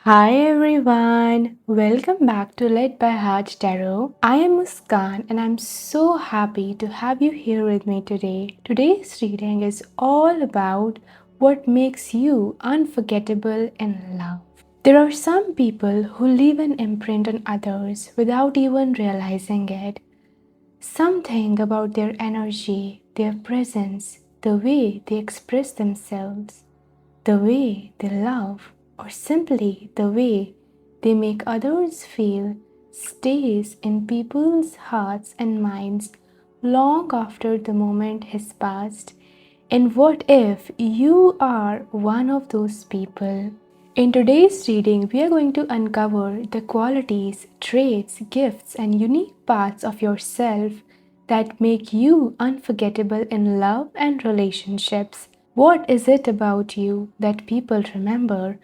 Hi everyone, welcome back to Led by Heart Tarot. I am Muskan and I'm so happy to have you here with me today. Today's reading is all about what makes you unforgettable in love. There are some people who leave an imprint on others without even realizing it. Something about their energy, their presence, the way they express themselves, the way they love, or simply the way they make others feel stays in people's hearts and minds long after the moment has passed. And what if you are one of those people? In today's reading, we are going to uncover the qualities, traits, gifts, and unique parts of yourself that make you unforgettable in love and relationships. What is it about you that people remember?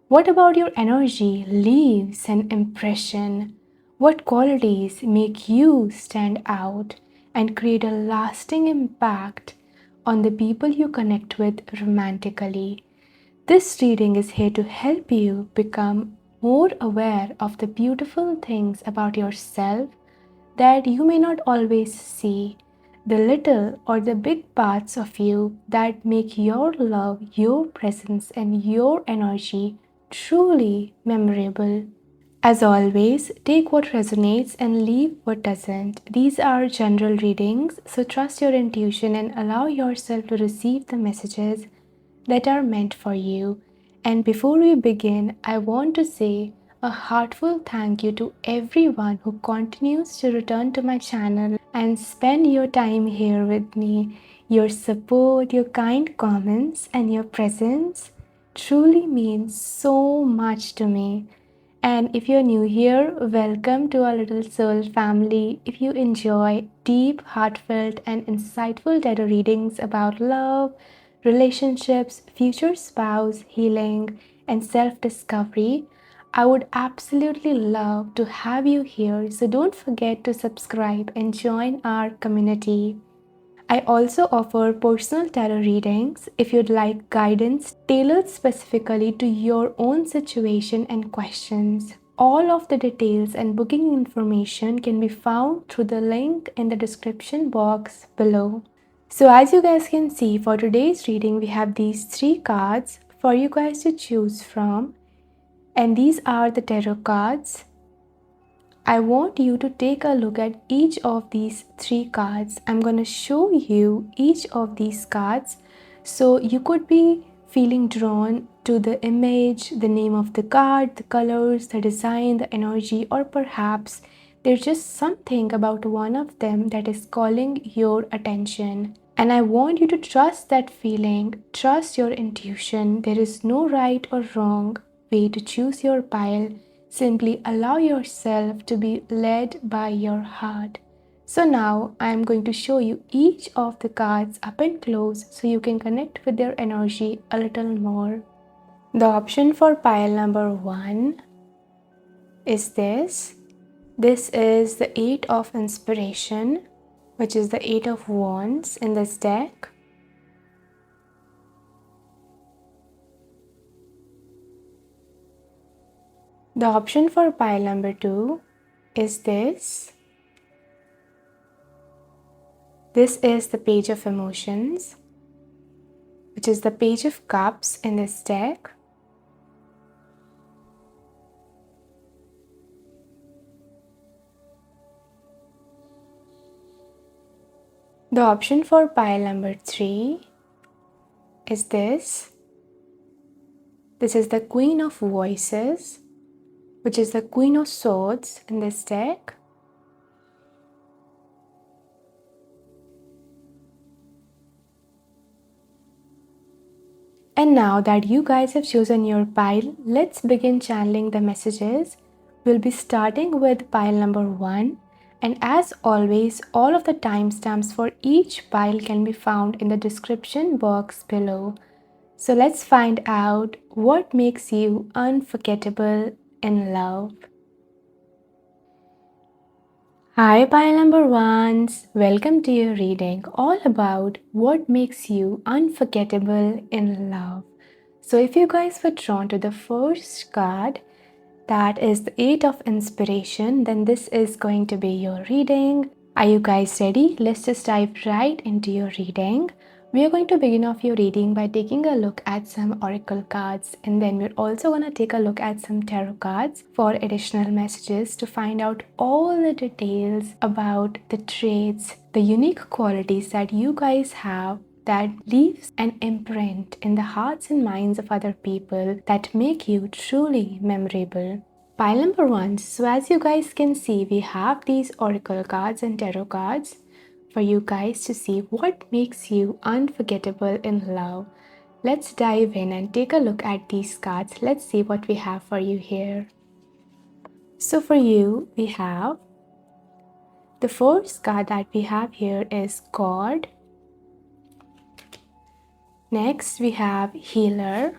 What about your energy leaves an impression? What qualities make you stand out and create a lasting impact on the people you connect with romantically? This reading is here to help you become more aware of the beautiful things about yourself that you may not always see, the little or the big parts of you that make your love, your presence, and your energy truly memorable. As always, take what resonates and leave what doesn't. These are general readings, so trust your intuition and allow yourself to receive the messages that are meant for you. And before we begin, I want to say a heartfelt thank you to everyone who continues to return to my channel and spend your time here with me. Your support, your kind comments, and your presence truly means so much to me. And if you're new here, welcome to our little soul family. If you enjoy deep, heartfelt, and insightful tarot readings about love, relationships, future spouse, healing, and self discovery, I would absolutely love to have you here. So don't forget to subscribe and join our community. I also offer personal tarot readings if you'd like guidance tailored specifically to your own situation and questions. All of the details and booking information can be found through the link in the description box below. So, as you guys can see, for today's reading, we have these three cards for you guys to choose from, and these are the tarot cards. I want you to take a look at each of these three cards. I'm going to show you each of these cards so you could be feeling drawn to the image, the name of the card, the colors, the design, the energy, or perhaps there's just something about one of them that is calling your attention. And I want you to trust that feeling, trust your intuition. There is no right or wrong way to choose your pile. Simply allow yourself to be led by your heart. So now I am going to show you each of the cards up and close so you can connect with their energy a little more. The option for pile number 1 is this. This is the 8 of Inspiration, which is the 8 of Wands in this deck. The option for pile number 2 is this. This is the Page of Emotions, which is the Page of Cups in this deck. The option for pile number 3 is this. This is the Queen of Voices, which is the Queen of Swords in this deck. And now that you guys have chosen your pile, let's begin channeling the messages. We'll be starting with pile number 1. And as always, all of the timestamps for each pile can be found in the description box below. So let's find out what makes you unforgettable in love. Hi pile number 1s, welcome to your reading all about what makes you unforgettable in love. So if you guys were drawn to the first card, that is the Eight of Inspiration, then this is going to be your reading. Are you guys ready? Let's just dive right into your reading. We are going to begin off your reading by taking a look at some oracle cards, and then we're also going to take a look at some tarot cards for additional messages to find out all the details about the traits, the unique qualities that you guys have that leaves an imprint in the hearts and minds of other people that make you truly memorable. Pile number 1. So as you guys can see, we have these oracle cards and tarot cards for you guys to see what makes you unforgettable in love. Let's dive in and take a look at these cards. Let's see what we have for you here. So for you, we have the first card that we have here is God. Next, we have Healer,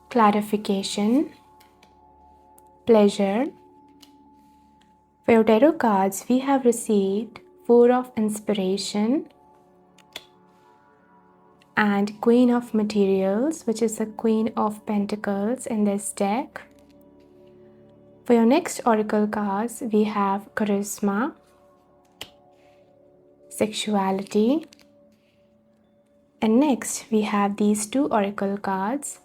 Clarification, Pleasure. For your tarot cards, we have received Four of Inspiration and Queen of Materials, which is the Queen of Pentacles in this deck. For your next oracle cards, we have Charisma, Sexuality, and next we have these two oracle cards.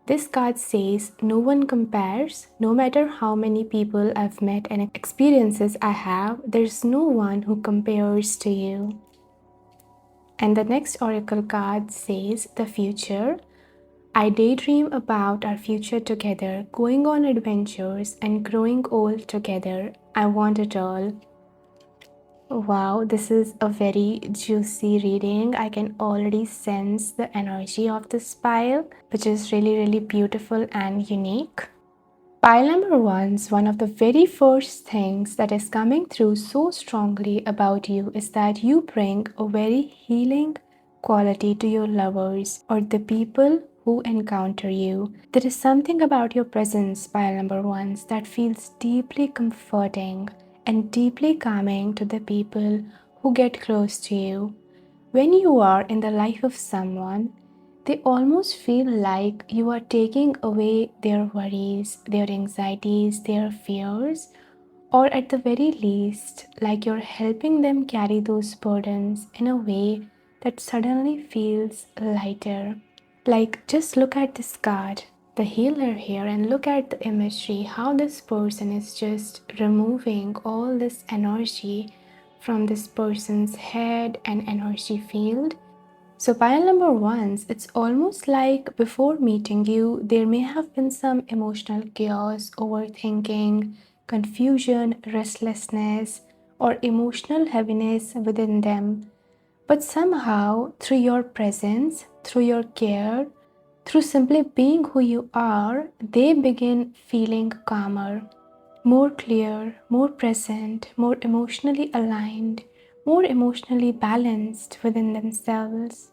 This card says, no one compares. No matter how many people I've met and experiences I have, there's no one who compares to you. And the next oracle card says, the future. I daydream about our future together, going on adventures and growing old together. I want it all. Wow, this is a very juicy reading. I can already sense the energy of this pile, which is really beautiful and unique. Pile number 1, one of the very first things that is coming through so strongly about you is that you bring a very healing quality to your lovers or the people who encounter you. There is something about your presence, pile number 1, that feels deeply comforting and deeply calming to the people who get close to you. When you are in the life of someone, they almost feel like you are taking away their worries, their anxieties, their fears, or at the very least, like you're helping them carry those burdens in a way that suddenly feels lighter. Like, just look at this card, the healer here, and look at the imagery, how this person is just removing all this energy from this person's head and energy field. So pile number 1, it's almost like before meeting you, there may have been some emotional chaos, overthinking, confusion, restlessness, or emotional heaviness within them. But somehow, through your presence, through your care, through simply being who you are, they begin feeling calmer, more clear, more present, more emotionally aligned, more emotionally balanced within themselves.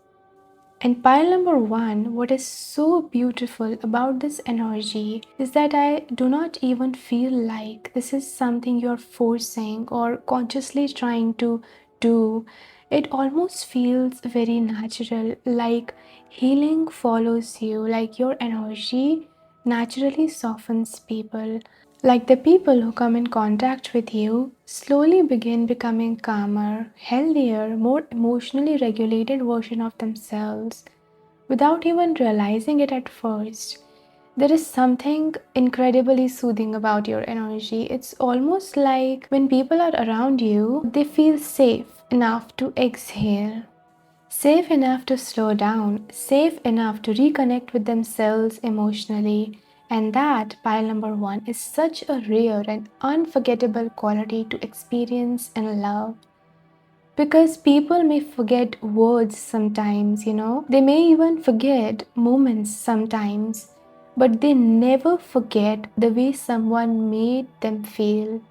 And pile number 1, what is so beautiful about this energy is that I do not even feel like this is something you're forcing or consciously trying to do. It almost feels very natural, like healing follows you, like your energy naturally softens people. Like the people who come in contact with you slowly begin becoming calmer, healthier, more emotionally regulated version of themselves without even realizing it at first. There is something incredibly soothing about your energy. It's almost like when people are around you, they feel safe enough to exhale. Safe enough to slow down, safe enough to reconnect with themselves emotionally. And that, pile number 1, is such a rare and unforgettable quality to experience in love. Because people may forget words sometimes, they may even forget moments sometimes, but they never forget the way someone made them feel.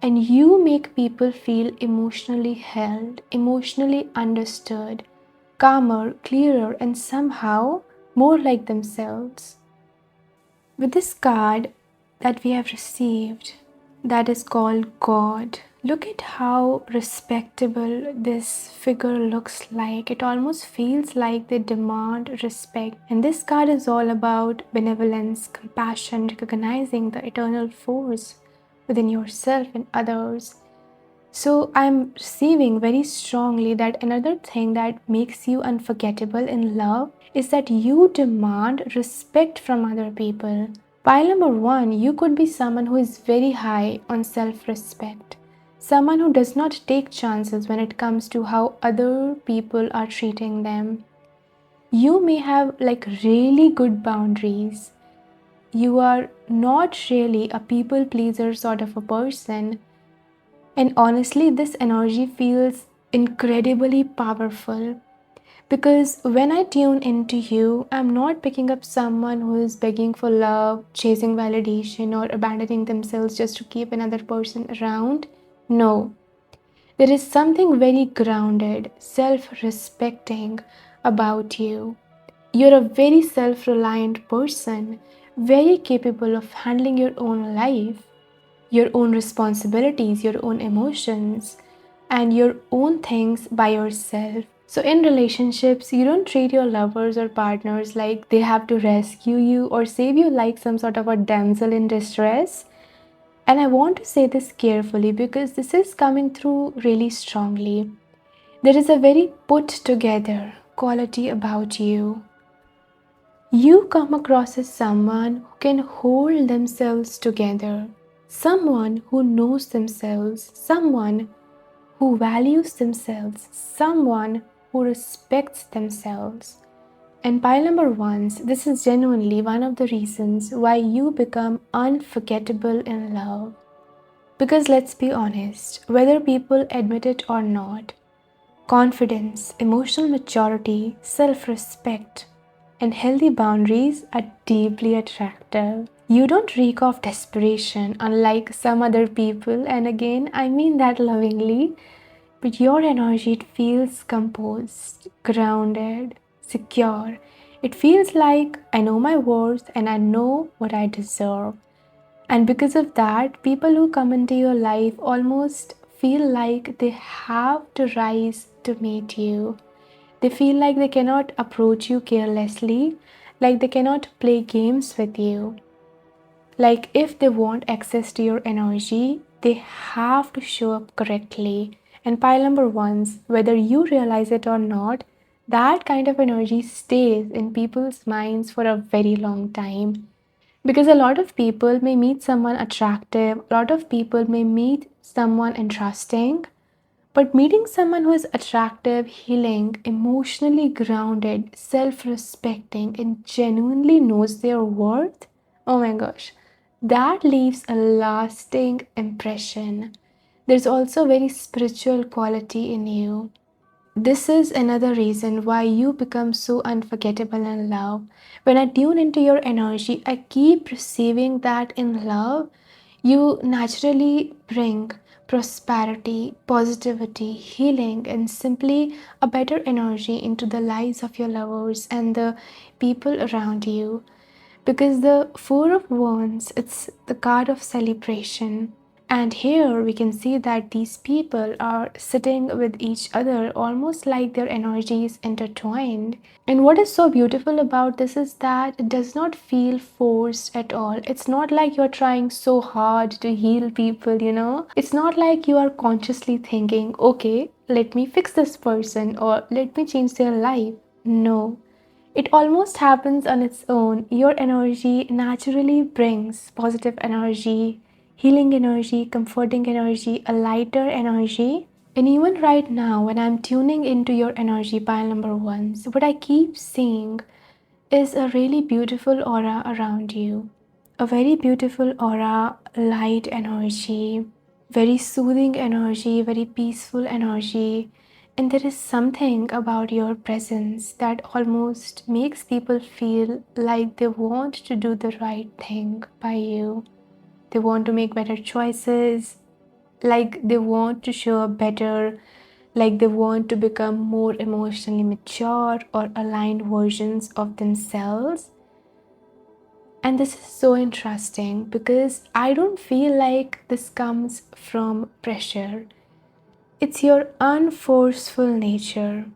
And you make people feel emotionally held, emotionally understood, calmer, clearer, and somehow more like themselves. With this card that we have received, that is called God, Look at how respectable this figure looks like. It almost feels like they demand respect. And this card is all about benevolence, compassion, recognizing the eternal force within yourself and others. So I'm receiving very strongly that another thing that makes you unforgettable in love is that you demand respect from other people. Pile number one, you could be someone who is very high on self respect. Someone who does not take chances when it comes to how other people are treating them. You may have like really good boundaries. You are not really a people pleaser sort of a person. And honestly, this energy feels incredibly powerful because when I tune into you, I'm not picking up someone who is begging for love, chasing validation, or abandoning themselves just to keep another person around. No, there is something very grounded, self respecting about you. You're a very self reliant person, very capable of handling your own life, your own responsibilities, your own emotions, and your own things by yourself. So, in relationships, you don't treat your lovers or partners like they have to rescue you or save you like some sort of a damsel in distress. And I want to say this carefully because this is coming through really strongly. There is a very put together quality about you. You come across as someone who can hold themselves together, someone who knows themselves, someone who values themselves, someone who respects themselves. And pile number ones, this is genuinely one of the reasons why you become unforgettable in love. Because let's be honest, whether people admit it or not, confidence, emotional maturity, self respect, and healthy boundaries are deeply attractive. You don't reek of desperation, unlike some other people, and again, I mean that lovingly, but your energy it feels composed, grounded, secure. It feels like I know my worth and I know what I deserve. And because of that, people who come into your life almost feel like they have to rise to meet you. They feel like they cannot approach you carelessly, like they cannot play games with you. Like if they want access to your energy, they have to show up correctly. And pile number ones, whether you realize it or not, that kind of energy stays in people's minds for a very long time. Because a lot of people may meet someone attractive, a lot of people may meet someone interesting, but meeting someone who is attractive, healing, emotionally grounded, self respecting, and genuinely knows their worth, oh my gosh, that leaves a lasting impression. There's also very spiritual quality in you. This is another reason why you become so unforgettable in love. When I tune into your energy, I keep receiving that in love, you naturally bring prosperity, positivity, healing, and simply a better energy into the lives of your lovers and the people around you. Because the Four of Wands, it's the card of celebration. And here we can see that these people are sitting with each other almost like their energy is intertwined. And what is so beautiful about this is that it does not feel forced at all. It's not like you're trying so hard to heal people. It's not like you are consciously thinking, okay, let me fix this person or let me change their life. No, it almost happens on its own. Your energy naturally brings positive energy, healing energy, comforting energy, a lighter energy. And even right now, when I'm tuning into your energy pile number ones, what I keep seeing is a really beautiful aura around you. A very beautiful aura, light energy, very soothing energy, very peaceful energy. And there is something about your presence that almost makes people feel like they want to do the right thing by you. They want to make better choices, like they want to show up better, like they want to become more emotionally mature or aligned versions of themselves. And this is so interesting because I don't feel like this comes from pressure. It's your unforceful nature.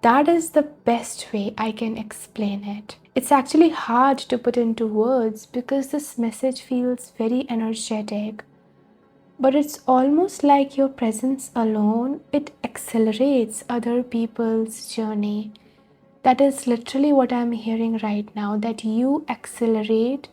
That is the best way I can explain it. It's actually hard to put into words because this message feels very energetic, but it's almost like your presence alone, it accelerates other people's journey. That is literally what I'm hearing right now, that you accelerate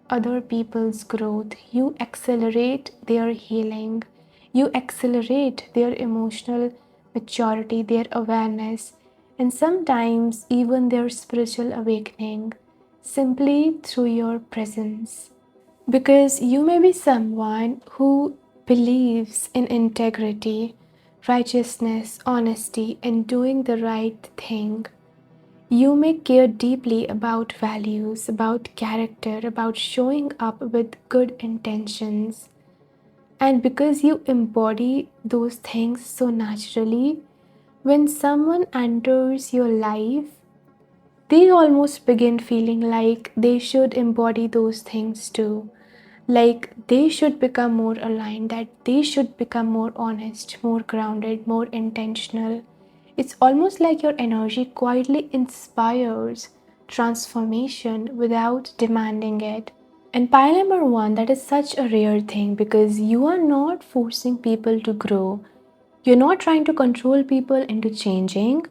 other people's growth, you accelerate their healing, you accelerate their emotional maturity, their awareness, and sometimes even their spiritual awakening simply through your presence. Because you may be someone who believes in integrity, righteousness, honesty, and doing the right thing. You may care deeply about values, about character, about showing up with good intentions. And because you embody those things so naturally, when someone enters your life, they almost begin feeling like they should embody those things too. Like they should become more aligned, that they should become more honest, more grounded, more intentional. It's almost like your energy quietly inspires transformation without demanding it. And pile number one, that is such a rare thing because you are not forcing people to grow. You're not trying to control people into changing.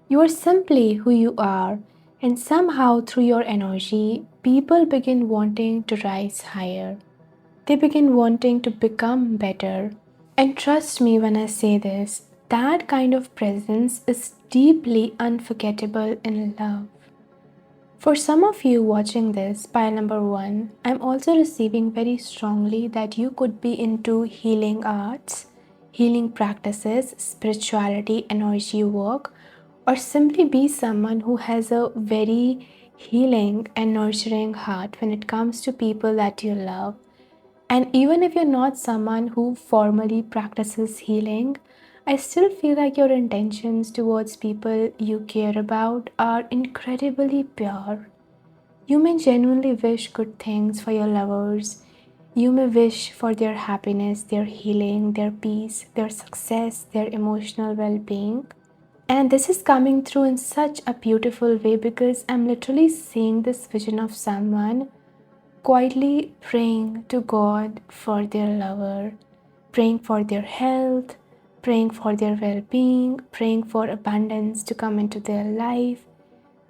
You are simply who you are. And somehow, through your energy, people begin wanting to rise higher. They begin wanting to become better. And trust me when I say this, that kind of presence is deeply unforgettable in love. For some of you watching this, pile number one, I'm also receiving very strongly that you could be into healing arts, healing practices, spirituality, energy work, or simply be someone who has a very healing and nurturing heart when it comes to people that you love. And even if you're not someone who formally practices healing, I still feel like your intentions towards people you care about are incredibly pure. You may genuinely wish good things for your lovers. You may wish for their happiness, their healing, their peace, their success, their emotional well being. And this is coming through in such a beautiful way because I'm literally seeing this vision of someone quietly praying to God for their lover, praying for their health, praying for their well being, praying for abundance to come into their life,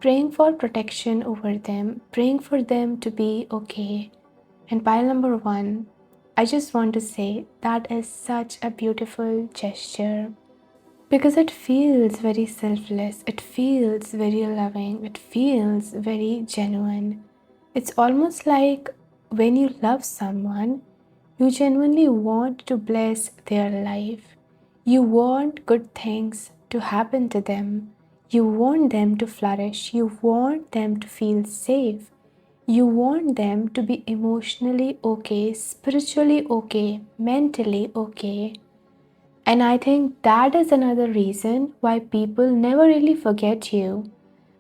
praying for protection over them, praying for them to be okay. And pile number one, I just want to say that is such a beautiful gesture because it feels very selfless, it feels very loving, it feels very genuine. It's almost like when you love someone, you genuinely want to bless their life. You want good things to happen to them. You want them to flourish. You want them to feel safe. You want them to be emotionally okay, spiritually okay, mentally okay. And I think that is another reason why people never really forget you.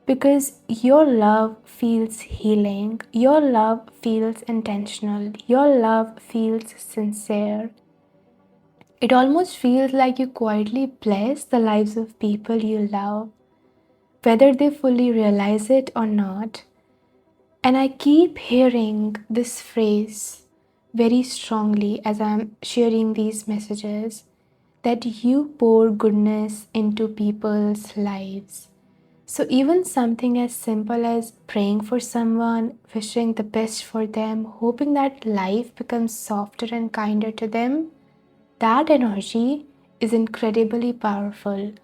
Because your love feels healing, your love feels intentional, your love feels sincere. It almost feels like you quietly bless the lives of people you love, whether they fully realize it or not. And I keep hearing this phrase very strongly as I'm sharing these messages, that you pour goodness into people's lives. So, even something as simple as praying for someone, wishing the best for them, hoping that life becomes softer and kinder to them, that energy is incredibly powerful.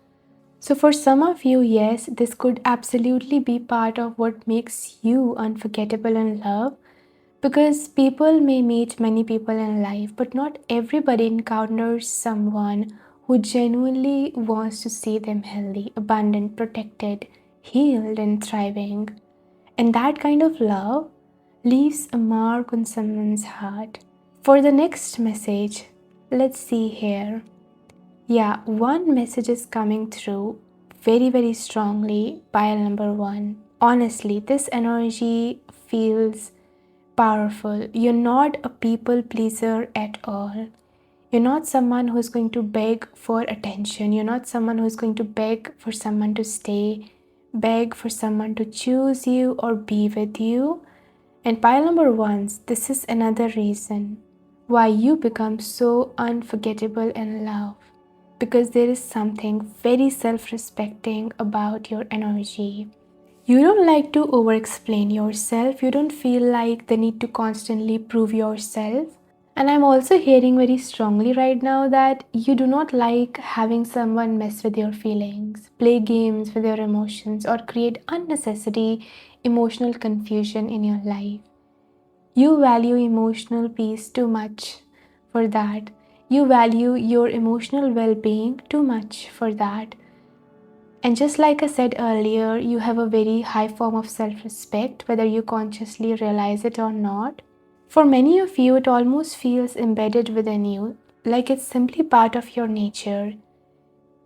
So, for some of you, yes, this could absolutely be part of what makes you unforgettable in love because people may meet many people in life, but not everybody encounters someone who genuinely wants to see them healthy, abundant, protected, healed, and thriving. And that kind of love leaves a mark on someone's heart. For the next message, let's see here. Yeah, one message is coming through very, very strongly. Pile number one. Honestly, this energy feels powerful. You're not a people pleaser at all. You're not someone who's going to beg for attention. You're not someone who's going to beg for someone to stay, beg for someone to choose you or be with you. And pile number one, this is another reason why you become so unforgettable in love. Because there is something very self-respecting about your energy. You don't like to over-explain yourself. You don't feel like the need to constantly prove yourself. And I'm also hearing very strongly right now that you do not like having someone mess with your feelings, play games with your emotions, or create unnecessary emotional confusion in your life. You value emotional peace too much for that. You value your emotional well being too much for that. And just like I said earlier, you have a very high form of self respect, whether you consciously realize it or not. For many of you, it almost feels embedded within you, like it's simply part of your nature.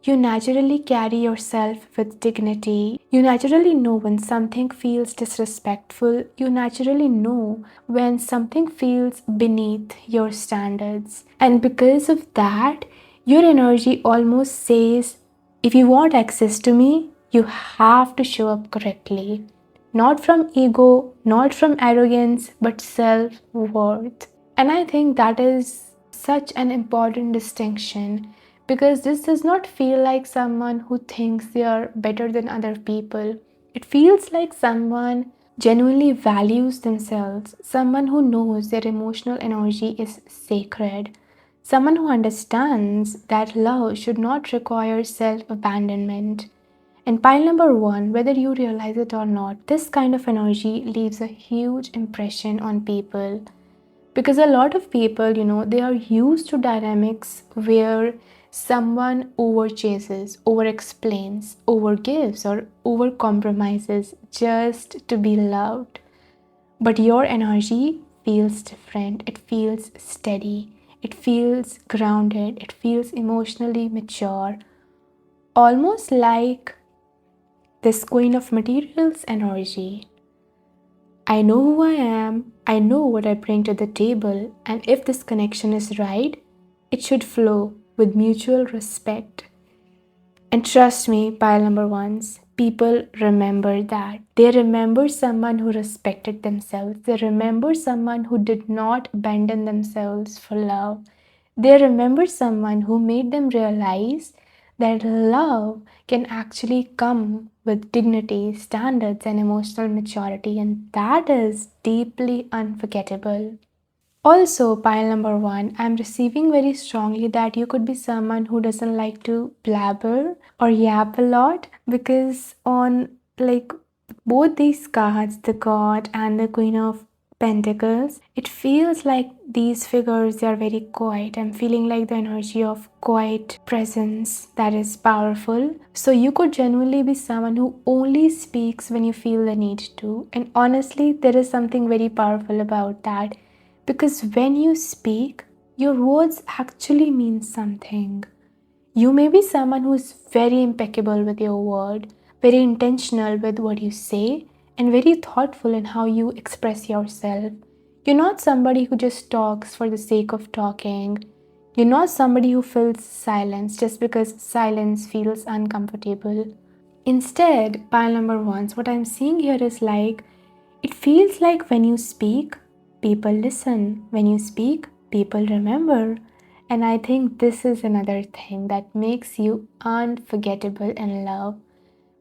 You naturally carry yourself with dignity. You naturally know when something feels disrespectful. You naturally know when something feels beneath your standards. And because of that, your energy almost says, if you want access to me, you have to show up correctly. Not from ego, not from arrogance, but self worth. And I think that is such an important distinction because this does not feel like someone who thinks they are better than other people. It feels like someone genuinely values themselves, someone who knows their emotional energy is sacred, someone who understands that love should not require self abandonment. And pile number one, whether you realize it or not, this kind of energy leaves a huge impression on people because a lot of people, they are used to dynamics where someone over chases, over explains, over gives, or over compromises just to be loved. But your energy feels different. It feels steady. It feels grounded. It feels emotionally mature. Almost like this Queen of Materials energy. I know who I am, I know what I bring to the table, and if this connection is right, it should flow with mutual respect. And trust me, pile number ones, people remember that. They remember someone who respected themselves. They remember someone who did not abandon themselves for love. They remember someone who made them realize that love can actually come with dignity, standards, and emotional maturity, and that is deeply unforgettable. Also, pile number one, I'm receiving very strongly that you could be someone who doesn't like to blabber or yap a lot because on like both these cards, the God and the Queen of Pentacles, it feels like these figures they are very quiet. I'm feeling like the energy of quiet presence that is powerful. So you could genuinely be someone who only speaks when you feel the need to. And honestly, there is something very powerful about that because when you speak, your words actually mean something. You may be someone who is very impeccable with your word, very intentional with what you say, and very thoughtful in how you express yourself. You're not somebody who just talks for the sake of talking. You're not somebody who fills silence just because silence feels uncomfortable. Instead, pile number one, what I'm seeing here is like it feels like when you speak, people listen. When you speak, people remember. And I think this is another thing that makes you unforgettable in love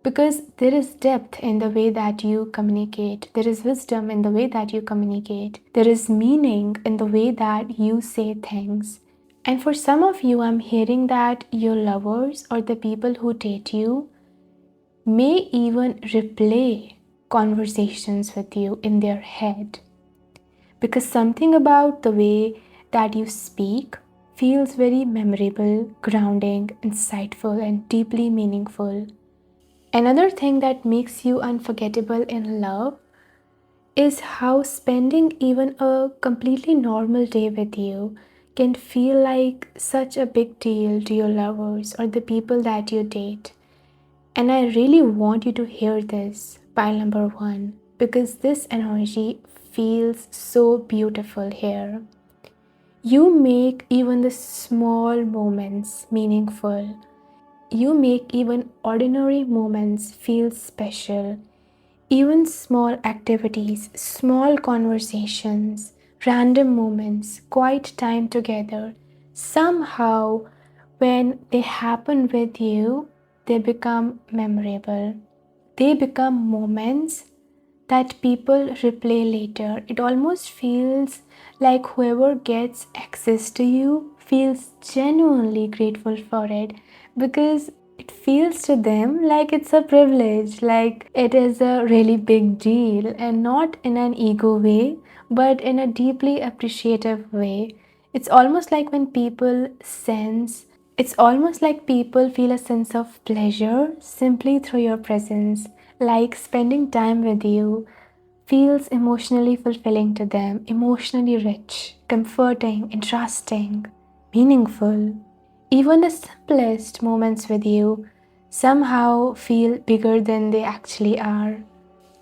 because there is depth in the way that you communicate, there is wisdom in the way that you communicate, there is meaning in the way that you say things. And for some of you, I'm hearing that your lovers or the people who date you may even replay conversations with you in their head because something about the way that you speak feels very memorable, grounding, insightful, and deeply meaningful. Another thing that makes you unforgettable in love is how spending even a completely normal day with you can feel like such a big deal to your lovers or the people that you date. And I really want you to hear this, pile number one, because this energy feels so beautiful here. You make even the small moments meaningful. You make even ordinary moments feel special. Even small activities, small conversations, random moments, quiet time together, somehow, when they happen with you, they become memorable. They become moments that people replay later. It almost feels like whoever gets access to you feels genuinely grateful for it, because it feels to them like it's a privilege, like it is a really big deal, and not in an ego way, but in a deeply appreciative way. It's almost like when people sense it's almost like people feel a sense of pleasure simply through your presence, like spending time with you feels emotionally fulfilling to them, emotionally rich, comforting, interesting, meaningful. Even the simplest moments with you somehow feel bigger than they actually are.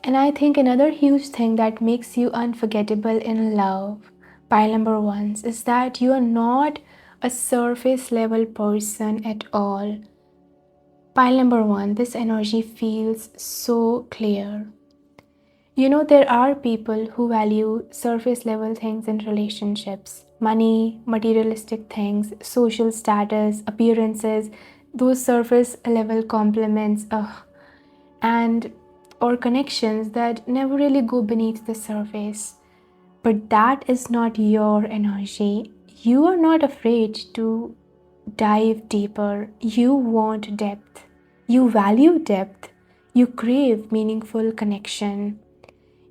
And I think another huge thing that makes you unforgettable in love, pile number ones, is that you are not a surface level person at all. Pile number one, this energy feels so clear. You know, there are people who value surface level things in relationships: money, materialistic things, social status, appearances, those surface level compliments, and or connections that never really go beneath the surface. But that is not your energy. You are not afraid to dive deeper. You want depth. You value depth. You crave meaningful connection.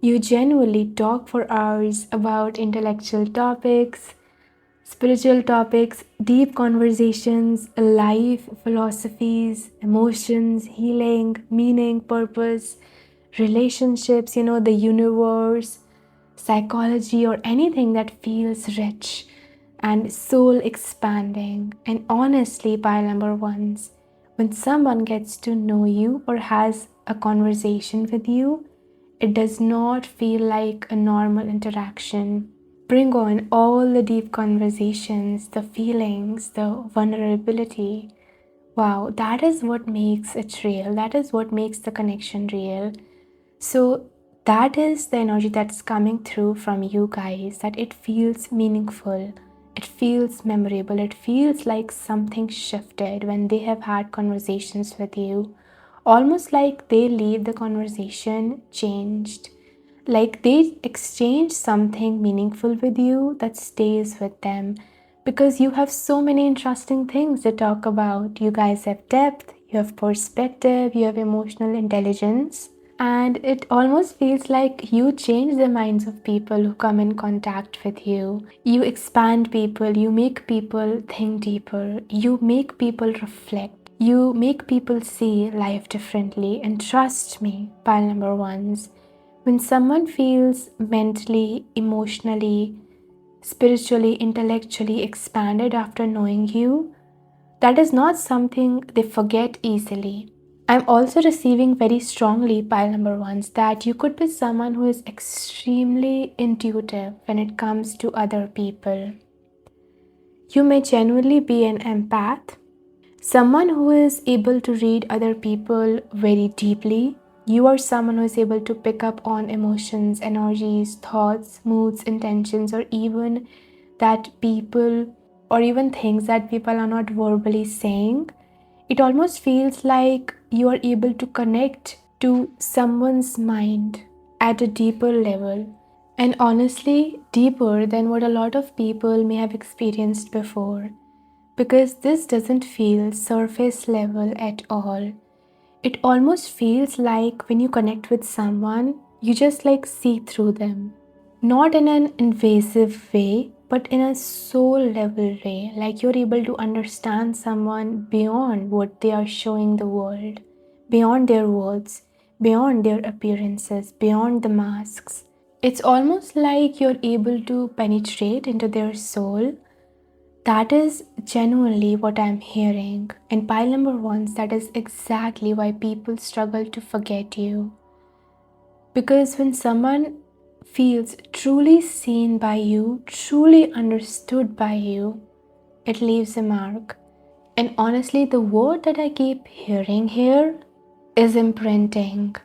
You genuinely talk for hours about intellectual topics, spiritual topics, deep conversations, life, philosophies, emotions, healing, meaning, purpose, relationships, the universe, psychology, or anything that feels rich and soul expanding. And honestly, pile number ones, when someone gets to know you or has a conversation with you, it does not feel like a normal interaction. Bring on all the deep conversations, the feelings, the vulnerability. Wow, that is what makes it real. That is what makes the connection real. So, that is the energy that's coming through from you guys, that it feels meaningful, it feels memorable, it feels like something shifted when they have had conversations with you. Almost like they leave the conversation changed, like they exchange something meaningful with you that stays with them, because you have so many interesting things to talk about. You guys have depth, you have perspective, you have emotional intelligence, and it almost feels like you change the minds of people who come in contact with you. You expand people, you make people think deeper, you make people reflect, you make people see life differently. And trust me, pile number ones, when someone feels mentally, emotionally, spiritually, intellectually expanded after knowing you, that is not something they forget easily. I'm also receiving very strongly, pile number ones, that you could be someone who is extremely intuitive when it comes to other people. You may genuinely be an empath, someone who is able to read other people very deeply. You are someone who is able to pick up on emotions, energies, thoughts, moods, intentions, or even that people or even things that people are not verbally saying. It almost feels like you are able to connect to someone's mind at a deeper level. And honestly, deeper than what a lot of people may have experienced before. Because this doesn't feel surface level at all. It almost feels like when you connect with someone, you just like see through them. Not in an invasive way, but in a soul level way. Like you're able to understand someone beyond what they are showing the world, beyond their words, beyond their appearances, beyond the masks. It's almost like you're able to penetrate into their soul. That is genuinely what I'm hearing. And pile number ones, that is exactly why people struggle to forget you. Because when someone feels truly seen by you, truly understood by you, it leaves a mark. And honestly, the word that I keep hearing here is imprinting.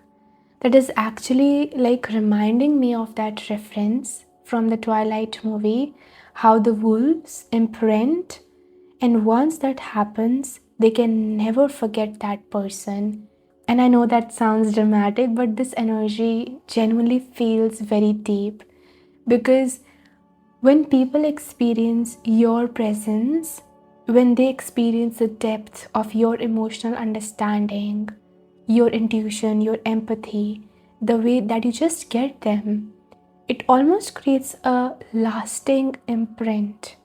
That is actually like reminding me of that reference from the Twilight movie, how the wolves imprint, and once that happens, they can never forget that person. And I know that sounds dramatic, but this energy genuinely feels very deep because when people experience your presence, when they experience the depth of your emotional understanding, your intuition, your empathy, the way that you just get them, it almost creates a lasting imprint.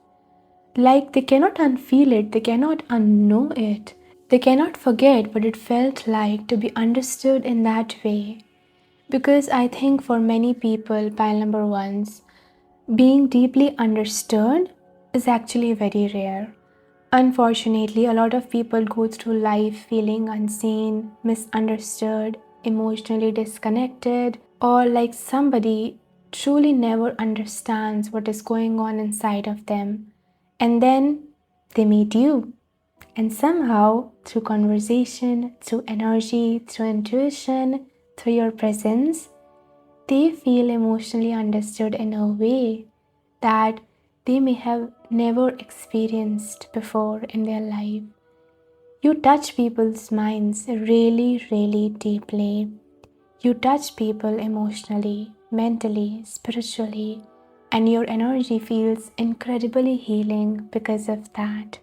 Like they cannot unfeel it, they cannot unknow it, they cannot forget what it felt like to be understood in that way. Because I think for many people, pile number ones, being deeply understood is actually very rare. Unfortunately, a lot of people go through life feeling unseen, misunderstood, emotionally disconnected, or like somebody truly never understands what is going on inside of them. And then they meet you. And somehow, through conversation, through energy, through intuition, through your presence, they feel emotionally understood in a way that they may have never experienced before in their life. You touch people's minds really, really deeply. You touch people emotionally, mentally, spiritually, and your energy feels incredibly healing because of that.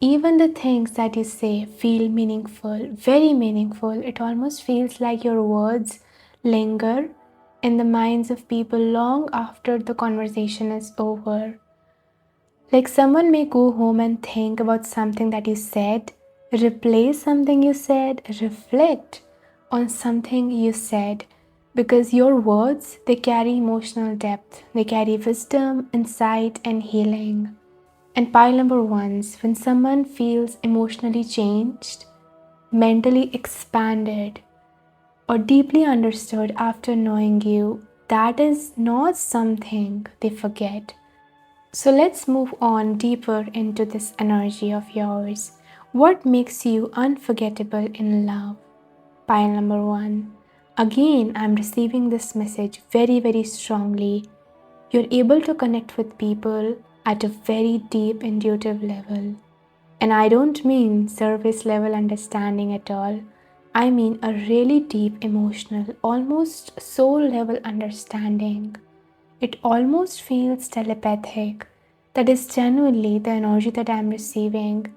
Even the things that you say feel meaningful, very meaningful. It almost feels like your words linger in the minds of people long after the conversation is over. Like someone may go home and think about something that you said, replay something you said, reflect on something you said, because your words, they carry emotional depth, they carry wisdom, insight, and healing. And pile number ones, when someone feels emotionally changed, mentally expanded, or deeply understood after knowing you, that is not something they forget. So let's move on deeper into this energy of yours. What makes you unforgettable in love? Pile number one. Again, I'm receiving this message very, very strongly. You're able to connect with people at a very deep intuitive level. And I don't mean surface level understanding at all. I mean a really deep emotional, almost soul level understanding. It almost feels telepathic. That is genuinely the energy that I'm receiving.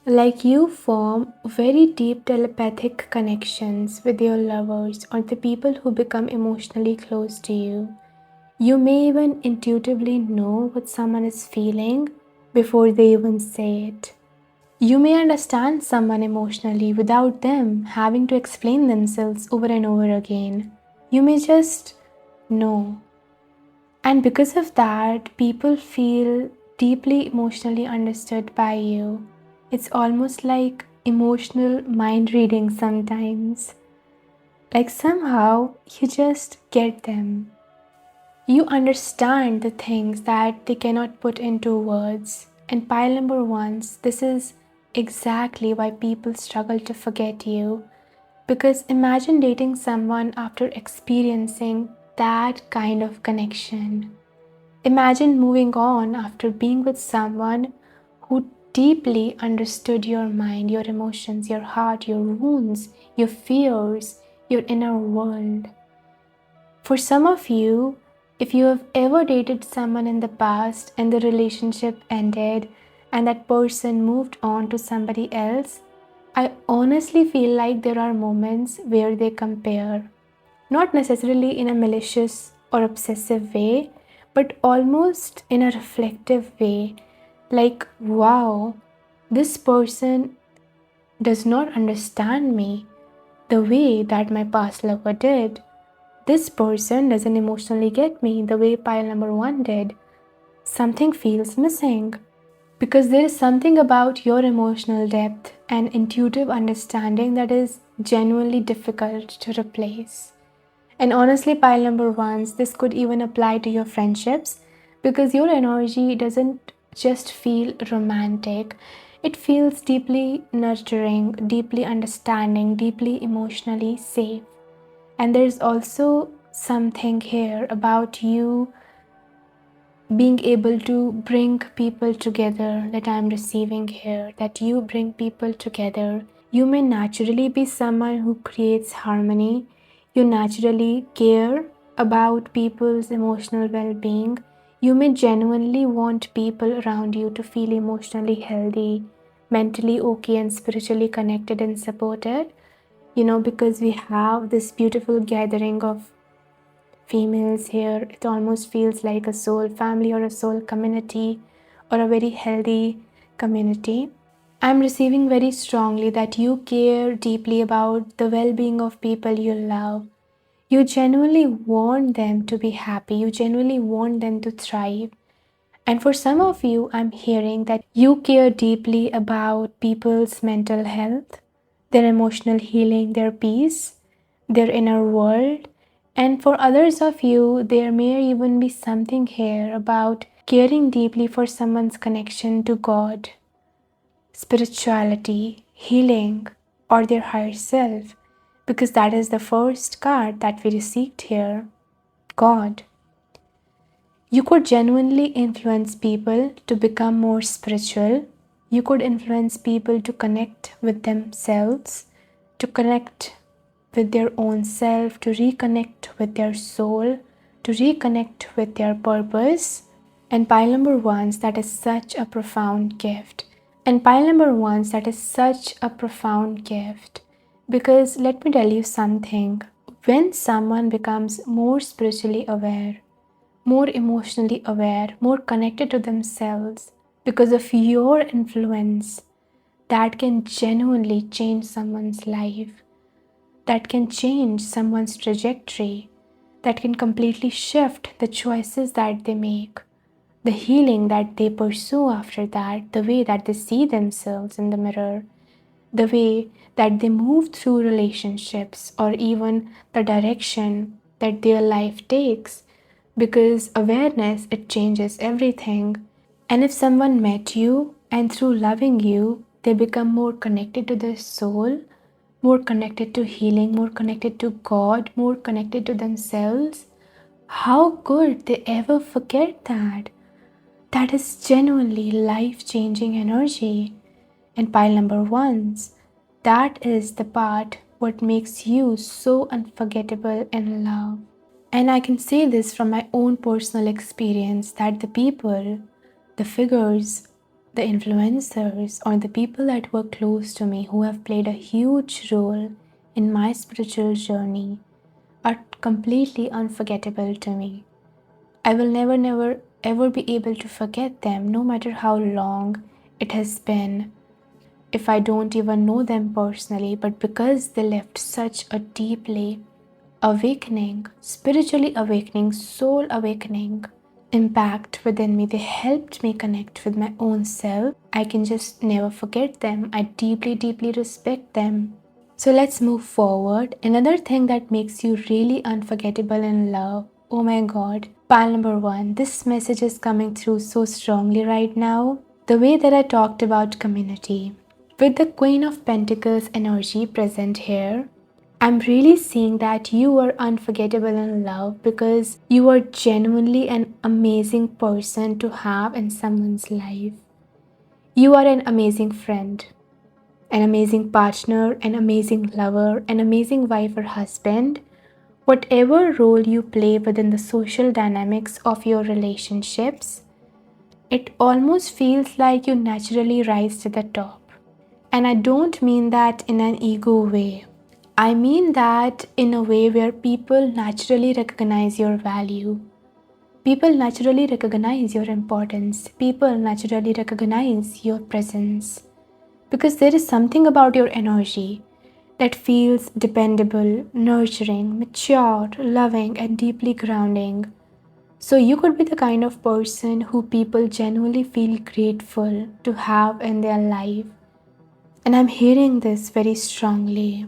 Like you form very deep telepathic connections with your lovers or the people who become emotionally close to you. You may even intuitively know what someone is feeling before they even say it. You may understand someone emotionally without them having to explain themselves over and over again. You may just know. And because of that, people feel deeply emotionally understood by you. It's almost like emotional mind reading sometimes. Like somehow you just get them. You understand the things that they cannot put into words. And pile number ones, this is exactly why people struggle to forget you. Because imagine dating someone after experiencing that kind of connection. Imagine moving on after being with someone who deeply understood your mind, your emotions, your heart, your wounds, your fears, your inner world. For some of you, if you have ever dated someone in the past and the relationship ended and that person moved on to somebody else, I honestly feel like there are moments where they compare. Not necessarily in a malicious or obsessive way, but almost in a reflective way. Like, wow, this person does not understand me the way that my past lover did. This person doesn't emotionally get me the way pile number one did. Something feels missing. Because there is something about your emotional depth and intuitive understanding that is genuinely difficult to replace. And honestly, pile number ones, this could even apply to your friendships because your energy doesn't just feel romantic, it feels deeply nurturing, deeply understanding, deeply emotionally safe. And there's also something here about you being able to bring people together that I'm receiving here, that you bring people together. You may naturally be someone who creates harmony. You naturally care about people's emotional well being. You may genuinely want people around you to feel emotionally healthy, mentally okay, and spiritually connected and supported. Because we have this beautiful gathering of females here, it almost feels like a soul family or a soul community or a very healthy community. I'm receiving very strongly that you care deeply about the well being of people you love. You genuinely want them to be happy, you genuinely want them to thrive. And for some of you, I'm hearing that you care deeply about people's mental health, their emotional healing, their peace, their inner world. And for others of you, there may even be something here about caring deeply for someone's connection to God, spirituality, healing, or their higher self, because that is the first card that we received here, God. You could genuinely influence people to become more spiritual. You could influence people to connect with themselves, to connect with their own self, to reconnect with their soul, to reconnect with their purpose. And pile number ones, that is such a profound gift. And pile number ones, that is such a profound gift. Because let me tell you something. When someone becomes more spiritually aware, more emotionally aware, more connected to themselves because of your influence, that can genuinely change someone's life, that can change someone's trajectory, that can completely shift the choices that they make, the healing that they pursue after that, the way that they see themselves in the mirror, the way that they move through relationships, or even the direction that their life takes, because awareness, it changes everything. And if someone met you and through loving you they become more connected to their soul, more connected to healing, more connected to God, more connected to themselves, how could they ever forget that? That is genuinely life-changing energy. And pile number ones, that is the part what makes you so unforgettable in love. And I can say this from my own personal experience that the people, the figures, the influencers, or the people that were close to me who have played a huge role in my spiritual journey are completely unforgettable to me. I will never, ever be able to forget them, no matter how long it has been, if I don't even know them personally, but because they left such a deeply awakening, spiritually awakening, soul awakening impact within me. They helped me connect with my own self. I can just never forget them. I deeply respect them. So let's move forward. Another thing that makes you really unforgettable in love. Oh my god. Pile number one. This message is coming through so strongly right now. The way that I talked about community. With the Queen of Pentacles energy present here, I'm really seeing that you are unforgettable in love because you are genuinely an amazing person to have in someone's life. You are an amazing friend, an amazing partner, an amazing lover, an amazing wife or husband. Whatever role you play within the social dynamics of your relationships, it almost feels like you naturally rise to the top. And I don't mean that in an ego way. I mean that in a way where people naturally recognize your value. People naturally recognize your importance. People naturally recognize your presence. Because there is something about your energy that feels dependable, nurturing, mature, loving, and deeply grounding. So you could be the kind of person who people genuinely feel grateful to have in their life. And I'm hearing this very strongly.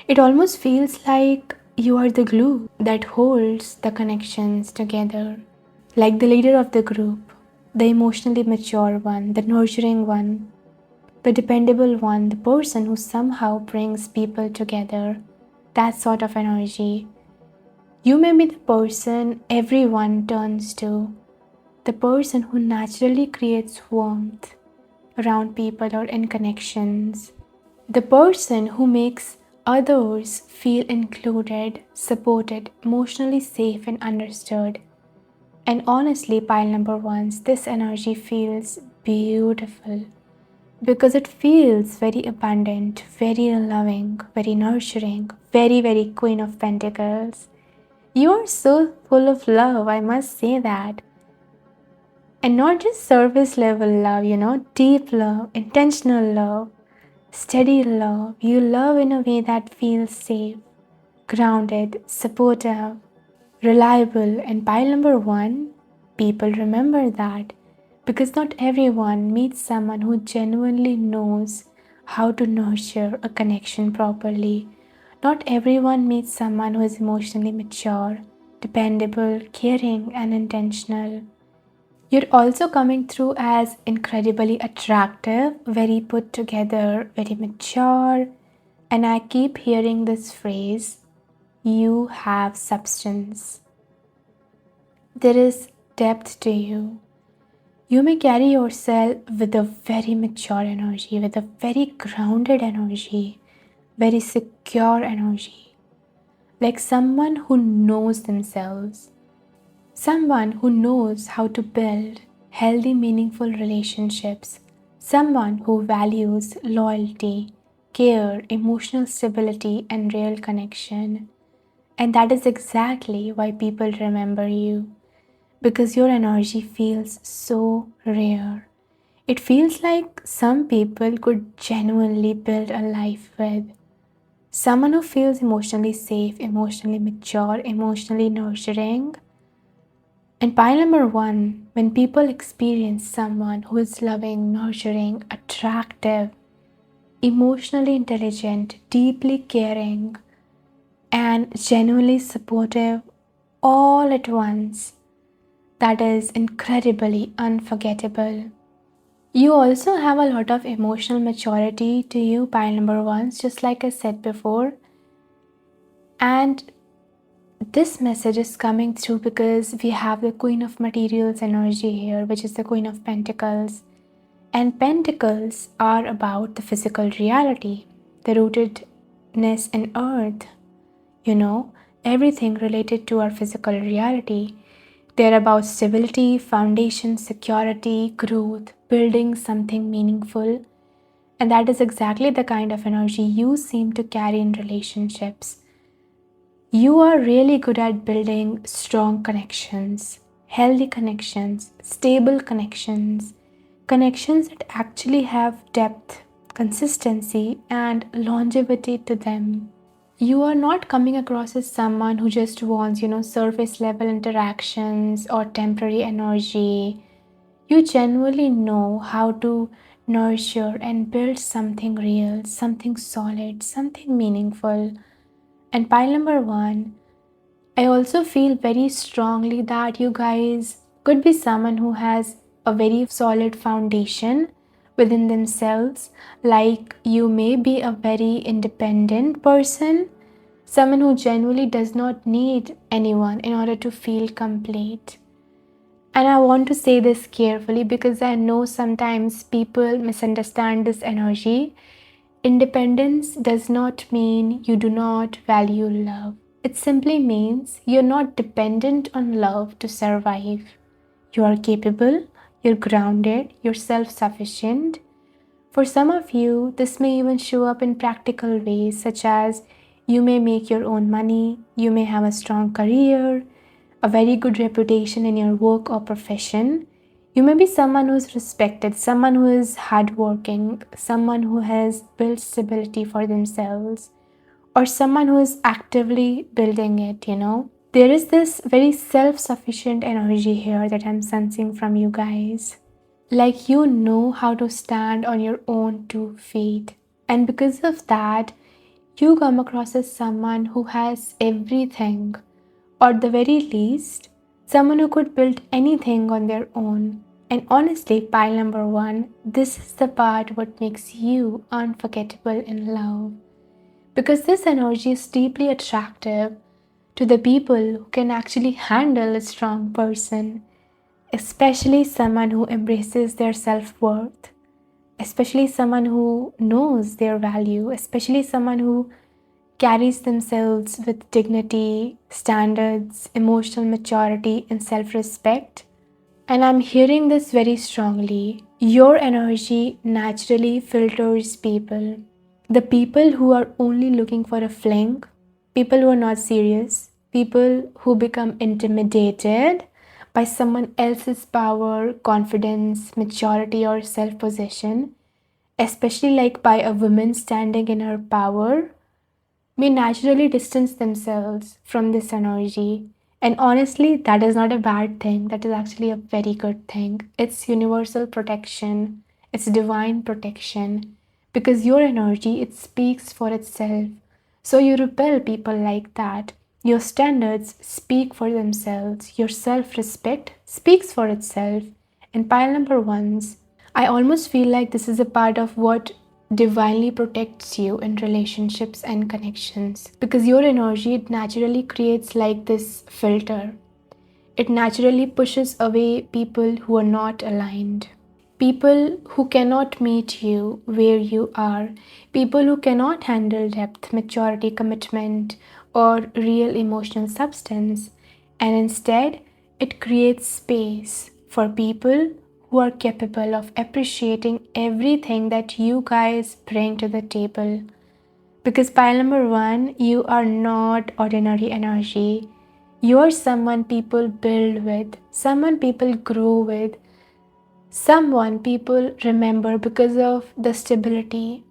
It almost feels like You are the glue that holds the connections together. Like the leader of the group, the emotionally mature one, the nurturing one, the dependable one, the person who somehow brings people together. That sort of energy. You may be the person everyone turns to, the person who naturally creates warmth around people or in connections, the person who makes others feel included, supported, emotionally safe, and understood. And honestly, pile number ones, this energy feels beautiful because it feels very abundant, very loving, very nurturing, very, very Queen of Pentacles. You are so full of love, I must say that. And not just surface level love, deep love, intentional love, steady love. You love in a way that feels safe, grounded, supportive, reliable. And pile number one, people remember that because not everyone meets someone who genuinely knows how to nurture a connection properly. Not everyone meets someone who is emotionally mature, dependable, caring, and intentional. You're also coming through as incredibly attractive, very put together, very mature. And I keep hearing this phrase, you have substance. There is depth to you. You may carry yourself with a very mature energy, with a very grounded energy, very secure energy, like someone who knows themselves, someone who knows how to build healthy, meaningful relationships, someone who values loyalty, care, emotional stability, and real connection. And that is exactly why people remember you because your energy feels so rare. It feels like some people could genuinely build a life with. Someone who feels emotionally safe, emotionally mature, emotionally nurturing. And pile number one, when people experience someone who is loving, nurturing, attractive, emotionally intelligent, deeply caring, and genuinely supportive all at once, that is incredibly unforgettable. You also have a lot of emotional maturity to you, pile number ones, just like I said before. And this message is coming through because we have the Queen of Materials energy here, which is the Queen of Pentacles. And Pentacles are about the physical reality, the rootedness in earth, everything related to our physical reality. They're about stability, foundation, security, growth, building something meaningful. And that is exactly the kind of energy you seem to carry in relationships. You are really good at building strong connections, healthy connections, stable connections, connections that actually have depth, consistency, and longevity to them. You are not coming across as someone who just wants, surface level interactions or temporary energy. You genuinely know how to nurture and build something real, something solid, something meaningful. And pile number one, I also feel very strongly that you guys could be someone who has a very solid foundation within themselves. Like you may be a very independent person, someone who genuinely does not need anyone in order to feel complete. And I want to say this carefully because I know sometimes people misunderstand this energy. Independence does not mean you do not value love. It simply means you're not dependent on love to survive. You are capable, you're grounded, you're self sufficient. For some of you, this may even show up in practical ways, such as you may make your own money, you may have a strong career, a very good reputation in your work or profession. You may be someone who is respected, someone who is hardworking, someone who has built stability for themselves, or someone who is actively building it. There is this very self sufficient energy here that I'm sensing from you guys. Like you know how to stand on your own 2 feet. And because of that, you come across as someone who has everything, or the very least, someone who could build anything on their own. And honestly, pile number one, this is the part what makes you unforgettable in love. Because this energy is deeply attractive to the people who can actually handle a strong person, especially someone who embraces their self worth, especially someone who knows their value, especially someone who carries themselves with dignity, standards, emotional maturity, and self respect. And I'm hearing this very strongly. Your energy naturally filters people. The people who are only looking for a fling, people who are not serious, people who become intimidated by someone else's power, confidence, maturity, or self possession, especially like by a woman standing in her power, may naturally distance themselves from this energy. And honestly, that is not a bad thing. That is actually a very good thing. It's universal protection, it's divine protection. Because your energy, it speaks for itself. So you repel people like that. Your standards speak for themselves. Your self respect speaks for itself. And pile number ones, I almost feel like this is a part of what divinely protects you in relationships and connections, because your energy, it naturally creates like this filter. It naturally pushes away people who are not aligned, people who cannot meet you where you are, people who cannot handle depth, maturity, commitment, or real emotional substance. And instead, it creates space for people who are capable of appreciating everything that you guys bring to the table. Because pile number one, you are not ordinary energy. You are someone people build with, someone people grow with, someone people remember because of the stability,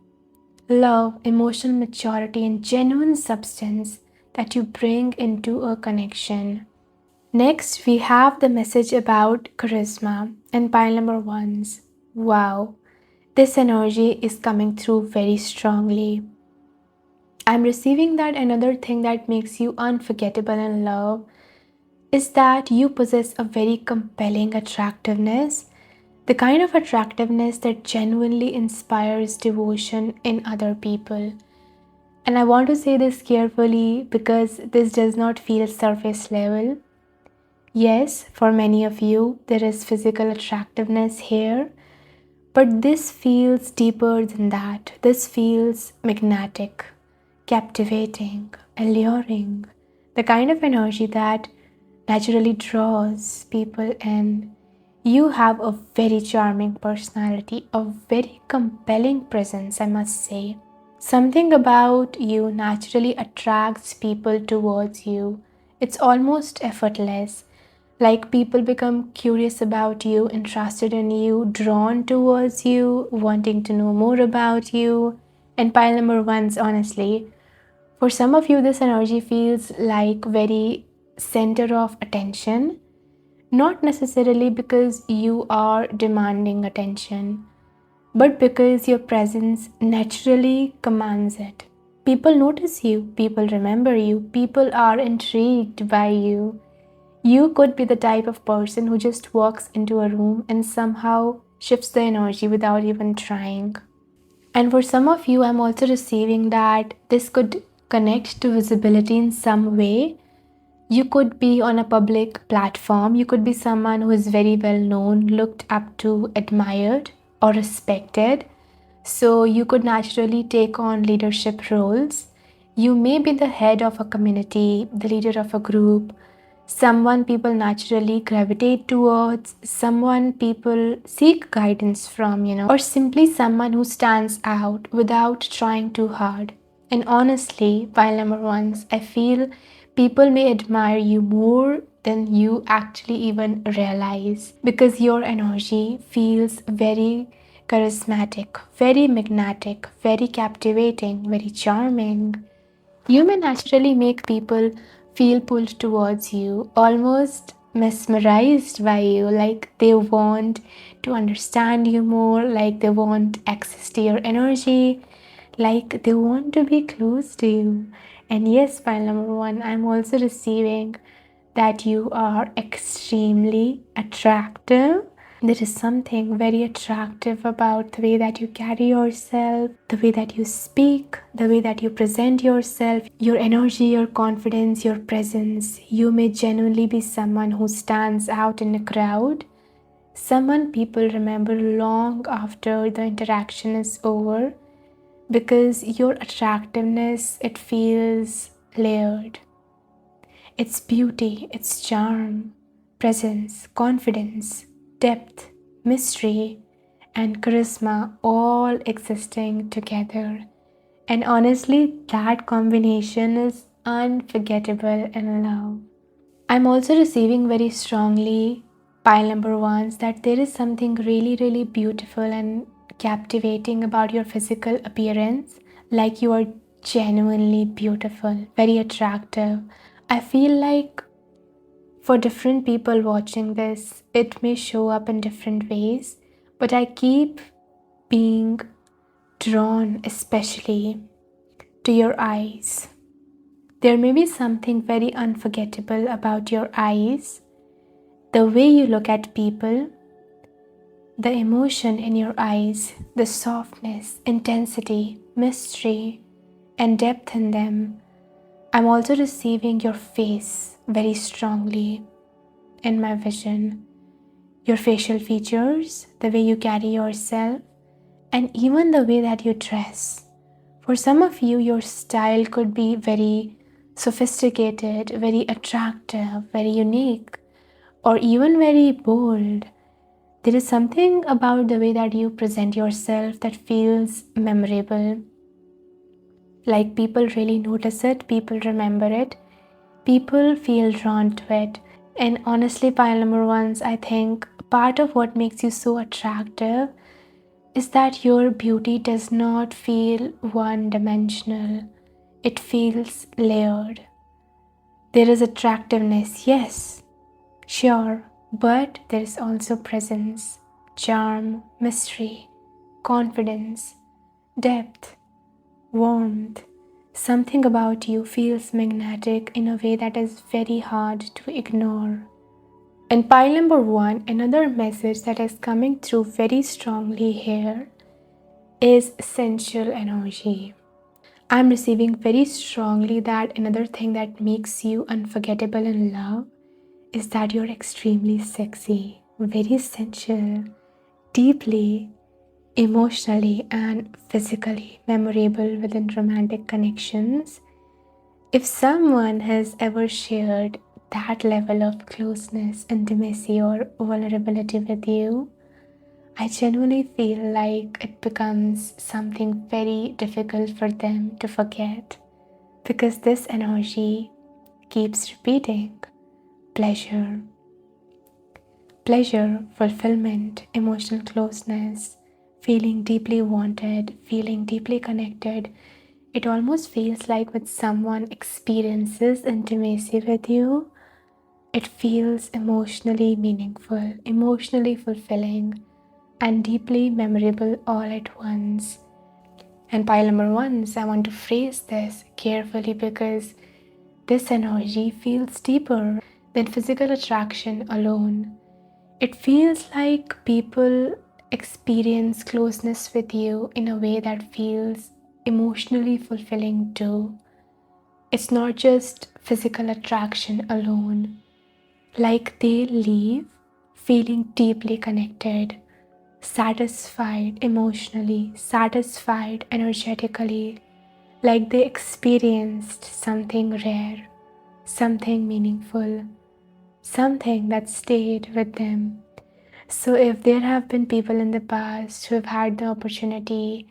love, emotional maturity, and genuine substance that you bring into a connection. Next, we have the message about charisma and pile number ones. Wow, this energy is coming through very strongly. I'm receiving that another thing that makes you unforgettable in love is that you possess a very compelling attractiveness, the kind of attractiveness that genuinely inspires devotion in other people. And I want to say this carefully because this does not feel surface level. Yes, for many of you, there is physical attractiveness here, but this feels deeper than that. This feels magnetic, captivating, alluring, the kind of energy that naturally draws people in. You have a very charming personality, a very compelling presence, I must say. Something about you naturally attracts people towards you. It's almost effortless. Like people become curious about you, interested in you, drawn towards you, wanting to know more about you. And pile number ones, honestly, for some of you, this energy feels like very center of attention, not necessarily because you are demanding attention, but because your presence naturally commands it. People notice you, people remember you, people are intrigued by you. You could be the type of person who just walks into a room and somehow shifts the energy without even trying. And for some of you, I'm also receiving that this could connect to visibility in some way. You could be on a public platform, you could be someone who is very well known, looked up to, admired, or respected. So you could naturally take on leadership roles. You may be the head of a community, the leader of a group, someone people naturally gravitate towards, someone people seek guidance from, or simply someone who stands out without trying too hard. And honestly, while number ones, I feel people may admire you more than you actually even realize, because your energy feels very charismatic, very magnetic, very captivating, very charming. You may naturally make people feel pulled towards you, almost mesmerized by you, like they want to understand you more, like they want access to your energy, like they want to be close to you. And yes, pile number one, I'm also receiving that you are extremely attractive. There is something very attractive about the way that you carry yourself, the way that you speak, the way that you present yourself, your energy, your confidence, your presence. You may genuinely be someone who stands out in a crowd, someone people remember long after the interaction is over, because your attractiveness, it feels layered. It's beauty, it's charm, presence, confidence, depth, mystery, and charisma all existing together. And honestly, that combination is unforgettable in love. I'm also receiving very strongly, pile number ones, that there is something really, really beautiful and captivating about your physical appearance. Like you are genuinely beautiful, very attractive. I feel like for different people watching this, it may show up in different ways, but I keep being drawn especially to your eyes. There may be something very unforgettable about your eyes, the way you look at people, the emotion in your eyes, the softness, intensity, mystery, and depth in them. I'm also receiving your face very strongly in my vision. Your facial features, the way you carry yourself, and even the way that you dress. For some of you, your style could be very sophisticated, very attractive, very unique, or even very bold. There is something about the way that you present yourself that feels memorable. Like people really notice it, people remember it, people feel drawn to it. And honestly, pile number ones, I think part of what makes you so attractive is that your beauty does not feel one dimensional. It feels layered. There is attractiveness, yes, sure, but there is also presence, charm, mystery, confidence, depth, warmth. Something about you feels magnetic in a way that is very hard to ignore. And pile number one, another message that is coming through very strongly here is sensual energy. I'm receiving very strongly that another thing that makes you unforgettable in love is that you're extremely sexy, very sensual, deeply, emotionally, and physically memorable within romantic connections. If someone has ever shared that level of closeness, intimacy, or vulnerability with you, I genuinely feel like it becomes something very difficult for them to forget, because this energy keeps repeating: pleasure, pleasure, fulfillment, emotional closeness, feeling deeply wanted, feeling deeply connected. It almost feels like when someone experiences intimacy with you, it feels emotionally meaningful, emotionally fulfilling, and deeply memorable all at once. And pile number ones, I want to phrase this carefully because this energy feels deeper than physical attraction alone. It feels like people experience closeness with you in a way that feels emotionally fulfilling too. It's not just physical attraction alone. Like they leave feeling deeply connected, satisfied emotionally, satisfied energetically, like they experienced something rare, something meaningful, something that stayed with them. So, if there have been people in the past who have had the opportunity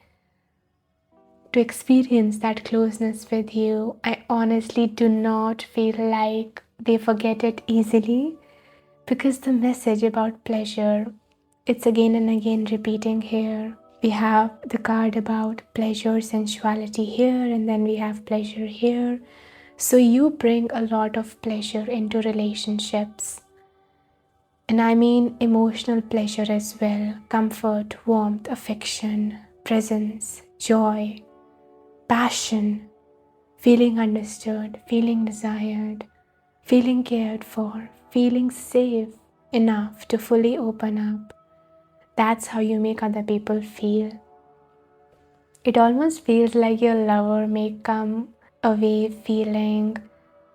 to experience that closeness with you, I honestly do not feel like they forget it easily, because the message about pleasure, it's again and again repeating here. We have the card about pleasure, sensuality here, and then we have pleasure here. So you bring a lot of pleasure into relationships. And I mean emotional pleasure as well: comfort, warmth, affection, presence, joy. passion, feeling understood, feeling desired, feeling cared for, feeling safe enough to fully open up. That's how you make other people feel. It almost feels like your lover may come away feeling,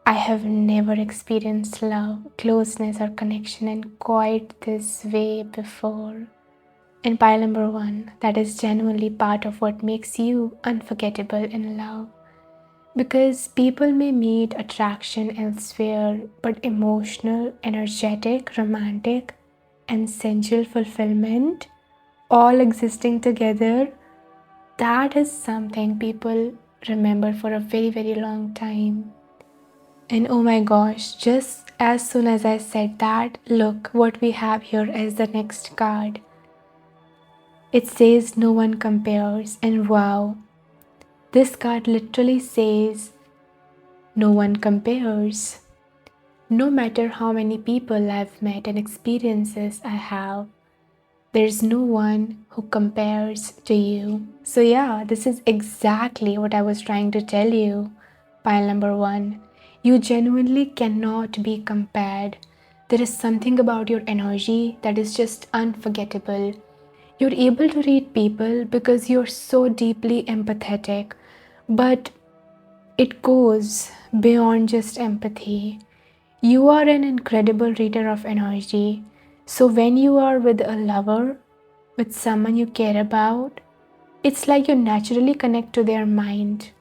I have never experienced love, closeness, or connection in quite this way before. In pile number 1, that is genuinely part of what makes you unforgettable in love. Because people may meet attraction elsewhere, but emotional, energetic, romantic, and sensual fulfillment all existing together, that is something people remember for a very, very long time. And oh my gosh, just as soon as I said that, look what we have here as the next card. It says no one compares, and wow, this card literally says no one compares. No matter how many people I've met and experiences I have, there's no one who compares to you. So yeah, this is exactly what I was trying to tell you. Pile number 1. You genuinely cannot be compared. There is something about your energy that is just unforgettable. You're able to read people because you're so deeply empathetic, but it goes beyond just empathy. You are an incredible reader of energy. So when you are with a lover, with someone you care about, it's like you naturally connect to their mind,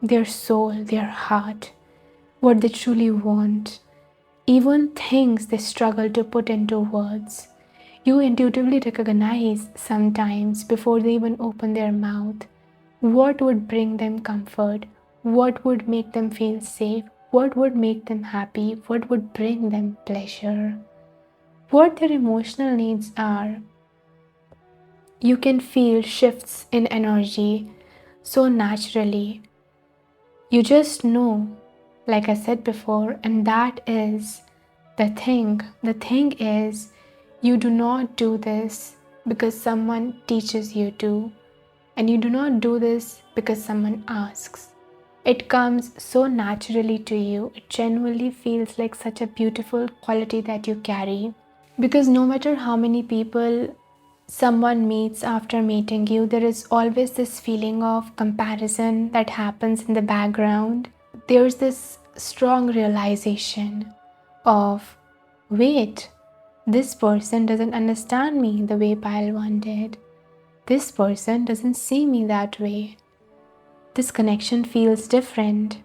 their soul, their heart, what they truly want, even things they struggle to put into words. You intuitively recognize sometimes before they even open their mouth what would bring them comfort, what would make them feel safe, what would make them happy, what would bring them pleasure, what their emotional needs are. You can feel shifts in energy so naturally. You just know, like I said before, and that is the thing. The thing is, you do not do this because someone teaches you to, and you do not do this because someone asks. It comes so naturally to you. It genuinely feels like such a beautiful quality that you carry. Because no matter how many people someone meets after meeting you, there is always this feeling of comparison that happens in the background. There's this strong realization of, wait, this person doesn't understand me the way Pile 1 did. This person doesn't see me that way. This connection feels different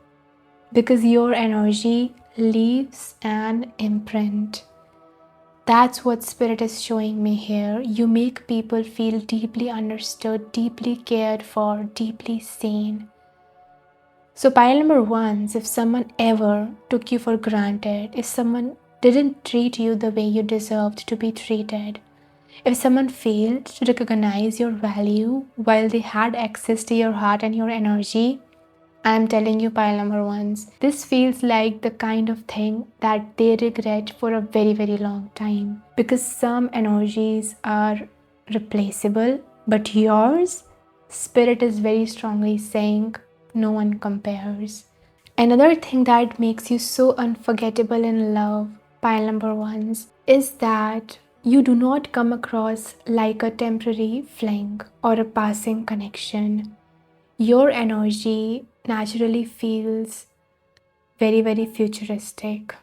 because your energy leaves an imprint. That's what Spirit is showing me here. You make people feel deeply understood, deeply cared for, deeply seen. So pile number 1, if someone ever took you for granted, if someone didn't treat you the way you deserved to be treated, if someone failed to recognize your value while they had access to your heart and your energy, I'm telling you, pile number 1s, this feels like the kind of thing that they regret for a very, very long time. Because some energies are replaceable, but yours, Spirit is very strongly saying, no one compares. Another thing that makes you so unforgettable in love, pile number 1s, is that you do not come across like a temporary fling or a passing connection. Your energy naturally feels very, very futuristic.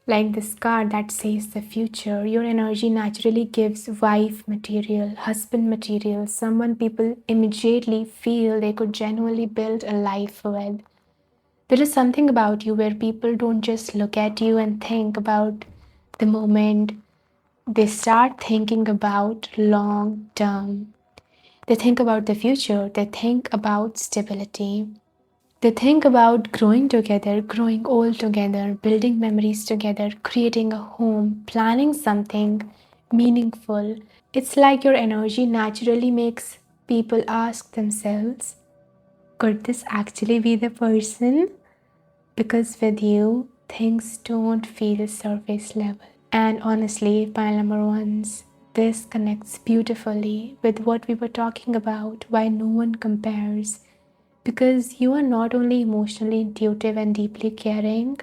Like this card that says the future, your energy naturally gives wife material, husband material, someone people immediately feel they could genuinely build a life with. There is something about you where people don't just look at you and think about the moment, they start thinking about long term. They think about the future, they think about stability. They think about growing together, growing old together, building memories together, creating a home, planning something meaningful. It's like your energy naturally makes people ask themselves, could this actually be the person? Because with you, things don't feel surface level. And honestly, pile number 1s, this connects beautifully with what we were talking about, why no one compares. because you are not only emotionally intuitive and deeply caring,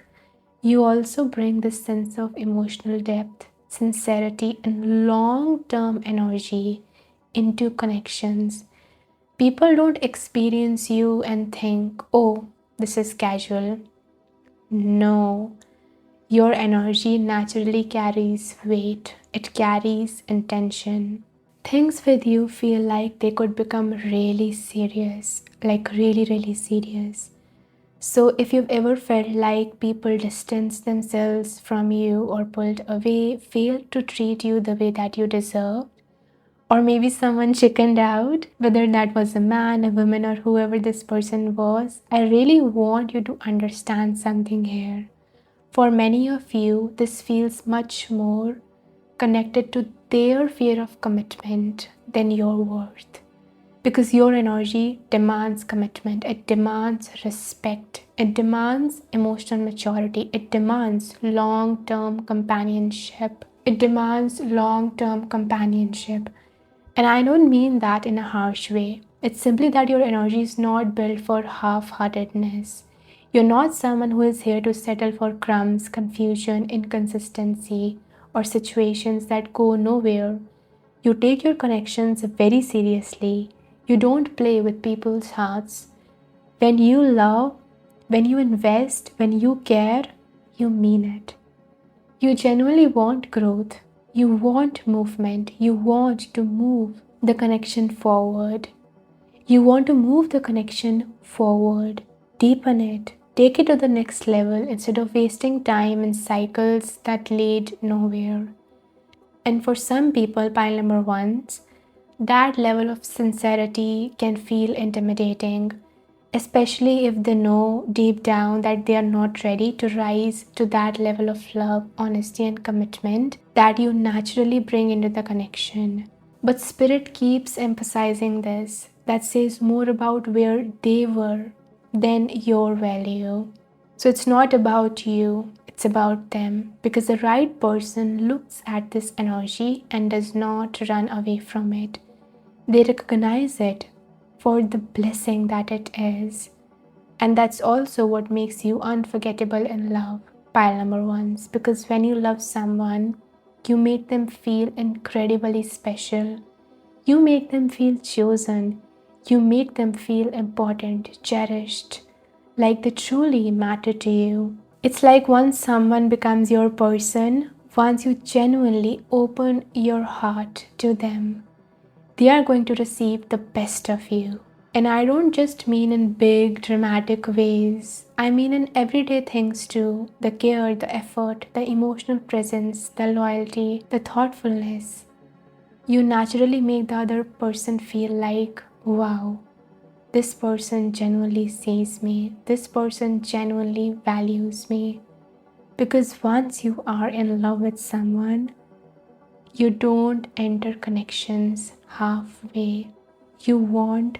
you also bring this sense of emotional depth, sincerity, and long term energy into connections. People don't experience you and think, oh, this is casual. No, your energy naturally carries weight, it carries intention. Things with you feel like they could become really serious, like really, really serious. So, if you've ever felt like people distanced themselves from you or pulled away, failed to treat you the way that you deserve, or maybe someone chickened out, whether that was a man, a woman, or whoever this person was, I really want you to understand something here. For many of you, this feels much more connected to their fear of commitment than your worth. Because your energy demands commitment, it demands respect, it demands emotional maturity, it demands long term companionship. It demands long term companionship. And I don't mean that in a harsh way. It's simply that your energy is not built for half heartedness. You're not someone who is here to settle for crumbs, confusion, inconsistency, or situations that go nowhere. You take your connections very seriously. You don't play with people's hearts. When you love, when you invest, when you care, you mean it. You genuinely want growth. You want movement. You want to move the connection forward. You want to move the connection forward, deepen it, take it to the next level instead of wasting time in cycles that lead nowhere. And for some people, pile number ones, that level of sincerity can feel intimidating, especially if they know deep down that they are not ready to rise to that level of love, honesty, and commitment that you naturally bring into the connection. But Spirit keeps emphasizing this, that says more about where they were than your value. So it's not about you, it's about them. Because the right person looks at this energy and does not run away from it. They recognize it for the blessing that it is. And that's also what makes you unforgettable in love, pile number ones. Because when you love someone, you make them feel incredibly special. You make them feel chosen. You make them feel important, cherished, like they truly matter to you. It's like once someone becomes your person, once you genuinely open your heart to them, they are going to receive the best of you. And I don't just mean in big dramatic ways. I mean in everyday things too. The care, the effort, the emotional presence, the loyalty, the thoughtfulness. You naturally make the other person feel like, wow, this person genuinely sees me. This person genuinely values me. Because once you are in love with someone, you don't enter connections halfway. You want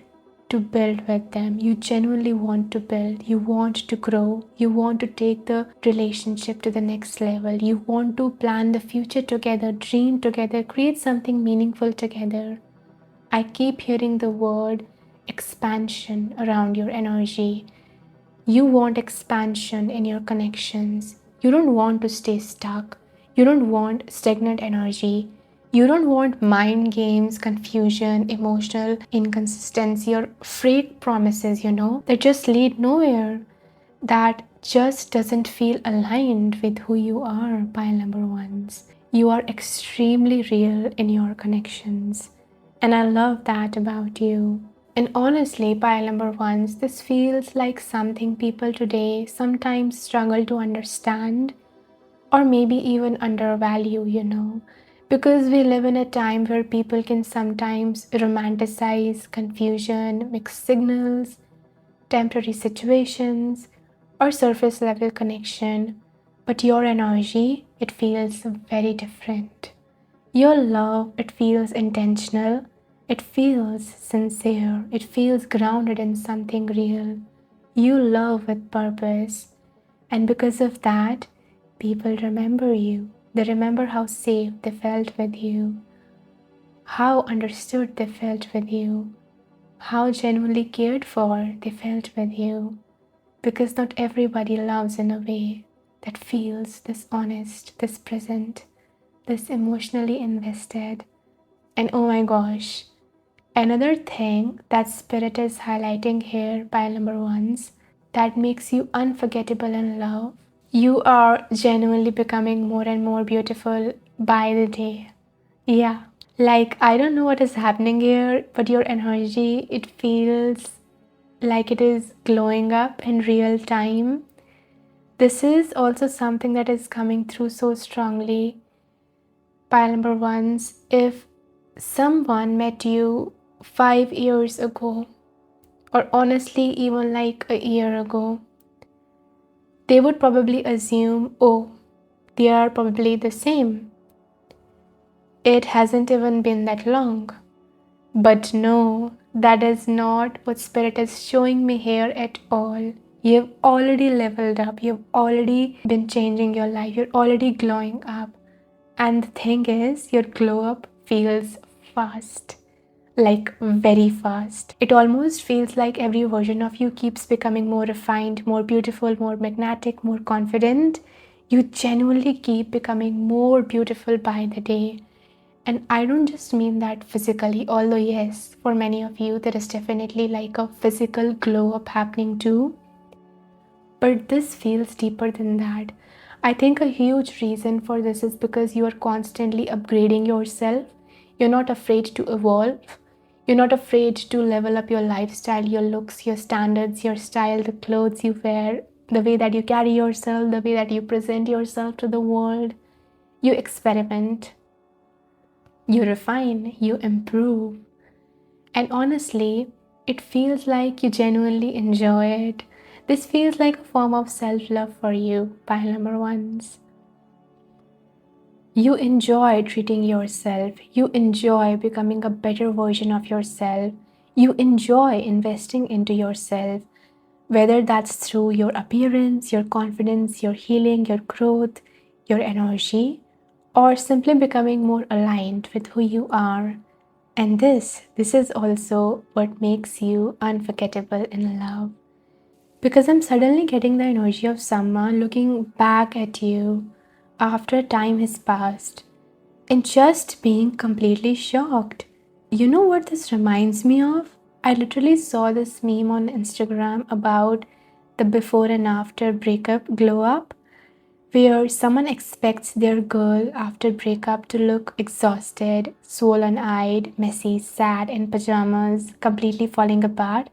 to build with them. You genuinely want to build. You want to grow. You want to take the relationship to the next level. You want to plan the future together, dream together, create something meaningful together. I keep hearing the word expansion around your energy. You want expansion in your connections. You don't want to stay stuck. You don't want stagnant energy. You don't want mind games, confusion, emotional inconsistency, or fake promises, that just lead nowhere. That just doesn't feel aligned with who you are, pile number ones. You are extremely real in your connections. And I love that about you. And honestly, pile number ones, this feels like something people today sometimes struggle to understand or maybe even undervalue, because we live in a time where people can sometimes romanticize confusion, mixed signals, temporary situations, or surface level connection. But your energy, it feels very different. Your love, it feels intentional, it feels sincere, it feels grounded in something real. You love with purpose, and because of that, people remember you. They remember how safe they felt with you, how understood they felt with you, how genuinely cared for they felt with you. Because not everybody loves in a way that feels this honest, this present, this emotionally invested. And oh my gosh, another thing that Spirit is highlighting here, pile number ones, that makes you unforgettable in love. You are genuinely becoming more and more beautiful by the day. Yeah. Like, I don't know what is happening here, but your energy, it feels like it is glowing up in real time. This is also something that is coming through so strongly. Pile number ones, if someone met you 5 years ago, or honestly, even like a year ago, they would probably assume, oh, they are probably the same. It hasn't even been that long. But no, that is not what Spirit is showing me here at all. You've already leveled up, you've already been changing your life, you're already glowing up. And the thing is, your glow up feels fast. Like very fast. It almost feels like every version of you keeps becoming more refined, more beautiful, more magnetic, more confident. You genuinely keep becoming more beautiful by the day. And I don't just mean that physically, although, yes, for many of you, there is definitely like a physical glow up happening too. But this feels deeper than that. I think a huge reason for this is because you are constantly upgrading yourself. You're not afraid to evolve. You're not afraid to level up your lifestyle, your looks, your standards, your style, the clothes you wear, the way that you carry yourself, the way that you present yourself to the world. You experiment, you refine, you improve. And honestly, it feels like you genuinely enjoy it. This feels like a form of self love for you, pile number ones. You enjoy treating yourself. You enjoy becoming a better version of yourself. You enjoy investing into yourself, whether that's through your appearance, your confidence, your healing, your growth, your energy, or simply becoming more aligned with who you are. And this is also what makes you unforgettable in love. Because I'm suddenly getting the energy of someone looking back at you after time has passed and just being completely shocked. You know what this reminds me of? I literally saw this meme on Instagram about the before and after breakup glow up, where someone expects their girl after breakup to look exhausted, swollen eyed, messy, sad in pajamas, completely falling apart,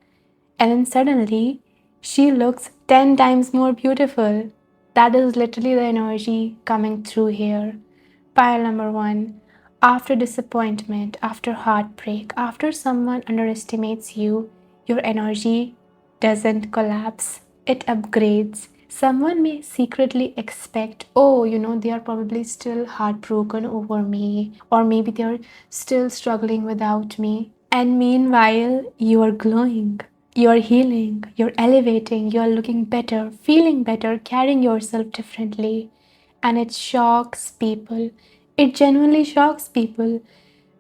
and then suddenly she looks 10 times more beautiful. That is literally the energy coming through here. Pile number one, after disappointment, after heartbreak, after someone underestimates you, your energy doesn't collapse, it upgrades. Someone may secretly expect, oh, they are probably still heartbroken over me, or maybe they are still struggling without me. And meanwhile, you are glowing, you are healing, you're elevating, you're looking better, feeling better, carrying yourself differently. And it shocks people. It genuinely shocks people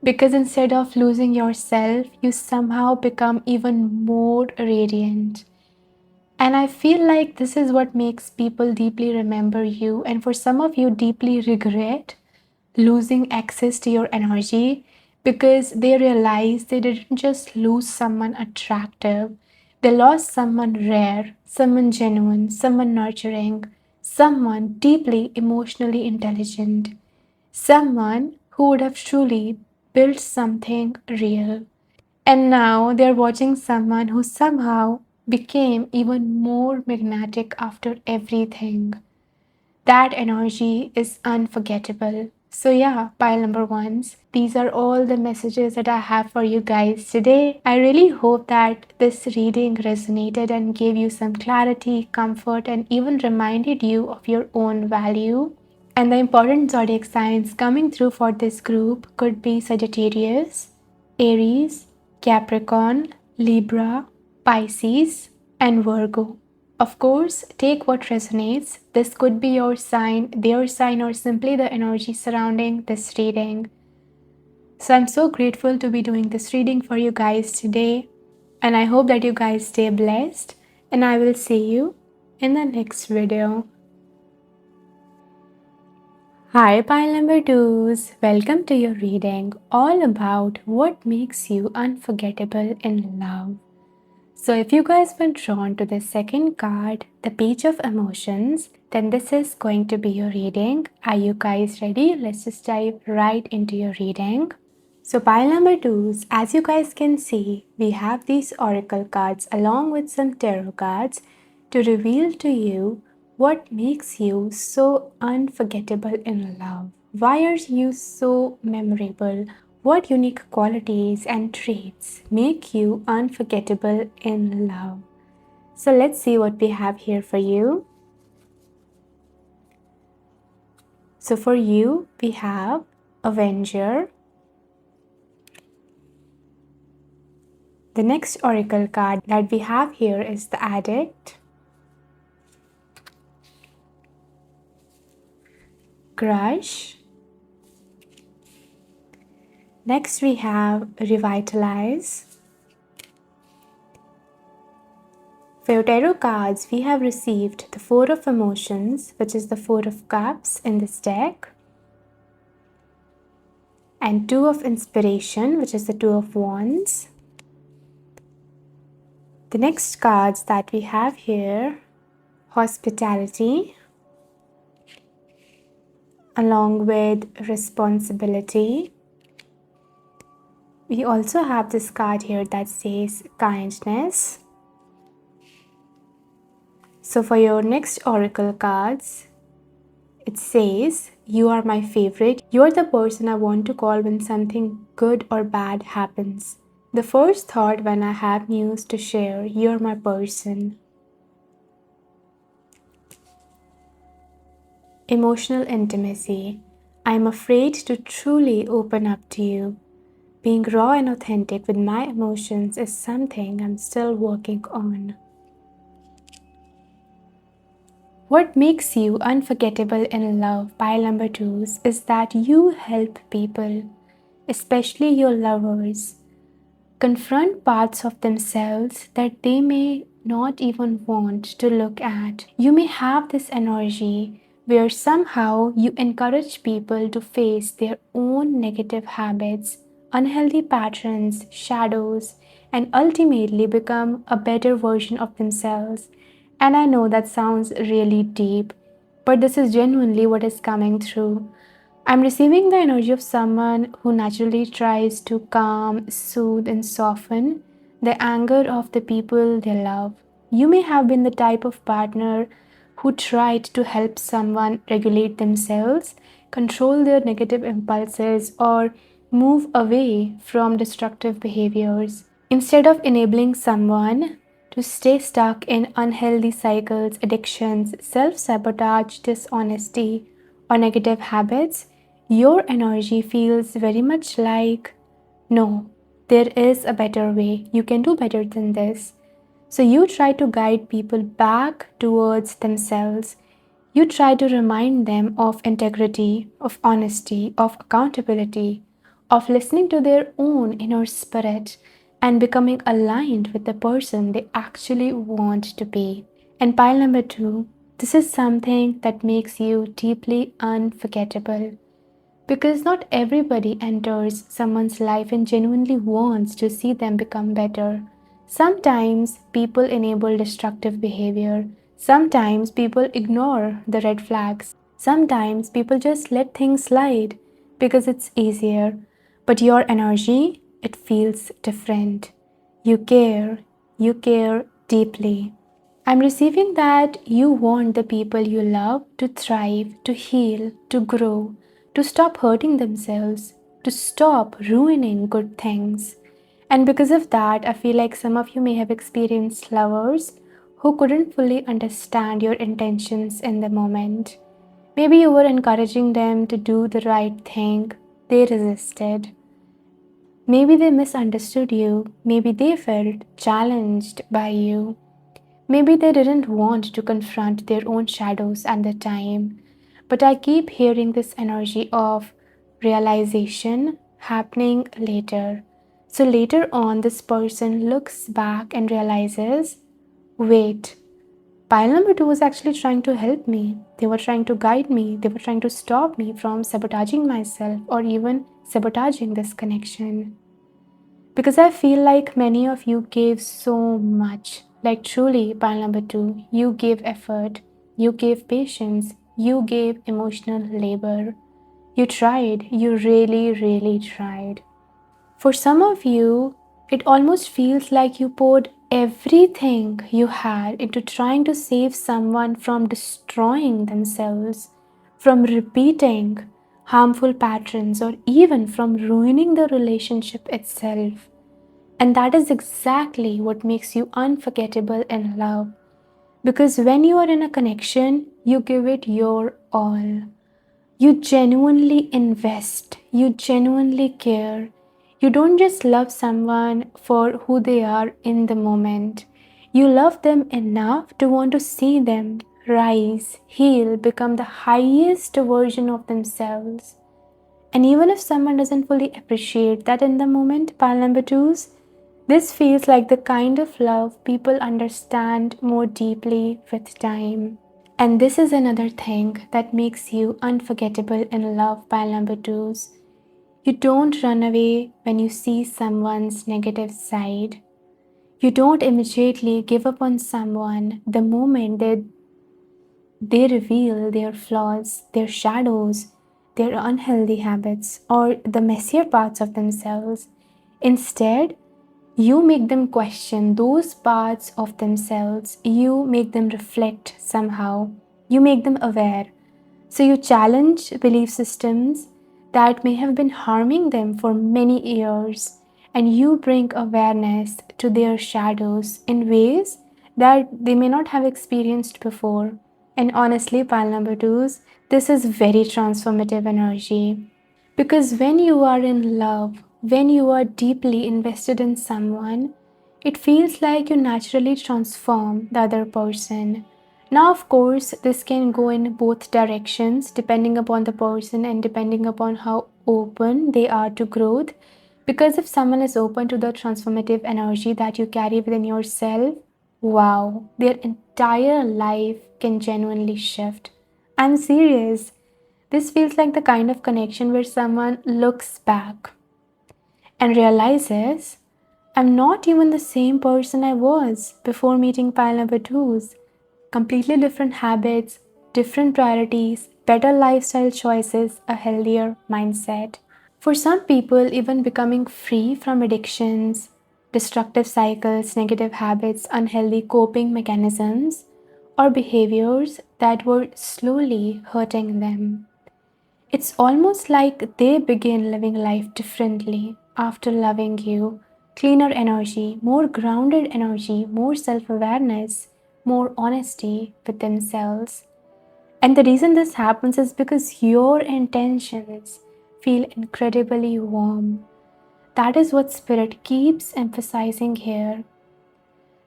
because instead of losing yourself, you somehow become even more radiant. And I feel like this is what makes people deeply remember you, and for some of you, deeply regret losing access to your energy because they realize they didn't just lose someone attractive, they lost someone rare, someone genuine, someone nurturing, someone deeply emotionally intelligent, someone who would have truly built something real. And now they're watching someone who somehow became even more magnetic after everything. That energy is unforgettable. So, yeah, pile number ones, these are all the messages that I have for you guys today. I really hope that this reading resonated and gave you some clarity, comfort, and even reminded you of your own value. And the important zodiac signs coming through for this group could be Sagittarius, Aries, Capricorn, Libra, Pisces, and Virgo. Of course, take what resonates. This could be your sign, their sign, or simply the energy surrounding this reading. So I'm so grateful to be doing this reading for you guys today. And I hope that you guys stay blessed, and I will see you in the next video. Hi, pile number twos. Welcome to your reading all about what makes you unforgettable in love. So, if you guys were drawn to the second card, the Page of Emotions, then this is going to be your reading. Are you guys ready? Let's just dive right into your reading. So, pile number twos, as you guys can see, we have these oracle cards along with some tarot cards to reveal to you what makes you so unforgettable in love. Why are you so memorable? What unique qualities and traits make you unforgettable in love? So, let's see what we have here for you. So, for you, we have Avenger. The next oracle card that we have here is the Addict, Crush. Next we have Revitalize. For your tarot cards, we have received the Four of Emotions, which is the Four of Cups in this deck, and Two of Inspiration, which is the Two of Wands. The next cards that we have here, Hospitality, along with Responsibility. We also have this card here that says Kindness. So for your next oracle cards, it says, you are my favorite. You're the person I want to call when something good or bad happens. The first thought when I have news to share, you're my person. Emotional intimacy. I'm afraid to truly open up to you. Being raw and authentic with my emotions is something I'm still working on. What makes you unforgettable in love, pile number twos, is that you help people, especially your lovers, confront parts of themselves that they may not even want to look at. You may have this energy where somehow you encourage people to face their own negative habits, unhealthy patterns, shadows, and ultimately become a better version of themselves. And I know that sounds really deep, but this is genuinely what is coming through. I'm receiving the energy of someone who naturally tries to calm, soothe, and soften the anger of the people they love. You may have been the type of partner who tried to help someone regulate themselves, control their negative impulses, or move away from destructive behaviors. Instead of enabling someone to stay stuck in unhealthy cycles, addictions, self sabotage, dishonesty, or negative habits, your energy feels very much like, no, there is a better way. You can do better than this. So you try to guide people back towards themselves. You try to remind them of integrity, of honesty, of accountability, of listening to their own inner spirit and becoming aligned with the person they actually want to be. And pile number two, this is something that makes you deeply unforgettable. Because not everybody enters someone's life and genuinely wants to see them become better. Sometimes people enable destructive behavior. Sometimes people ignore the red flags. Sometimes people just let things slide because it's easier. But your energy, it feels different. You care deeply. I'm receiving that you want the people you love to thrive, to heal, to grow, to stop hurting themselves, to stop ruining good things. And because of that, I feel like some of you may have experienced lovers who couldn't fully understand your intentions in the moment. Maybe you were encouraging them to do the right thing, they resisted. Maybe they misunderstood you, maybe they felt challenged by you. Maybe they didn't want to confront their own shadows at the time, but I keep hearing this energy of realization happening later. So later on, this person looks back and realizes, wait, pile number two was actually trying to help me. They were trying to guide me. They were trying to stop me from sabotaging myself or even sabotaging this connection. Because I feel like many of you gave so much. Like truly, pile number two, you gave effort, you gave patience, you gave emotional labor. You tried, you really, really tried. For some of you, it almost feels like you poured everything you had into trying to save someone from destroying themselves, from repeating harmful patterns, or even from ruining the relationship itself. And that is exactly what makes you unforgettable in love. Because when you are in a connection, you give it your all. You genuinely invest, you genuinely care. You don't just love someone for who they are in the moment. You love them enough to want to see them rise, heal, become the highest version of themselves. And even if someone doesn't fully appreciate that in the moment, pile number twos, this feels like the kind of love people understand more deeply with time. And this is another thing that makes you unforgettable in love, pile number twos. You don't run away when you see someone's negative side. You don't immediately give up on someone the moment they reveal their flaws, their shadows, their unhealthy habits, or the messier parts of themselves. Instead, you make them question those parts of themselves. You make them reflect somehow. You make them aware. So you challenge belief systems that may have been harming them for many years, and you bring awareness to their shadows in ways that they may not have experienced before. And honestly, pile number twos, this is very transformative energy. Because when you are in love, when you are deeply invested in someone, it feels like you naturally transform the other person. Now, of course, this can go in both directions depending upon the person and depending upon how open they are to growth. Because if someone is open to the transformative energy that you carry within yourself, wow, their entire life can genuinely shift. I'm serious. This feels like the kind of connection where someone looks back and realizes I'm not even the same person I was before meeting pile number twos. Completely different habits, different priorities, better lifestyle choices, a healthier mindset. For some people, even becoming free from addictions, destructive cycles, negative habits, unhealthy coping mechanisms, or behaviors that were slowly hurting them. It's almost like they begin living life differently after loving you. Cleaner energy, more grounded energy, more self awareness, more honesty with themselves. And the reason this happens is because your intentions feel incredibly warm. That is what Spirit keeps emphasizing here.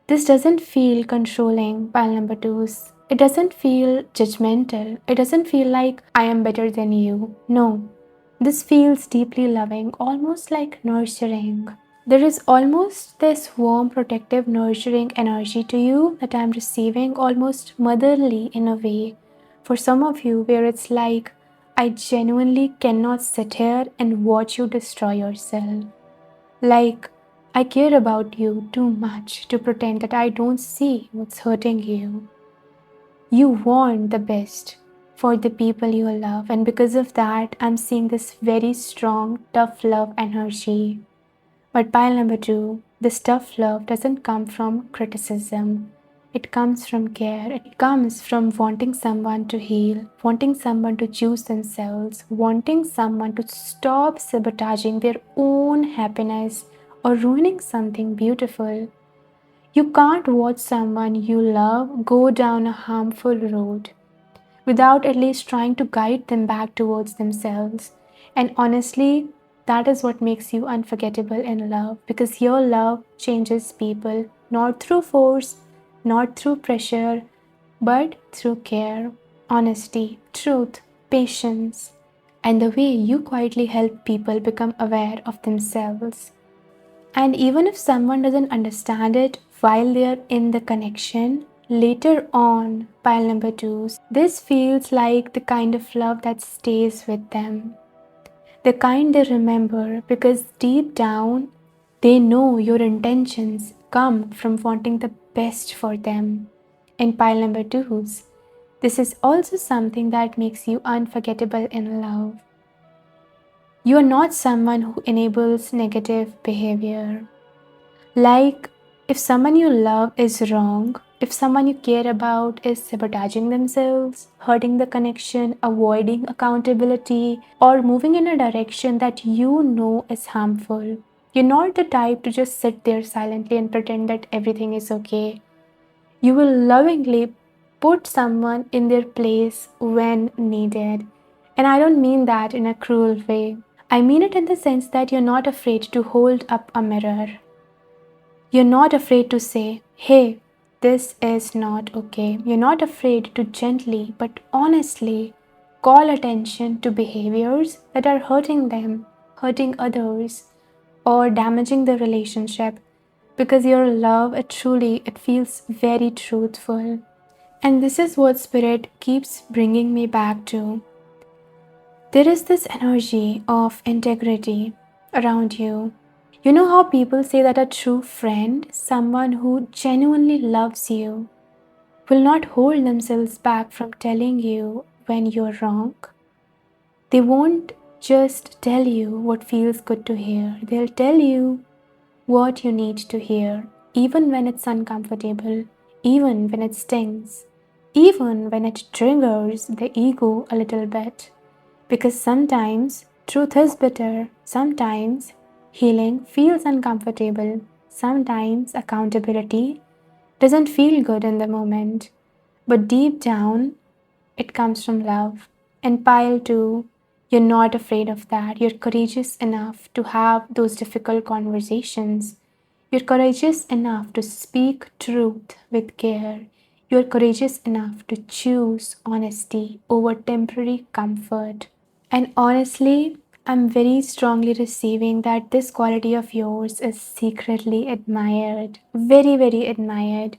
This doesn't feel controlling, pile number twos. It doesn't feel judgmental. It doesn't feel like I am better than you. No. This feels deeply loving, almost like nurturing. There is almost this warm, protective, nurturing energy to you that I'm receiving, almost motherly in a way. For some of you, where it's like, I genuinely cannot sit here and watch you destroy yourself. Like, I care about you too much to pretend that I don't see what's hurting you. You want the best for the people you love, and because of that, I'm seeing this very strong, tough love energy. But pile number two, this tough love doesn't come from criticism. It comes from care. It comes from wanting someone to heal, wanting someone to choose themselves, wanting someone to stop sabotaging their own happiness or ruining something beautiful. You can't watch someone you love go down a harmful road without at least trying to guide them back towards themselves. And honestly, that is what makes you unforgettable in love, because your love changes people not through force, not through pressure, but through care, honesty, truth, patience, and the way you quietly help people become aware of themselves. And even if someone doesn't understand it while they're in the connection, later on, pile number twos, this feels like the kind of love that stays with them. The kind they remember because deep down, they know your intentions come from wanting the best for them. In pile number twos, this is also something that makes you unforgettable in love. You are not someone who enables negative behavior. Like, if someone you love is wrong, if someone you care about is sabotaging themselves, hurting the connection, avoiding accountability, or moving in a direction that you know is harmful, you're not the type to just sit there silently and pretend that everything is okay. You will lovingly put someone in their place when needed. And I don't mean that in a cruel way. I mean it in the sense that you're not afraid to hold up a mirror. You're not afraid to say, hey, this is not okay. You're not afraid to gently but honestly call attention to behaviors that are hurting them, hurting others, or damaging the relationship because your love, it feels very truthful. And this is what Spirit keeps bringing me back to. There is this energy of integrity around you. You know how people say that a true friend, someone who genuinely loves you, will not hold themselves back from telling you when you're wrong? They won't just tell you what feels good to hear, they'll tell you what you need to hear, even when it's uncomfortable, even when it stings, even when it triggers the ego a little bit. Because sometimes truth is bitter, sometimes healing feels uncomfortable, sometimes accountability doesn't feel good in the moment, but deep down, it comes from love. And pile two, you're not afraid of that. You're courageous enough to have those difficult conversations. You're courageous enough to speak truth with care. You're courageous enough to choose honesty over temporary comfort. And honestly, I'm very strongly receiving that this quality of yours is secretly admired. Very, very admired.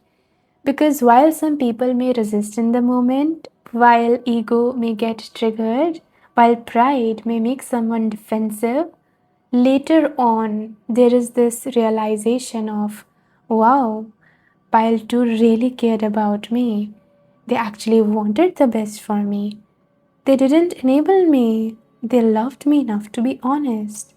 Because while some people may resist in the moment, while ego may get triggered, while pride may make someone defensive, later on there is this realization of, wow, Pile 2 really cared about me. They actually wanted the best for me. They didn't enable me. They loved me enough to be honest.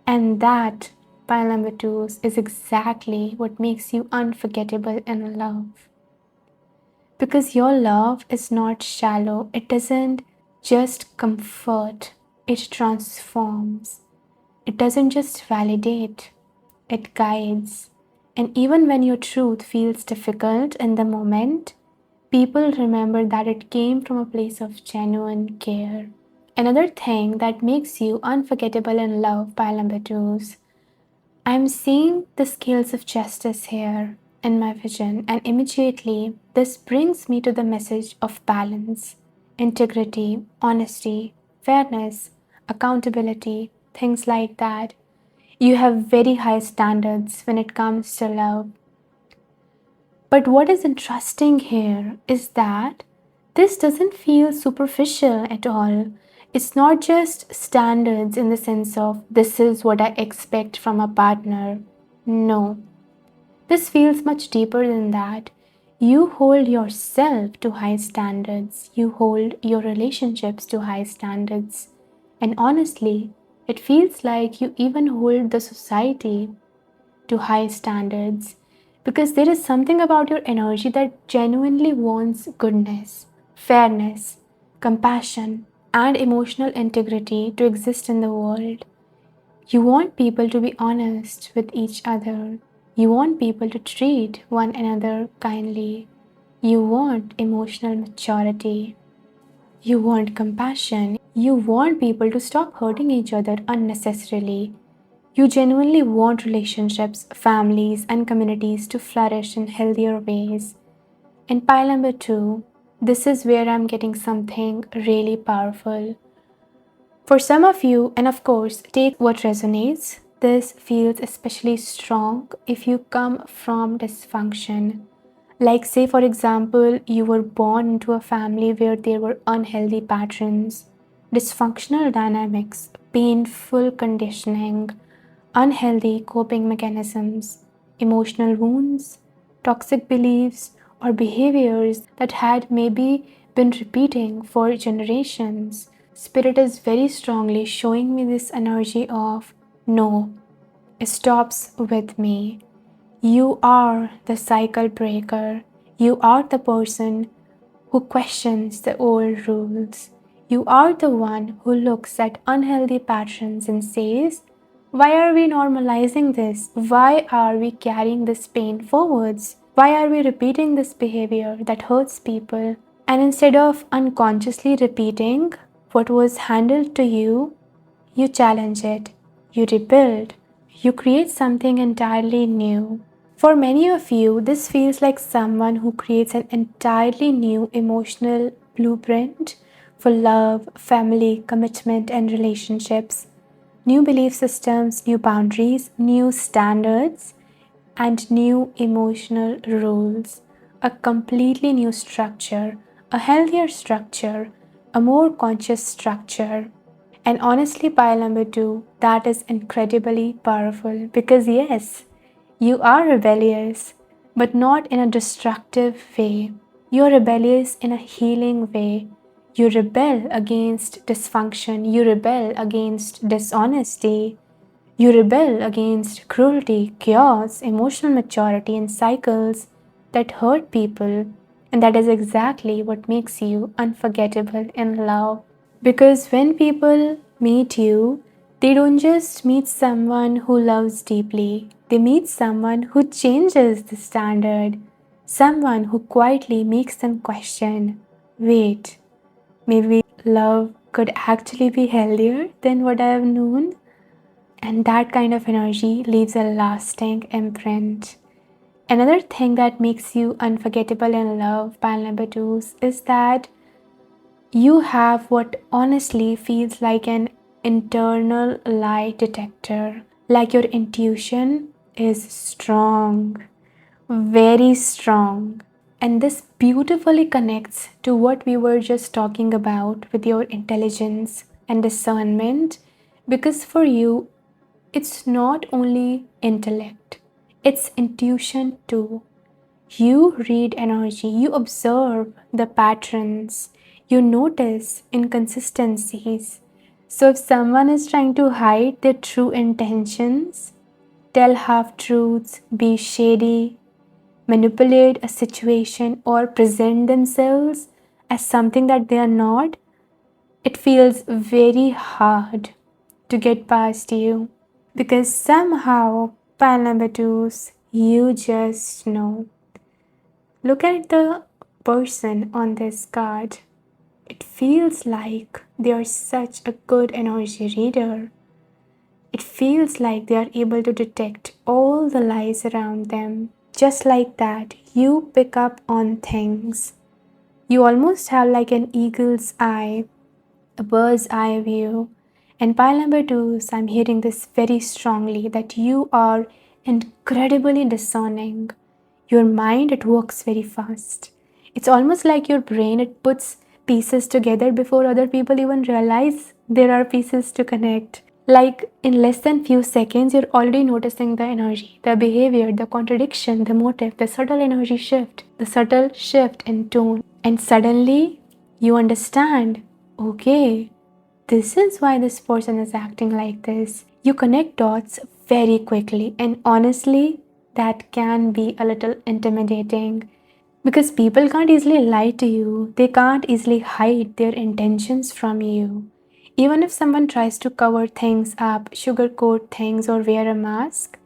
And that, pile number 2, is exactly what makes you unforgettable in love. Because your love is not shallow, it doesn't just comfort, it transforms. It doesn't just validate, it guides. And even when your truth feels difficult in the moment, people remember that it came from a place of genuine care. Another thing that makes you unforgettable in love, pile number 2, I'm seeing the scales of justice here in my vision, and immediately this brings me to the message of balance, integrity, honesty, fairness, accountability, things like that. You have very high standards when it comes to love. But what is interesting here is that this doesn't feel superficial at all. It's not just standards in the sense of this is what I expect from a partner. No, this feels much deeper than that. You hold yourself to high standards, you hold your relationships to high standards. And honestly, it feels like you even hold the society to high standards because there is something about your energy that genuinely wants goodness, fairness, compassion, and emotional integrity to exist in the world. You want people to be honest with each other. You want people to treat one another kindly. You want emotional maturity. You want compassion. You want people to stop hurting each other unnecessarily. You genuinely want relationships, families, and communities to flourish in healthier ways. And pile number 2, this is where I'm getting something really powerful. For some of you, and of course, take what resonates, this feels especially strong if you come from dysfunction. Like, say, for example, you were born into a family where there were unhealthy patterns, dysfunctional dynamics, painful conditioning, unhealthy coping mechanisms, emotional wounds, toxic beliefs, or behaviors that had maybe been repeating for generations. Spirit is very strongly showing me this energy of no, it stops with me. You are the cycle breaker. You are the person who questions the old rules. You are the one who looks at unhealthy patterns and says, why are we normalizing this? Why are we carrying this pain forwards? Why are we repeating this behavior that hurts people? And instead of unconsciously repeating what was handled to you, you challenge it, you rebuild, you create something entirely new. For many of you, this feels like someone who creates an entirely new emotional blueprint for love, family, commitment, and relationships. New belief systems, new boundaries, new standards, and new emotional rules. A completely new structure, a healthier structure, a more conscious structure. And honestly, pile number two, that is incredibly powerful because, yes, you are rebellious, but not in a destructive way. You're rebellious in a healing way. You rebel against dysfunction, you rebel against dishonesty, you rebel against cruelty, chaos, emotional maturity, and cycles that hurt people. And that is exactly what makes you unforgettable in love. Because when people meet you, they don't just meet someone who loves deeply, they meet someone who changes the standard, someone who quietly makes them question, wait, maybe love could actually be healthier than what I have known? And that kind of energy leaves a lasting imprint. Another thing that makes you unforgettable in love, pile number two, is that you have what honestly feels like an internal lie detector. Like your intuition is strong, very strong. And this beautifully connects to what we were just talking about with your intelligence and discernment, because for you, it's not only intellect, it's intuition too. You read energy, you observe the patterns, you notice inconsistencies. So, if someone is trying to hide their true intentions, tell half truths, be shady, manipulate a situation, or present themselves as something that they are not, it feels very hard to get past you because somehow, pile number twos, you just know. Look at the person on this card. It feels like they are such a good energy reader. It feels like they are able to detect all the lies around them. Just like that, you pick up on things. You almost have like an eagle's eye, a bird's eye view. And pile number two, so I'm hearing this very strongly that you are incredibly discerning. Your mind, it works very fast. It's almost like your brain, it puts pieces together before other people even realize there are pieces to connect. Like in less than few seconds, you're already noticing the energy, the behavior, the contradiction, the motive, the subtle energy shift, the subtle shift in tone. And suddenly you understand, okay, this is why this person is acting like this. You connect dots very quickly, and honestly, that can be a little intimidating because people can't easily lie to you, they can't easily hide their intentions from you. Even if someone tries to cover things up, sugarcoat things, or wear a mask,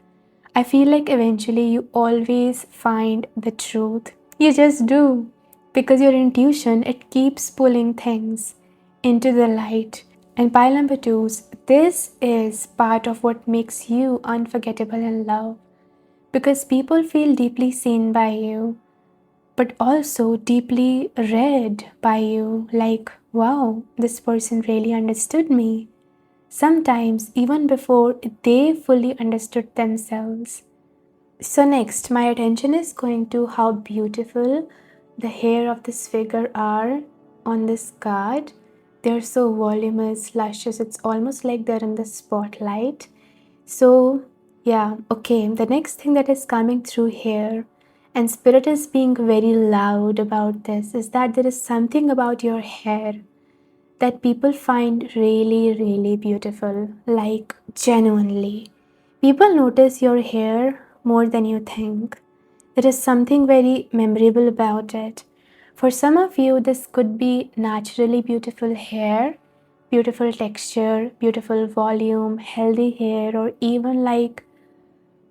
I feel like eventually you always find the truth. You just do. Because your intuition, it keeps pulling things into the light. And pile number twos, this is part of what makes you unforgettable in love. Because people feel deeply seen by you, but also deeply read by you. Like, wow, this person really understood me. sometimes even before they fully understood themselves. So, next, my attention is going to how beautiful the hair of this figure are on this card. They're so voluminous, luscious, it's almost like they're in the spotlight. So, yeah, okay, the next thing that is coming through here, and Spirit is being very loud about this, is that there is something about your hair that people find really, really beautiful, like genuinely. People notice your hair more than you think. There is something very memorable about it. For some of you, this could be naturally beautiful hair, beautiful texture, beautiful volume, healthy hair, or even like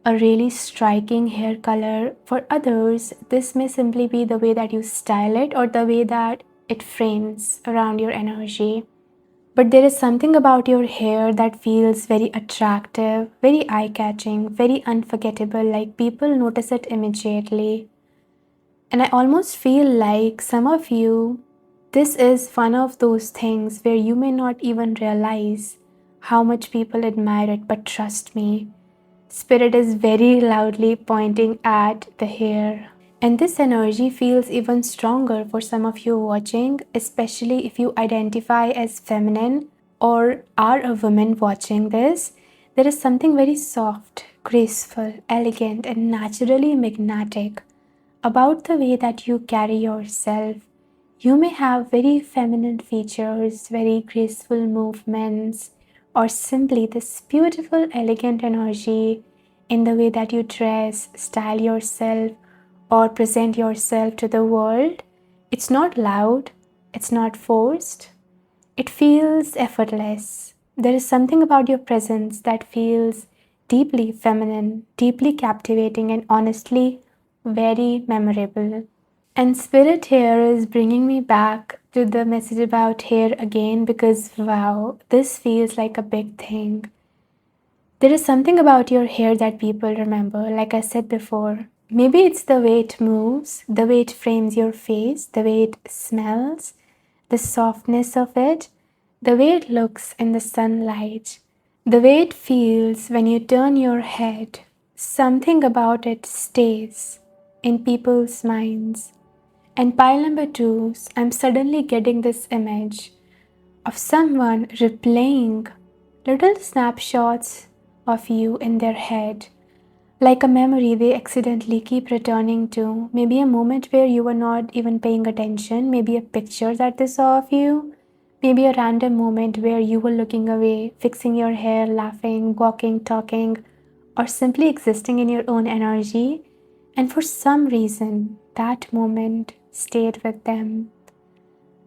a really striking hair color. For others, this may simply be the way that you style it or the way that it frames around your energy. But there is something about your hair that feels very attractive, very eye catching, very unforgettable, like people notice it immediately. And I almost feel like some of you, this is one of those things where you may not even realize how much people admire it, but trust me, Spirit is very loudly pointing at the hair. And this energy feels even stronger for some of you watching, especially if you identify as feminine or are a woman watching this. There is something very soft, graceful, elegant, and naturally magnetic about the way that you carry yourself. You may have very feminine features, very graceful movements, or simply this beautiful, elegant energy in the way that you dress, style yourself, or present yourself to the world. It's not loud, it's not forced, it feels effortless. There is something about your presence that feels deeply feminine, deeply captivating, and honestly very memorable. And Spirit here is bringing me back to the message about hair again because wow, this feels like a big thing. There is something about your hair that people remember, like I said before. Maybe it's the way it moves, the way it frames your face, the way it smells, the softness of it, the way it looks in the sunlight, the way it feels when you turn your head. Something about it stays in people's minds. And pile number two, I'm suddenly getting this image of someone replaying little snapshots of you in their head, like a memory they accidentally keep returning to. Maybe a moment where you were not even paying attention, maybe a picture that they saw of you, maybe a random moment where you were looking away, fixing your hair, laughing, walking, talking, or simply existing in your own energy. And for some reason, that moment stayed with them.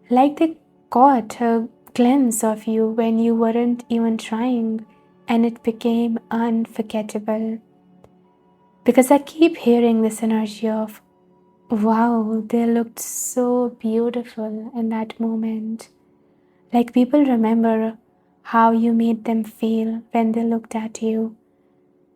Like they caught a glimpse of you when you weren't even trying, and it became unforgettable. Because I keep hearing this energy of, wow, they looked so beautiful in that moment. Like people remember how you made them feel when they looked at you.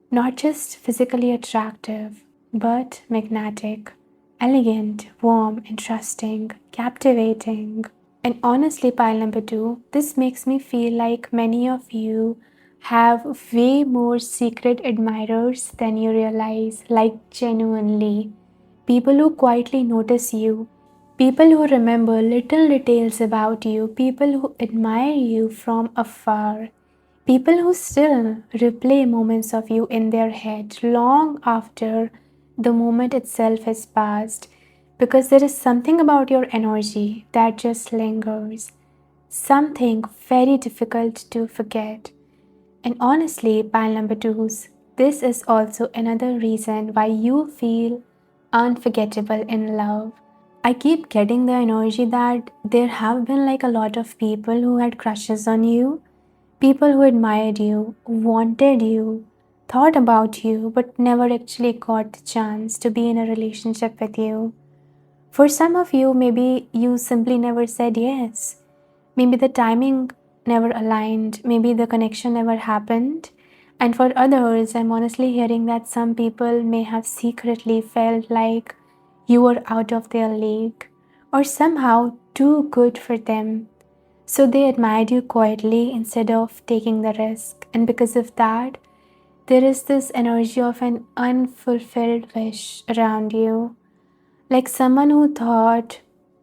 Not just physically attractive, but magnetic, elegant, warm, and trusting, captivating. And honestly, pile number two, this makes me feel like many of you have way more secret admirers than you realize, like genuinely. People who quietly notice you, people who remember little details about you, people who admire you from afar, people who still replay moments of you in their head long after the moment itself has passed, because there is something about your energy that just lingers, something very difficult to forget. And honestly, pile number twos, this is also another reason why you feel unforgettable in love. I keep getting the energy that there have been like a lot of people who had crushes on you, people who admired you, wanted you, thought about you, but never actually got the chance to be in a relationship with you. For some of you, maybe you simply never said yes. Maybe the timing never aligned. Maybe the connection never happened. And for others, I'm honestly hearing that some people may have secretly felt like you were out of their league or somehow too good for them. So they admired you quietly instead of taking the risk. And because of that, there is this energy of an unfulfilled wish around you. Like someone who thought,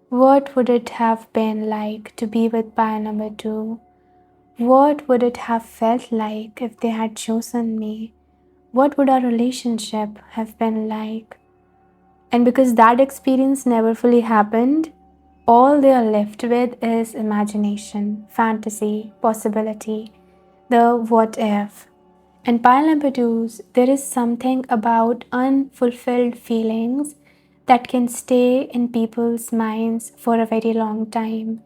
what would it have been like to be with pile number two? What would it have felt like if they had chosen me? What would our relationship have been like? And because that experience never fully happened, all they are left with is imagination, fantasy, possibility, the what if. And pile number twos, there is something about unfulfilled feelings that can stay in people's minds for a very long time.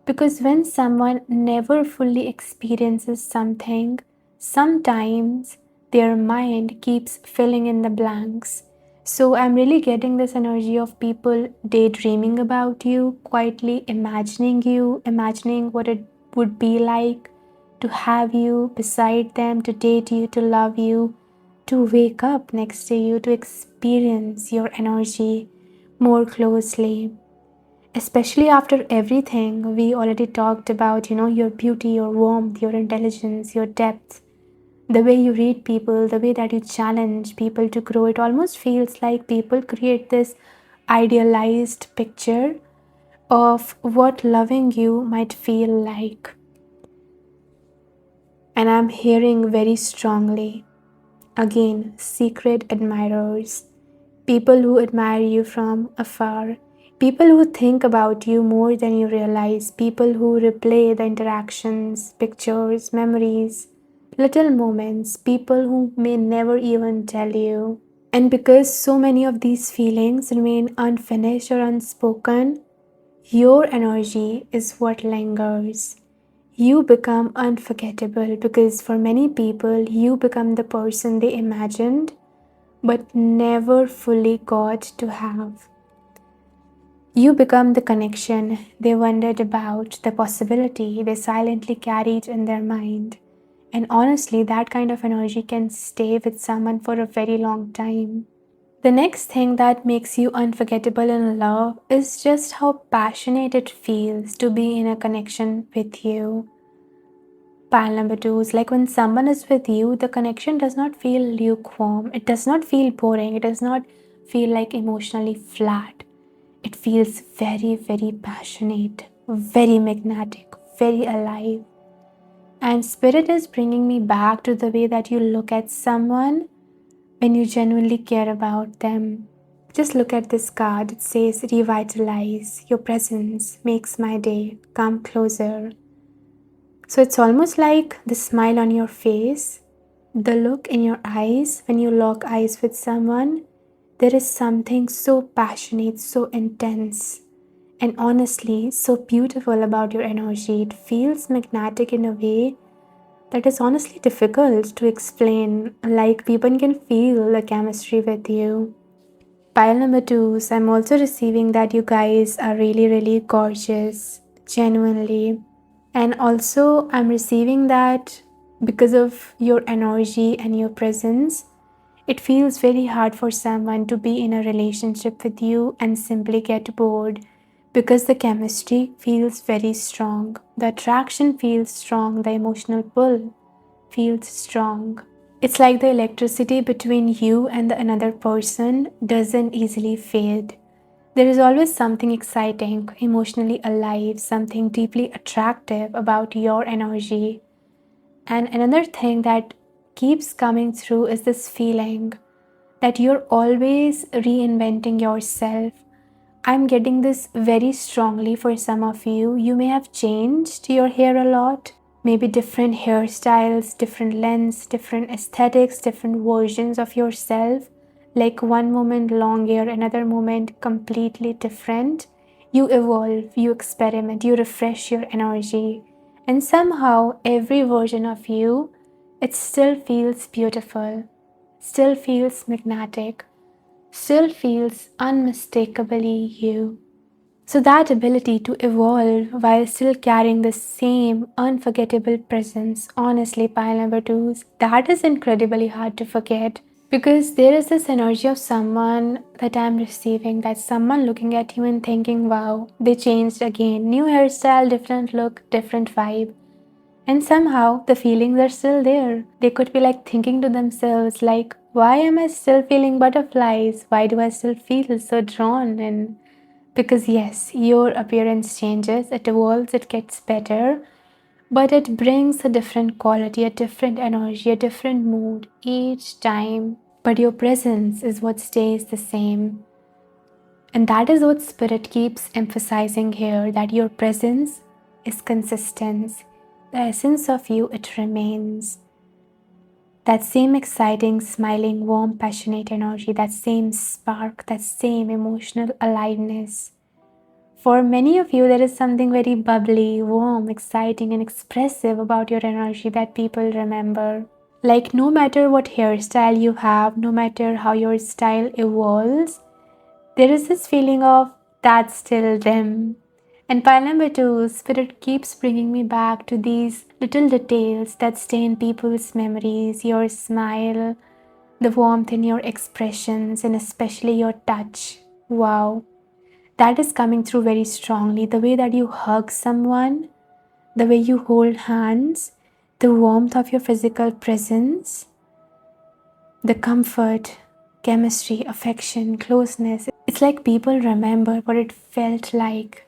Because when someone never fully experiences something, sometimes their mind keeps filling in the blanks. So I'm really getting this energy of people daydreaming about you, quietly imagining what it would be like to have you beside them, to date you, to love you, to wake up next to you, to experience your energy more closely. Especially after everything we already talked about, your beauty, your warmth, your intelligence, your depth, the way you read people, the way that you challenge people to grow, it almost feels like people create this idealized picture of what loving you might feel like. And I'm hearing very strongly, again, secret admirers, people who admire you from afar, people who think about you more than you realize, people who replay the interactions, pictures, memories, little moments, people who may never even tell you. And because so many of these feelings remain unfinished or unspoken, your energy is what lingers. You become unforgettable because for many people, you become the person they imagined but never fully got to have. You become the connection they wondered about, the possibility they silently carried in their mind. And honestly, that kind of energy can stay with someone for a very long time. The next thing that makes you unforgettable in love is just how passionate it feels to be in a connection with you. Pile number two is like when someone is with you, the connection does not feel lukewarm. It does not feel boring. It does not feel like emotionally flat. It feels very, very passionate, very magnetic, very alive. And Spirit is bringing me back to the way that you look at someone when you genuinely care about them. Just look at this card. It says, revitalize. Your presence makes my day. Come closer. So it's almost like the smile on your face, the look in your eyes when you lock eyes with someone. There is something so passionate, so intense, and honestly so beautiful about your energy. It feels magnetic in a way that is honestly difficult to explain. Like people can feel the chemistry with you. Pile number two, so I'm also receiving that you guys are really, really gorgeous, genuinely. And also, I'm receiving that because of your energy and your presence, it feels very hard for someone to be in a relationship with you and simply get bored because the chemistry feels very strong. The attraction feels strong, the emotional pull feels strong. It's like the electricity between you and the another person doesn't easily fade. There is always something exciting, emotionally alive, something deeply attractive about your energy. And another thing that keeps coming through is this feeling that you're always reinventing yourself. I'm getting this very strongly for some of you. You may have changed your hair a lot, maybe different hairstyles, different lengths, different aesthetics, different versions of yourself. Like one moment long hair, another moment completely different. You evolve, you experiment, you refresh your energy. And somehow, every version of you, it still feels beautiful, still feels magnetic, still feels unmistakably you. So, that ability to evolve while still carrying the same unforgettable presence, honestly, pile number twos, that is incredibly hard to forget. Because there is this energy of someone that I'm receiving, that's someone looking at you and thinking, wow, they changed again. New hairstyle, different look, different vibe. And somehow the feelings are still there. They could be like thinking to themselves, like, why am I still feeling butterflies? Why do I still feel so drawn? And because, yes, your appearance changes, it evolves, it gets better, but it brings a different quality, a different energy, a different mood each time. But your presence is what stays the same. And that is what Spirit keeps emphasizing here, that your presence is consistent. The essence of you, it remains. That same exciting, smiling, warm, passionate energy, that same spark, that same emotional aliveness. For many of you, there is something very bubbly, warm, exciting, and expressive about your energy that people remember. Like, no matter what hairstyle you have, no matter how your style evolves, there is this feeling of that's still them. And pile number two, Spirit keeps bringing me back to these little details that stay in people's memories, your smile, the warmth in your expressions, and especially your touch. Wow, that is coming through very strongly. The way that you hug someone, the way you hold hands, the warmth of your physical presence, the comfort, chemistry, affection, closeness. It's like people remember what it felt like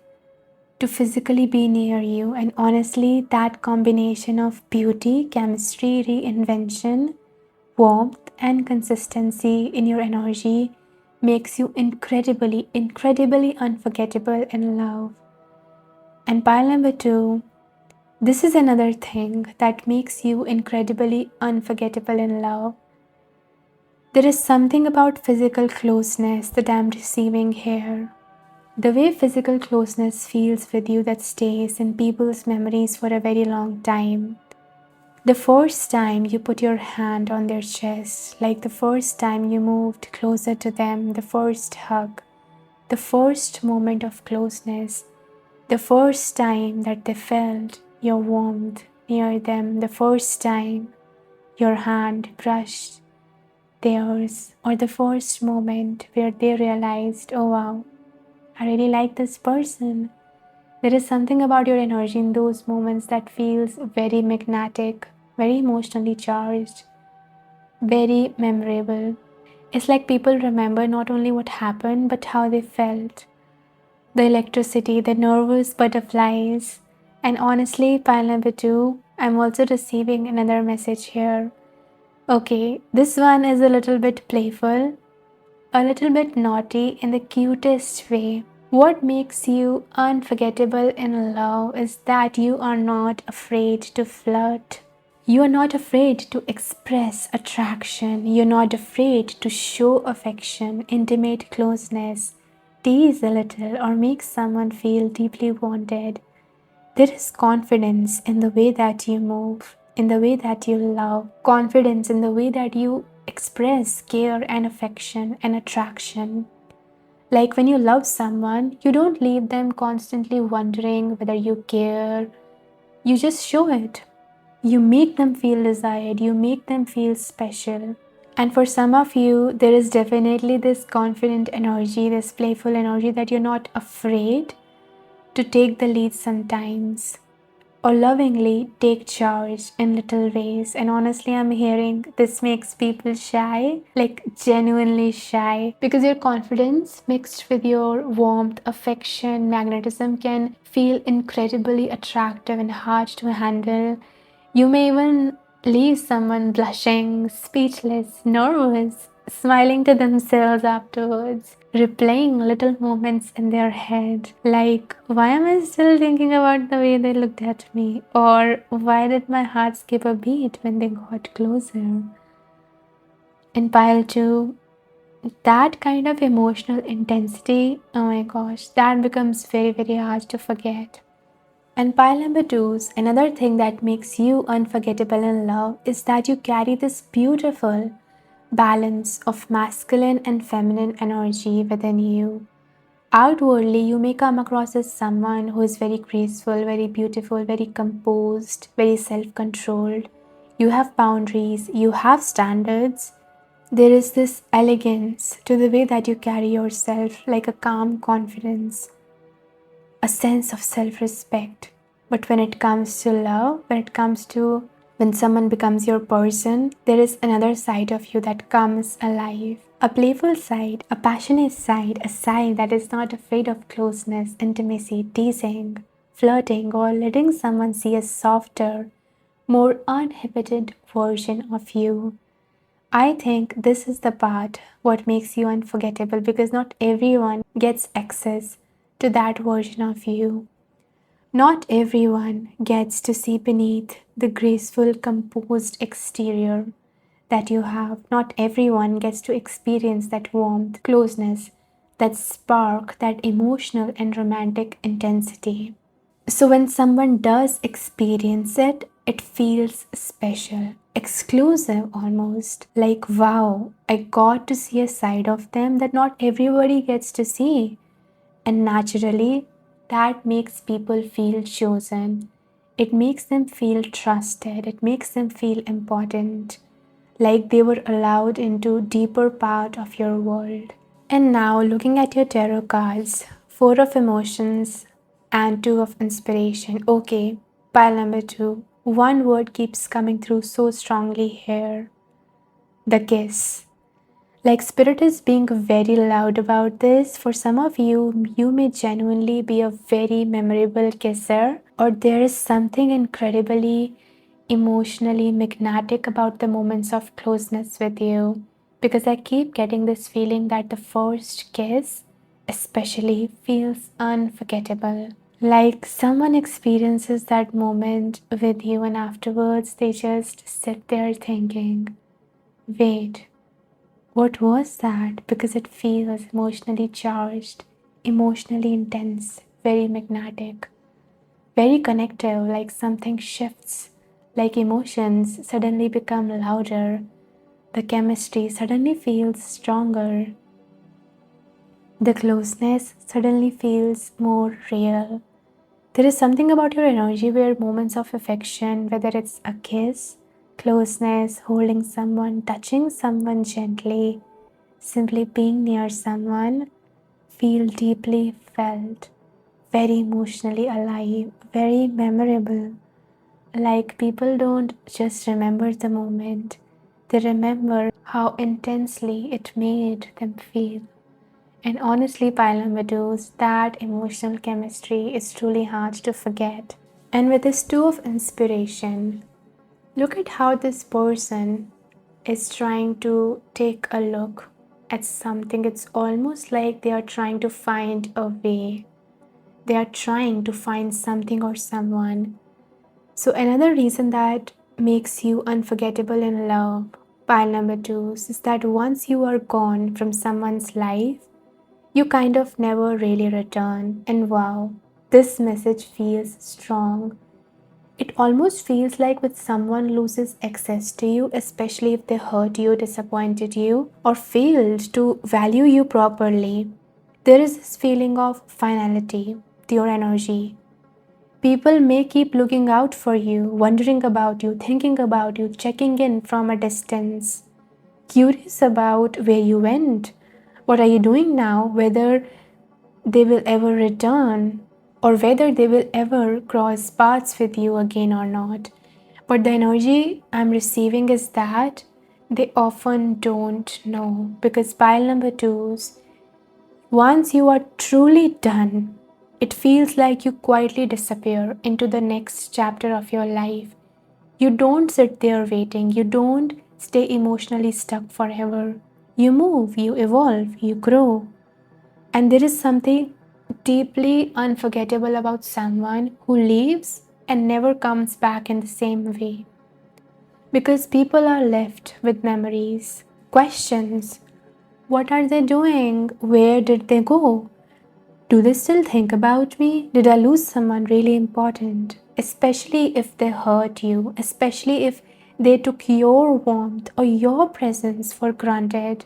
to physically be near you. And honestly, that combination of beauty, chemistry, reinvention, warmth, and consistency in your energy makes you incredibly, incredibly unforgettable in love. And pile number two, this is another thing that makes you incredibly unforgettable in love. There is something about physical closeness that I'm receiving here. The way physical closeness feels with you that stays in people's memories for a very long time. The first time you put your hand on their chest, like the first time you moved closer to them, the first hug, the first moment of closeness, the first time that they felt your warmth near them, the first time your hand brushed theirs, or the first moment where they realized, oh wow, I really like this person. There is something about your energy in those moments that feels very magnetic, very emotionally charged, very memorable. It's like people remember not only what happened, but how they felt. The electricity, the nervous butterflies. And honestly, pile number two, I'm also receiving another message here. Okay, this one is a little bit playful, a little bit naughty in the cutest way. What makes you unforgettable in love is that you are not afraid to flirt. You are not afraid to express attraction. You're not afraid to show affection, intimate closeness, tease a little, or make someone feel deeply wanted. There is confidence in the way that you move, in the way that you love, confidence in the way that you express care and affection and attraction. Like when you love someone, you don't leave them constantly wondering whether you care. You just show it. You make them feel desired, you make them feel special. And for some of you, there is definitely this confident energy, this playful energy that you're not afraid to take the lead sometimes, or lovingly take charge in little ways. And honestly, I'm hearing this makes people shy, like genuinely shy, because your confidence mixed with your warmth, affection, magnetism can feel incredibly attractive and hard to handle. You may even leave someone blushing, speechless, nervous, smiling to themselves afterwards, replaying little moments in their head, like, why am I still thinking about the way they looked at me? Or why did my heart skip a beat when they got closer? In pile two, that kind of emotional intensity, oh my gosh, that becomes very, very hard to forget. And pile number two, another thing that makes you unforgettable in love is that you carry this beautiful balance of masculine and feminine energy within you. Outwardly, you may come across as someone who is very graceful, very beautiful, very composed, very self controlled. You have boundaries, you have standards, There is this elegance to the way that you carry yourself, like a calm confidence, a sense of self respect. But when it comes to love, when someone becomes your person, there is another side of you that comes alive. A playful side, a passionate side, a side that is not afraid of closeness, intimacy, teasing, flirting, or letting someone see a softer, more uninhibited version of you. I think this is the part what makes you unforgettable because not everyone gets access to that version of you. Not everyone gets to see beneath the graceful, composed exterior that you have. Not everyone gets to experience that warmth, closeness, that spark, that emotional and romantic intensity. So when someone does experience it, it feels special, exclusive almost. Like, wow, I got to see a side of them that not everybody gets to see. And naturally, that makes people feel chosen. It makes them feel trusted. It makes them feel important, like they were allowed into deeper part of your world. And now looking at your tarot cards, 4 of emotions and 2 of inspiration. Okay, pile number 2. One word keeps coming through so strongly here. The kiss. Like Spirit is being very loud about this. For some of you, you may genuinely be a very memorable kisser, or there is something incredibly emotionally magnetic about the moments of closeness with you. Because I keep getting this feeling that the first kiss, especially, feels unforgettable. Like someone experiences that moment with you, and afterwards they just sit there thinking, wait, what was that? Because it feels emotionally charged, emotionally intense, very magnetic, very connective, like something shifts, like emotions suddenly become louder, the chemistry suddenly feels stronger, the closeness suddenly feels more real. There is something about your energy where moments of affection, whether it's a kiss, closeness, holding someone, touching someone gently, simply being near someone, feel deeply felt, very emotionally alive, very memorable. Like people don't just remember the moment, they remember how intensely it made them feel. And honestly, Pylamedos, that emotional chemistry is truly hard to forget. And with this two of inspiration, look at how this person is trying to take a look at something. It's almost like they are trying to find a way. They are trying to find something or someone. So, another reason that makes you unforgettable in love, pile number 2, is that once you are gone from someone's life, you kind of never really return. And wow, this message feels strong. It almost feels like when someone loses access to you, especially if they hurt you, disappointed you, or failed to value you properly, there is this feeling of finality to your energy. People may keep looking out for you, wondering about you, thinking about you, checking in from a distance, curious about where you went, what are you doing now, whether they will ever return or whether they will ever cross paths with you again or not. But the energy I'm receiving is that they often don't know because pile number 2s, once you are truly done, it feels like you quietly disappear into the next chapter of your life. You don't sit there waiting, you don't stay emotionally stuck forever. You move, you evolve, you grow. And there is something deeply unforgettable about someone who leaves and never comes back in the same way. Because people are left with memories, questions. What are they doing? Where did they go? Do they still think about me? Did I lose someone really important? Especially if they hurt you, especially if they took your warmth or your presence for granted.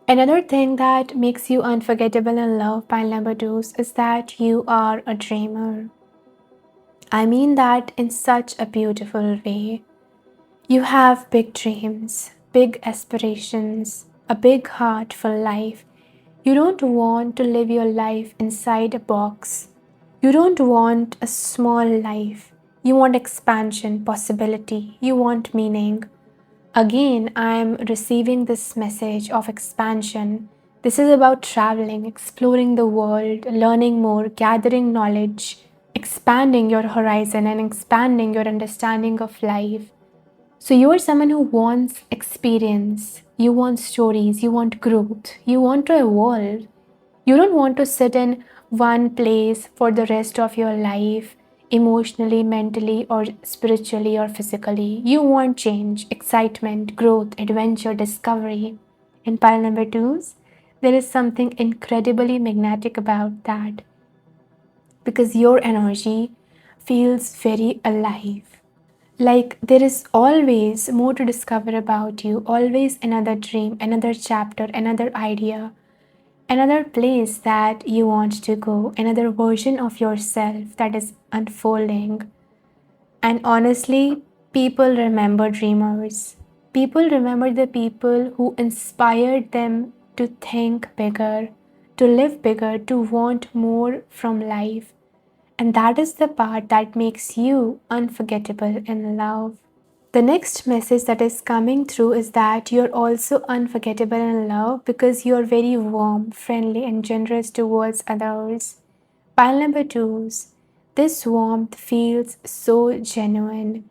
Another thing that makes you unforgettable in love, pile number 2s, is that you are a dreamer. I mean that in such a beautiful way. You have big dreams. big aspirations, a big heart for life. You don't want to live your life inside a box. You don't want a small life. You want expansion, possibility. You want meaning. Again, I am receiving this message of expansion. This is about traveling, exploring the world, learning more, gathering knowledge, expanding your horizon, and expanding your understanding of life. So, you are someone who wants experience, you want stories, you want growth, you want to evolve. You don't want to sit in one place for the rest of your life, emotionally, mentally, or spiritually, or physically. You want change, excitement, growth, adventure, discovery. In pile number twos, there is something incredibly magnetic about that because your energy feels very alive. Like there is always more to discover about you, always another dream, another chapter, another idea, another place that you want to go, another version of yourself that is unfolding. And honestly, people remember dreamers. People remember the people who inspired them to think bigger, to live bigger, to want more from life. And that is the part that makes you unforgettable in love. The next message that is coming through is that you're also unforgettable in love because you're very warm, friendly, and generous towards others. Pile number twos. This warmth feels so genuine.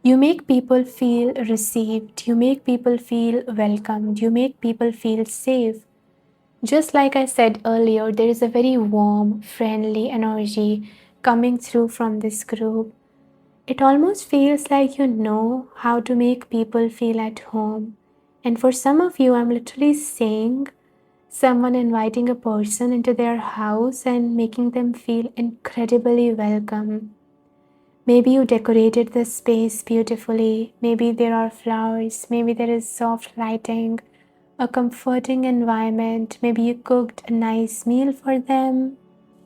You make people feel received. You make people feel welcomed. You make people feel safe. Just like I said earlier, there is a very warm, friendly energy coming through from this group. It almost feels like you know how to make people feel at home. And for some of you, I'm literally seeing someone inviting a person into their house and making them feel incredibly welcome. Maybe you decorated the space beautifully. Maybe there are flowers. Maybe there is soft lighting, a comforting environment. Maybe you cooked a nice meal for them.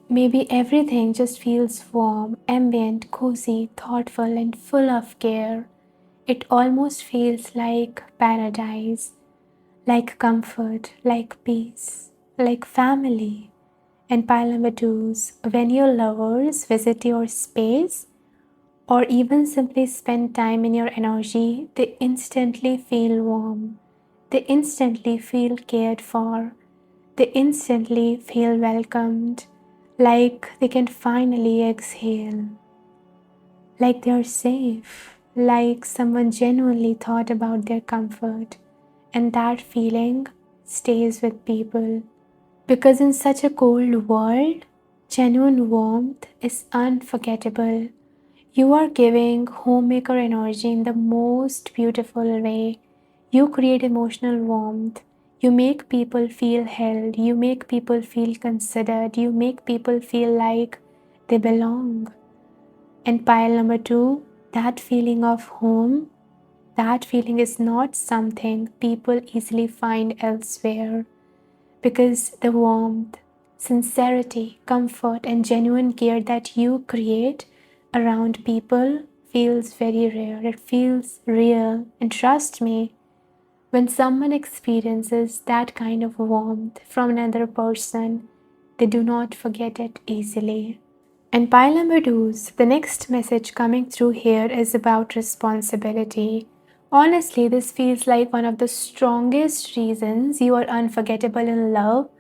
Maybe everything just feels warm, ambient, cozy, thoughtful, and full of care. It almost feels like paradise, like comfort, like peace, like family. And pile number twos, when your lovers visit your space or even simply spend time in your energy, they instantly feel warm. They instantly feel cared for. They instantly feel welcomed, like they can finally exhale, like they're safe, like someone genuinely thought about their comfort. And that feeling stays with people. Because in such a cold world, genuine warmth is unforgettable. You are giving homemaker energy in the most beautiful way. You create emotional warmth. You make people feel held. You make people feel considered. You make people feel like they belong. And pile number two, that feeling of home, that feeling is not something people easily find elsewhere because the warmth, sincerity, comfort, and genuine care that you create around people feels very rare. It feels real. And trust me, when someone experiences that kind of warmth from another person, they do not forget it easily. And pile number twos, the next message coming through here is about responsibility. Honestly, this feels like one of the strongest reasons you are unforgettable in love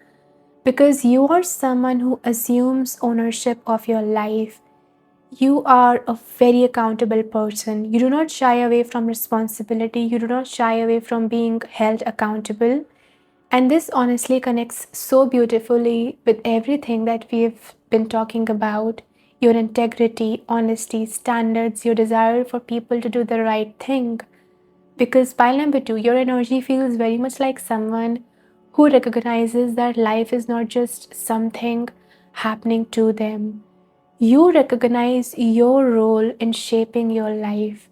because you are someone who assumes ownership of your life. You are a very accountable person. You do not shy away from responsibility. You do not shy away from being held accountable. And this honestly connects so beautifully with everything that we've been talking about: your integrity, honesty, standards, your desire for people to do the right thing. Because pile number two, your energy feels very much like someone who recognizes that life is not just something happening to them. You recognize your role in shaping your life.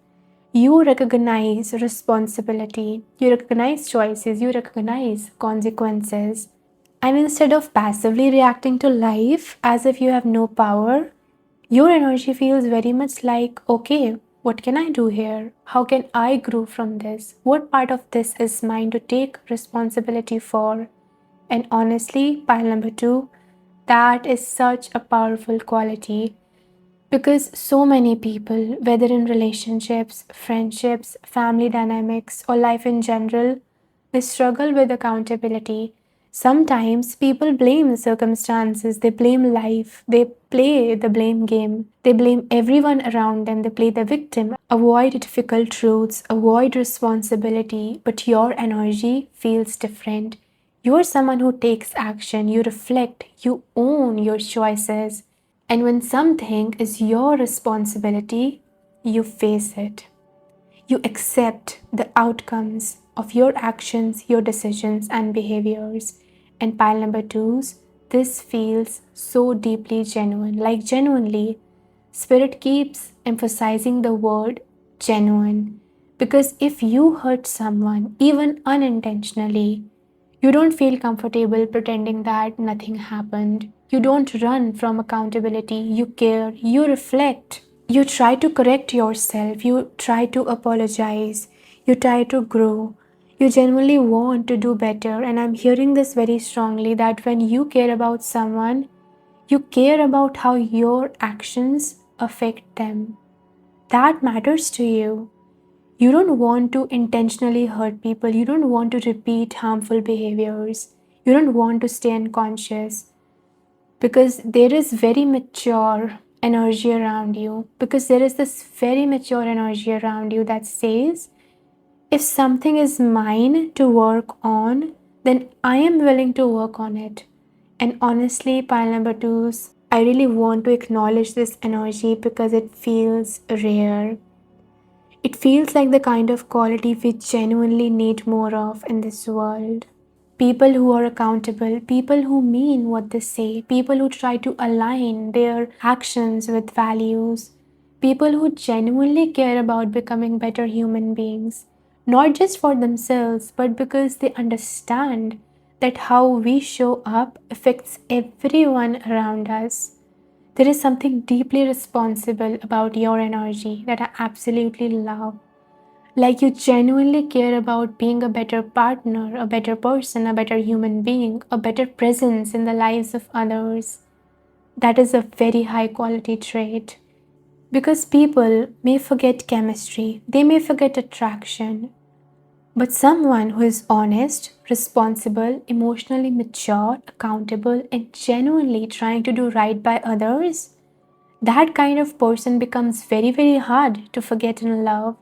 You recognize responsibility. You recognize choices. You recognize consequences. And instead of passively reacting to life as if you have no power, your energy feels very much like, okay, What can I do here? How can I grow from this? What part of this is mine to take responsibility for? And honestly, pile number two, that is such a powerful quality because so many people, whether in relationships, friendships, family dynamics, or life in general, they struggle with accountability. Sometimes people blame circumstances, they blame life, they play the blame game, they blame everyone around them, they play the victim, avoid difficult truths, avoid responsibility, but your energy feels different. You're someone who takes action, you reflect, you own your choices, and when something is your responsibility, you face it. You accept the outcomes of your actions, your decisions, and behaviors. And pile number twos, this feels so deeply genuine. Like, genuinely, Spirit keeps emphasizing the word genuine. Because if you hurt someone, even unintentionally, you don't feel comfortable pretending that nothing happened. You don't run from accountability. You care. You reflect. You try to correct yourself. You try to apologize. You try to grow. You genuinely want to do better. And I'm hearing this very strongly that when you care about someone, you care about how your actions affect them. That matters to you. You don't want to intentionally hurt people. You don't want to repeat harmful behaviors. You don't want to stay unconscious because there is very mature energy around you. Because there is this very mature energy around you that says, if something is mine to work on, then I am willing to work on it. And honestly, pile number twos, I really want to acknowledge this energy because it feels rare. It feels like the kind of quality we genuinely need more of in this world. People who are accountable, people who mean what they say, people who try to align their actions with values, people who genuinely care about becoming better human beings, not just for themselves, but because they understand that how we show up affects everyone around us. There is something deeply responsible about your energy that I absolutely love. Like, you genuinely care about being a better partner, a better person, a better human being, a better presence in the lives of others. That is a very high quality trait. Because people may forget chemistry, they may forget attraction, but someone who is honest, responsible, emotionally mature, accountable, and genuinely trying to do right by others, that kind of person becomes very, very hard to forget and love.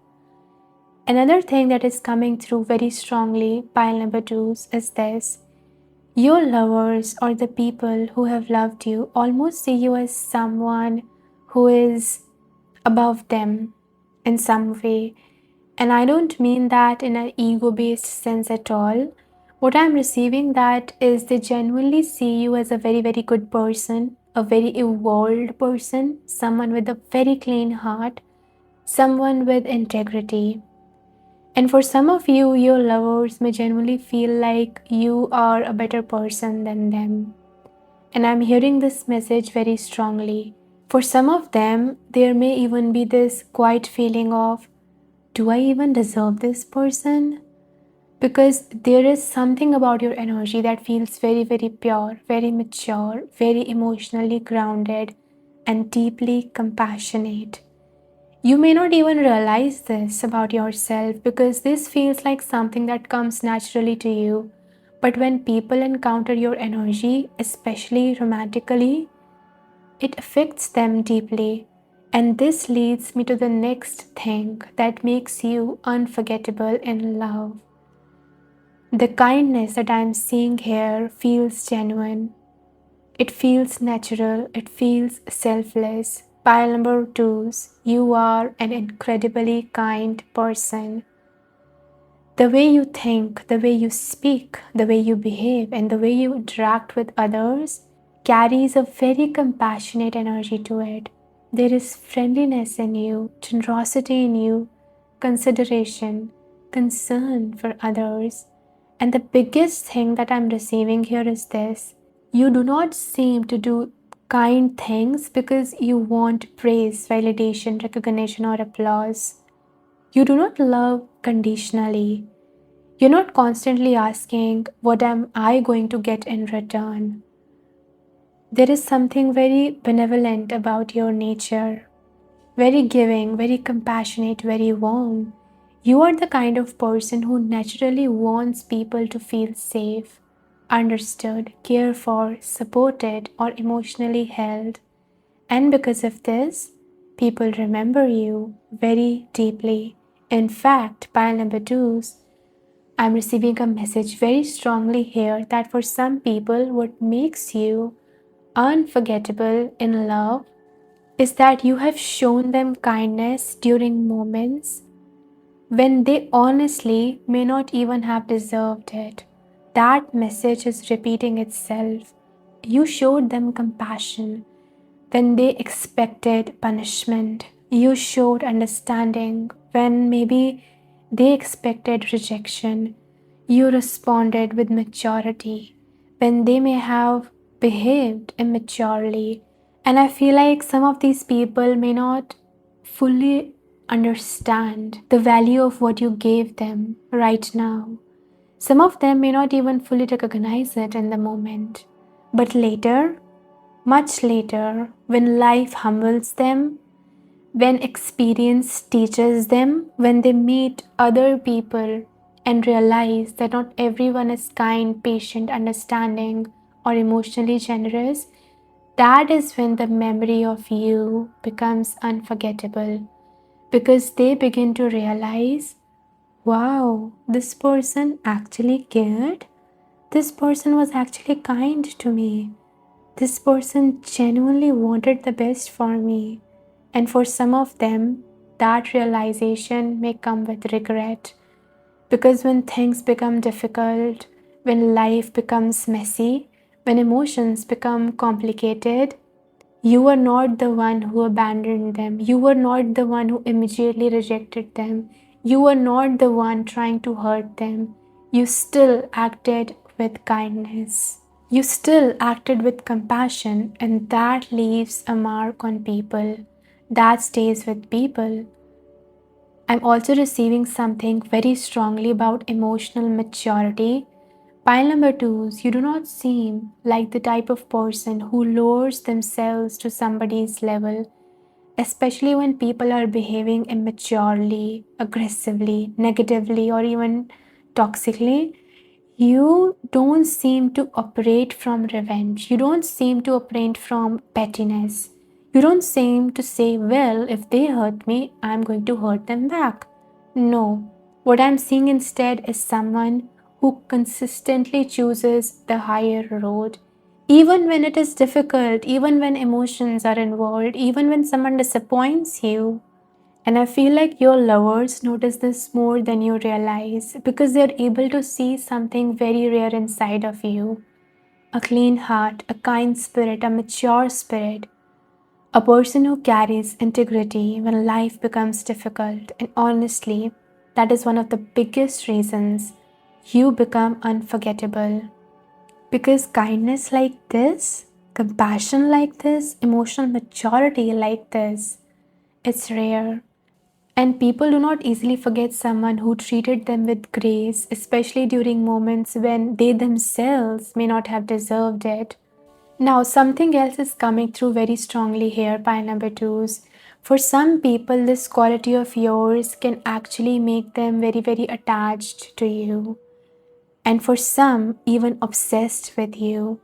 Another thing that is coming through very strongly, pile number twos, is this. Your lovers or the people who have loved you almost see you as someone who is above them in some way. And I don't mean that in an ego-based sense at all. What I'm receiving that is they genuinely see you as a very, very good person, a very evolved person, someone with a very clean heart, someone with integrity. And for some of you, your lovers may genuinely feel like you are a better person than them. And I'm hearing this message very strongly. For some of them, there may even be this quiet feeling of, do I even deserve this person? Because there is something about your energy that feels very, very pure, very mature, very emotionally grounded, and deeply compassionate. You may not even realize this about yourself because this feels like something that comes naturally to you. But when people encounter your energy, especially romantically, it affects them deeply. And this leads me to the next thing that makes you unforgettable in love. The kindness that I'm seeing here feels genuine. It feels natural, it feels selfless. Pile number twos, you are an incredibly kind person. The way you think, the way you speak, the way you behave, and the way you interact with others carries a very compassionate energy to it. There is friendliness in you, generosity in you, consideration, concern for others. And the biggest thing that I'm receiving here is this. You do not seem to do kind things because you want praise, validation, recognition, or applause. You do not love conditionally. You're not constantly asking, what am I going to get in return? There is something very benevolent about your nature, very giving, very compassionate, very warm. You are the kind of person who naturally wants people to feel safe, understood, cared for, supported, or emotionally held. And because of this, people remember you very deeply. In fact, pile number twos, I'm receiving a message very strongly here that for some people, what makes you unforgettable in love is that you have shown them kindness during moments when they honestly may not even have deserved it. That message is repeating itself. You showed them compassion when they expected punishment. You showed understanding when maybe they expected rejection. You responded with maturity when they may have behaved immaturely. And I feel like some of these people may not fully understand the value of what you gave them right now. Some of them may not even fully recognize it in the moment. But later, much later, when life humbles them, when experience teaches them, when they meet other people and realize that not everyone is kind, patient, understanding, or emotionally generous, that is when the memory of you becomes unforgettable because they begin to realize, wow, this person actually cared. This person was actually kind to me. This person genuinely wanted the best for me. And for some of them, that realization may come with regret. Because when things become difficult, when life becomes messy, when emotions become complicated, you were not the one who abandoned them. You were not the one who immediately rejected them. You were not the one trying to hurt them. You still acted with kindness. You still acted with compassion, and that leaves a mark on people. That stays with people. I'm also receiving something very strongly about emotional maturity. Pile number twos, you do not seem like the type of person who lowers themselves to somebody's level, especially when people are behaving immaturely, aggressively, negatively, or even toxically. You don't seem to operate from revenge. You don't seem to operate from pettiness. You don't seem to say, well, if they hurt me, I'm going to hurt them back. No. What I'm seeing instead is someone who consistently chooses the higher road. Even when it is difficult, even when emotions are involved, even when someone disappoints you, and I feel like your lovers notice this more than you realize because they're able to see something very rare inside of you: a clean heart, a kind spirit, a mature spirit, a person who carries integrity when life becomes difficult. And honestly, that is one of the biggest reasons you become unforgettable. Because kindness like this, compassion like this, emotional maturity like this, it's rare. And people do not easily forget someone who treated them with grace, especially during moments when they themselves may not have deserved it. Now, something else is coming through very strongly here, pile number twos. For some people, this quality of yours can actually make them very, very attached to you. And for some, even obsessed with you.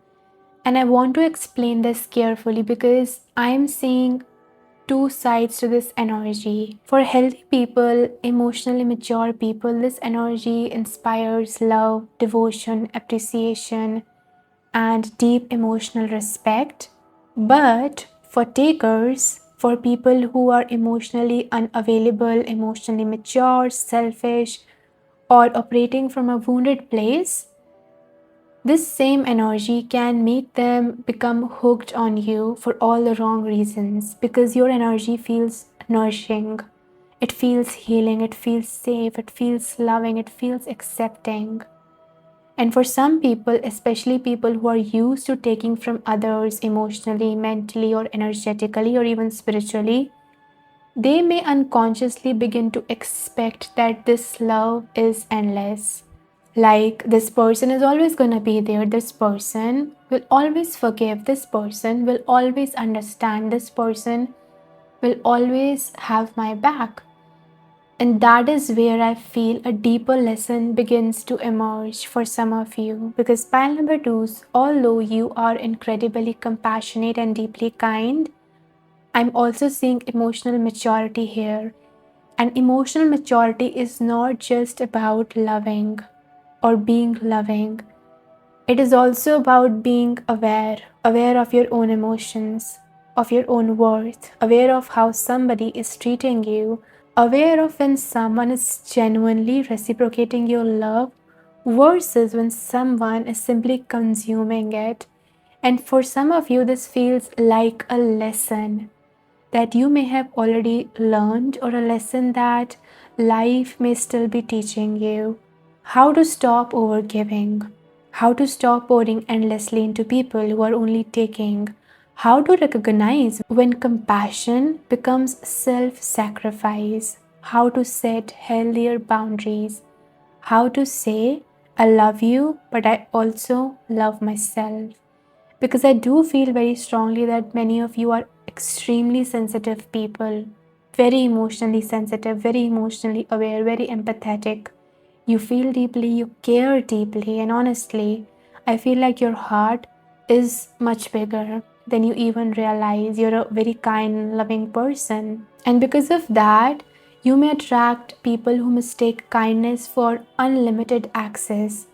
And I want to explain this carefully because I'm seeing two sides to this energy. For healthy people, emotionally mature people, this energy inspires love, devotion, appreciation, and deep emotional respect. But for takers, for people who are emotionally unavailable, emotionally mature, selfish, or operating from a wounded place, this same energy can make them become hooked on you for all the wrong reasons because your energy feels nourishing, it feels healing, it feels safe, it feels loving, it feels accepting. And for some people, especially people who are used to taking from others emotionally, mentally, or energetically, or even spiritually, they may unconsciously begin to expect that this love is endless. Like, this person is always going to be there, this person will always forgive, this person will always understand, this person will always have my back. And that is where I feel a deeper lesson begins to emerge for some of you. Because pile number twos, although you are incredibly compassionate and deeply kind, I'm also seeing emotional maturity here. And emotional maturity is not just about loving or being loving. It is also about being aware of your own emotions, of your own worth, aware of how somebody is treating you, aware of when someone is genuinely reciprocating your love versus when someone is simply consuming it. And for some of you, this feels like a lesson that you may have already learned, or a lesson that life may still be teaching you. How to stop overgiving, how to stop pouring endlessly into people who are only taking, how to recognize when compassion becomes self sacrifice, how to set healthier boundaries, how to say, I love you, but I also love myself. Because I do feel very strongly that many of you are extremely sensitive people, very emotionally sensitive, very emotionally aware, very empathetic. You feel deeply, you care deeply, and honestly, I feel like your heart is much bigger than you even realize. You're a very kind, loving person. And because of that, you may attract people who mistake kindness for unlimited access.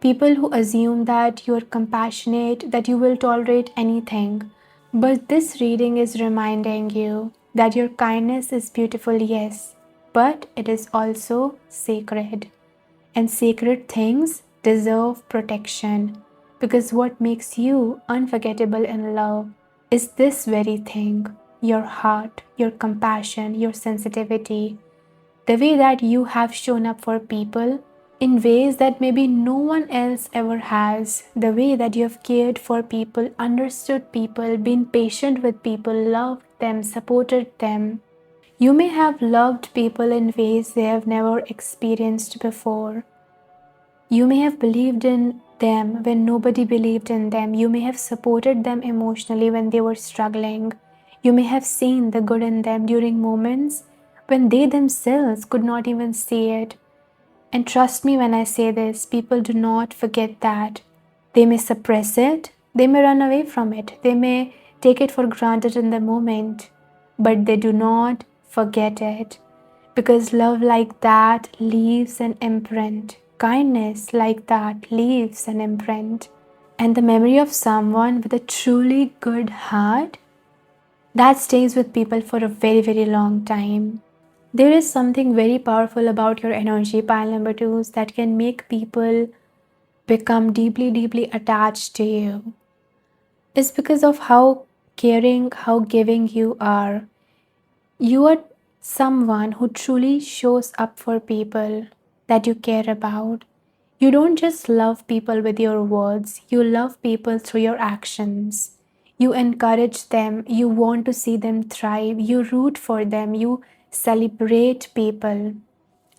People who assume that you're compassionate, that you will tolerate anything. But this reading is reminding you that your kindness is beautiful, yes, but it is also sacred. And sacred things deserve protection, because what makes you unforgettable in love is this very thing: your heart, your compassion, your sensitivity, the way that you have shown up for people in ways that maybe no one else ever has, the way that you have cared for people, understood people, been patient with people, loved them, supported them. You may have loved people in ways they have never experienced before. You may have believed in them when nobody believed in them. You may have supported them emotionally when they were struggling. You may have seen the good in them during moments when they themselves could not even see it. And trust me when I say this, people do not forget that. They may suppress it, they may run away from it, they may take it for granted in the moment, but they do not forget it. Because love like that leaves an imprint. Kindness like that leaves an imprint. And the memory of someone with a truly good heart, that stays with people for a very, very long time. There is something very powerful about your energy, pile number twos, that can make people become deeply, deeply attached to you. It's because of how caring, how giving you are. You are someone who truly shows up for people that you care about. You don't just love people with your words, you love people through your actions. You encourage them, you want to see them thrive, you root for them, you celebrate people.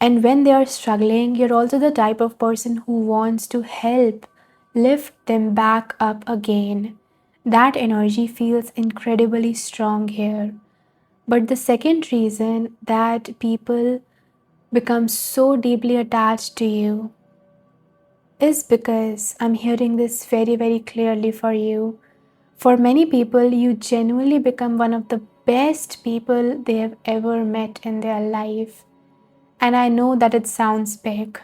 And when they are struggling, you're also the type of person who wants to help lift them back up again. That energy feels incredibly strong here. But the second reason that people become so deeply attached to you is because I'm hearing this very, very clearly for you. For many people, you genuinely become one of the best people they have ever met in their life. And I know that it sounds big,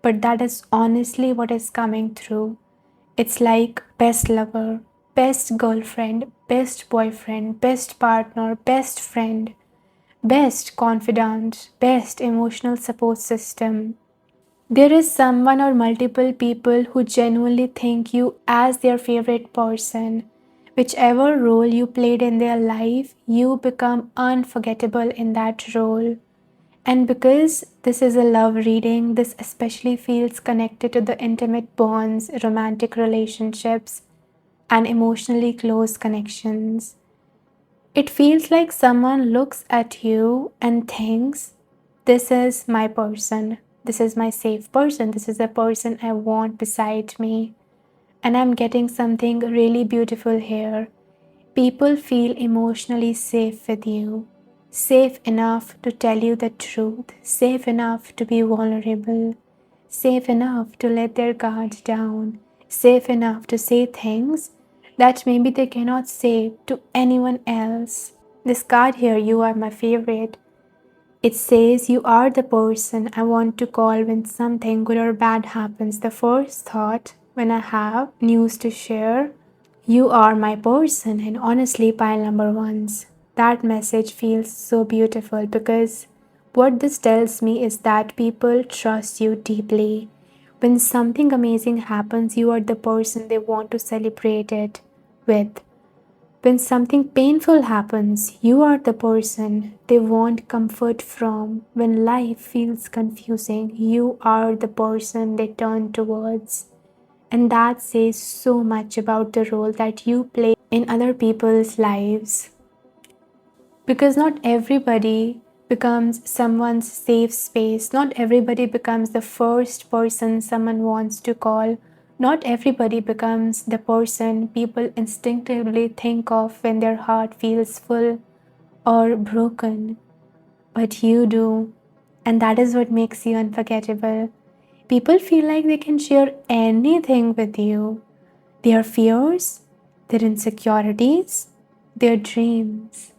but that is honestly what is coming through. It's like best lover, best girlfriend, best boyfriend, best partner, best friend, best confidant, best emotional support system. There is someone or multiple people who genuinely think you as their favorite person. Whichever role you played in their life, you become unforgettable in that role. And because this is a love reading, this especially feels connected to the intimate bonds, romantic relationships, and emotionally close connections. It feels like someone looks at you and thinks, this is my person, this is my safe person, this is a person I want beside me, and I'm getting something really beautiful here. People feel emotionally safe with you, safe enough to tell you the truth, safe enough to be vulnerable, safe enough to let their guard down, safe enough to say things that maybe they cannot say to anyone else. This card here, you are my favorite. It says you are the person I want to call when something good or bad happens. The first thought when I have news to share, you are my person, and honestly, pile number ones. That message feels so beautiful because what this tells me is that people trust you deeply. When something amazing happens, you are the person they want to celebrate it with. When something painful happens, you are the person they want comfort from. When life feels confusing, you are the person they turn towards. And that says so much about the role that you play in other people's lives. Because not everybody becomes someone's safe space, not everybody becomes the first person someone wants to call, not everybody becomes the person people instinctively think of when their heart feels full or broken. But you do, and that is what makes you unforgettable. People feel like they can share anything with you, their fears, their insecurities, their dreams,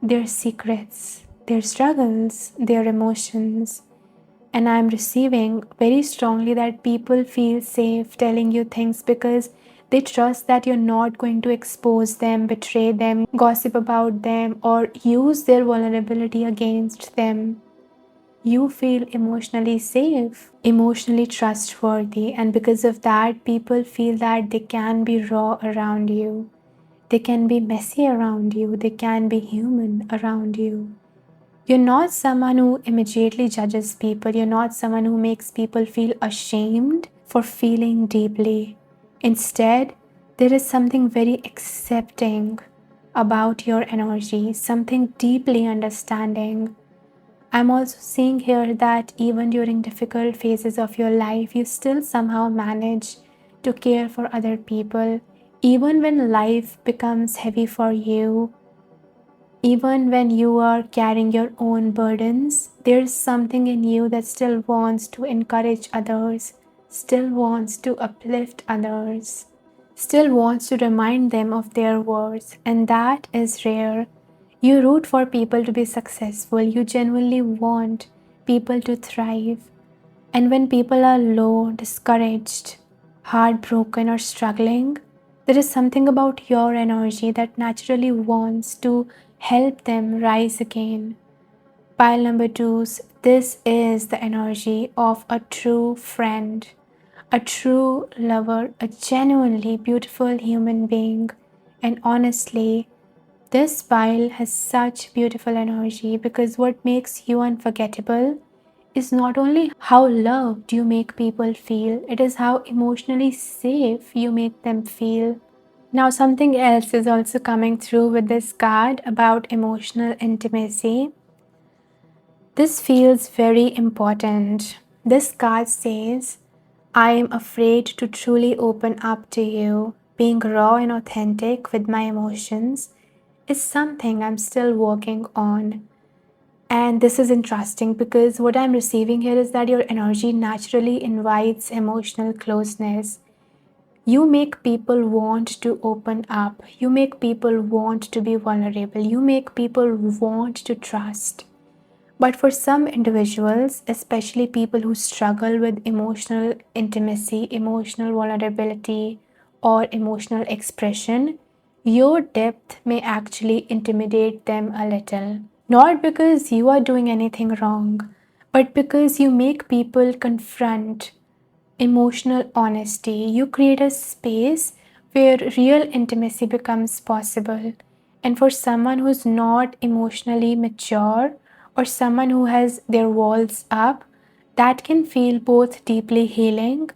their secrets, their struggles, their emotions. And I'm receiving very strongly that people feel safe telling you things because they trust that you're not going to expose them, betray them, gossip about them, or use their vulnerability against them. You feel emotionally safe, emotionally trustworthy, and because of that, people feel that they can be raw around you. They can be messy around you, they can be human around you. You're not someone who immediately judges people, you're not someone who makes people feel ashamed for feeling deeply. Instead, there is something very accepting about your energy, something deeply understanding. I'm also seeing here that even during difficult phases of your life, you still somehow manage to care for other people. Even when life becomes heavy for you, even when you are carrying your own burdens, there's something in you that still wants to encourage others, still wants to uplift others, still wants to remind them of their worth, and that is rare. You root for people to be successful, you genuinely want people to thrive. And when people are low, discouraged, heartbroken, or struggling, there is something about your energy that naturally wants to help them rise again. Pile number twos, this is the energy of a true friend, a true lover, a genuinely beautiful human being. And honestly, this pile has such beautiful energy because what makes you unforgettable is not only how loved you make people feel, it is how emotionally safe you make them feel. Now, something else is also coming through with this card about emotional intimacy. This feels very important. This card says, I am afraid to truly open up to you. Being raw and authentic with my emotions is something I'm still working on. And this is interesting because what I'm receiving here is that your energy naturally invites emotional closeness. You make people want to open up. You make people want to be vulnerable. You make people want to trust. But for some individuals, especially people who struggle with emotional intimacy, emotional vulnerability, or emotional expression, your depth may actually intimidate them a little. Not because you are doing anything wrong, but because you make people confront emotional honesty. You create a space where real intimacy becomes possible. And for someone who's not emotionally mature or someone who has their walls up, that can feel both deeply healing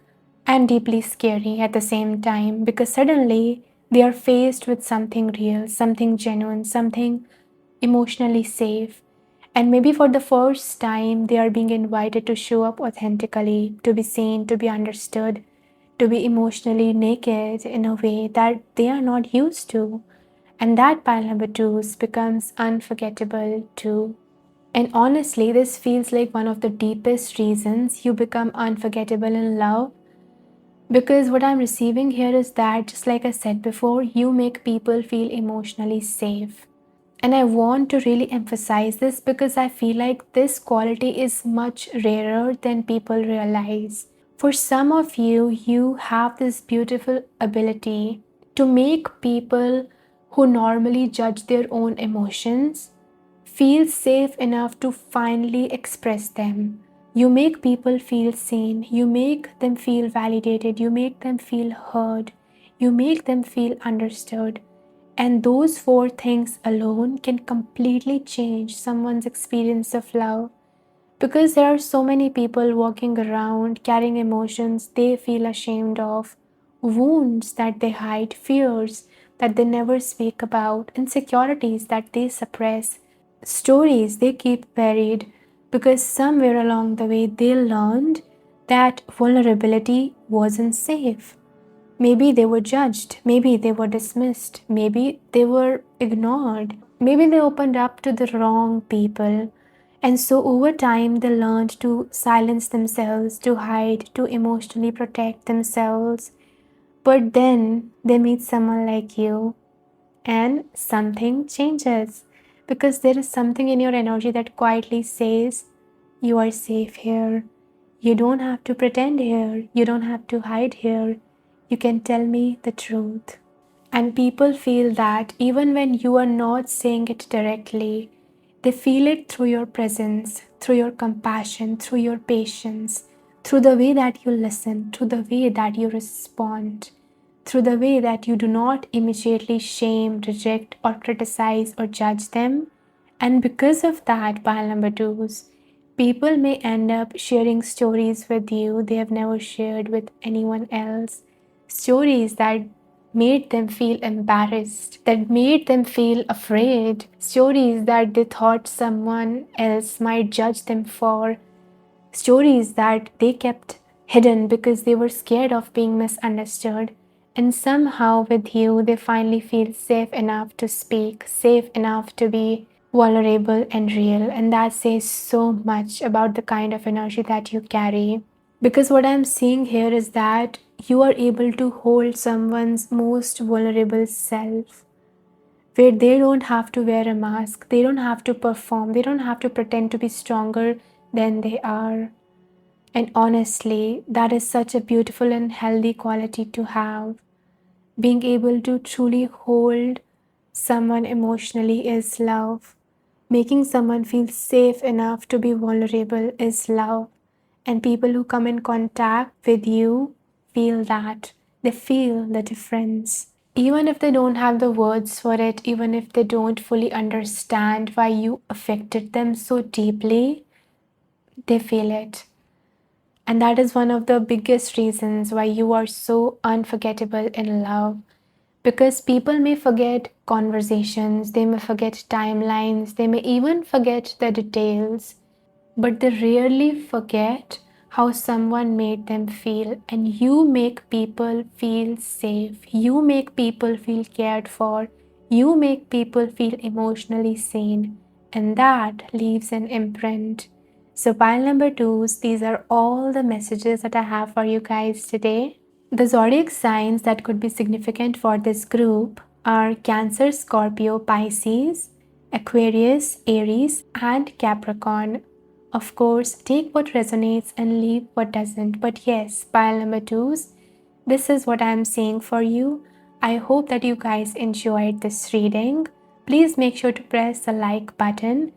and deeply scary at the same time, because suddenly they are faced with something real, something genuine, something emotionally safe. And maybe for the first time, they are being invited to show up authentically, to be seen, to be understood, to be emotionally naked in a way that they are not used to. And that pile number two becomes unforgettable too. And honestly, this feels like one of the deepest reasons you become unforgettable in love. Because what I'm receiving here is that, just like I said before, you make people feel emotionally safe. And I want to really emphasize this because I feel like this quality is much rarer than people realize. For some of you, you have this beautiful ability to make people who normally judge their own emotions feel safe enough to finally express them. You make people feel seen, you make them feel validated, you make them feel heard, you make them feel understood. And those four things alone can completely change someone's experience of love. Because there are so many people walking around carrying emotions they feel ashamed of, wounds that they hide, fears that they never speak about, insecurities that they suppress, stories they keep buried because somewhere along the way they learned that vulnerability wasn't safe. Maybe they were judged, maybe they were dismissed, maybe they were ignored, maybe they opened up to the wrong people. And so over time, they learned to silence themselves, to hide, to emotionally protect themselves. But then they meet someone like you, and something changes because there is something in your energy that quietly says, you are safe here. You don't have to pretend here. You don't have to hide here. You can tell me the truth. And people feel that even when you are not saying it directly, they feel it through your presence, through your compassion, through your patience, through the way that you listen, through the way that you respond, through the way that you do not immediately shame, reject, or criticize or judge them. And because of that, pile number twos, people may end up sharing stories with you they have never shared with anyone else. Stories that made them feel embarrassed, that made them feel afraid, stories that they thought someone else might judge them for, stories that they kept hidden because they were scared of being misunderstood. And somehow, with you, they finally feel safe enough to speak, safe enough to be vulnerable and real. And that says so much about the kind of energy that you carry. Because what I'm seeing here is that you are able to hold someone's most vulnerable self, where they don't have to wear a mask, they don't have to perform, they don't have to pretend to be stronger than they are. And honestly, that is such a beautiful and healthy quality to have. Being able to truly hold someone emotionally is love. Making someone feel safe enough to be vulnerable is love. And people who come in contact with you feel that. They feel the difference. Even if they don't have the words for it, even if they don't fully understand why you affected them so deeply, they feel it. And that is one of the biggest reasons why you are so unforgettable in love. Because people may forget conversations, they may forget timelines, they may even forget the details, but they rarely forget how someone made them feel. And you make people feel safe, you make people feel cared for, you make people feel emotionally seen, and that leaves an imprint. So, pile number twos, these are all the messages that I have for you guys today. The zodiac signs that could be significant for this group are Cancer, Scorpio, Pisces, Aquarius, Aries, and Capricorn. Of course, take what resonates and leave what doesn't. But yes, pile number twos, this is what I'm seeing for you. I hope that you guys enjoyed this reading. Please make sure to press the like button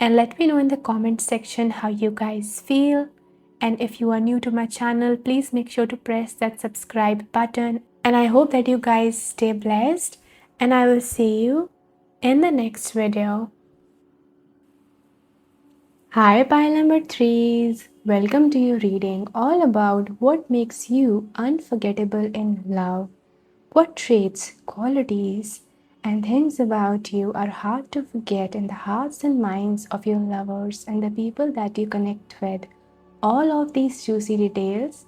and let me know in the comment section how you guys feel. And if you are new to my channel, please make sure to press that subscribe button. And I hope that you guys stay blessed, and I will see you in the next video. Hi, pile number threes. Welcome to your reading all about what makes you unforgettable in love. What traits, qualities, and things about you are hard to forget in the hearts and minds of your lovers and the people that you connect with? All of these juicy details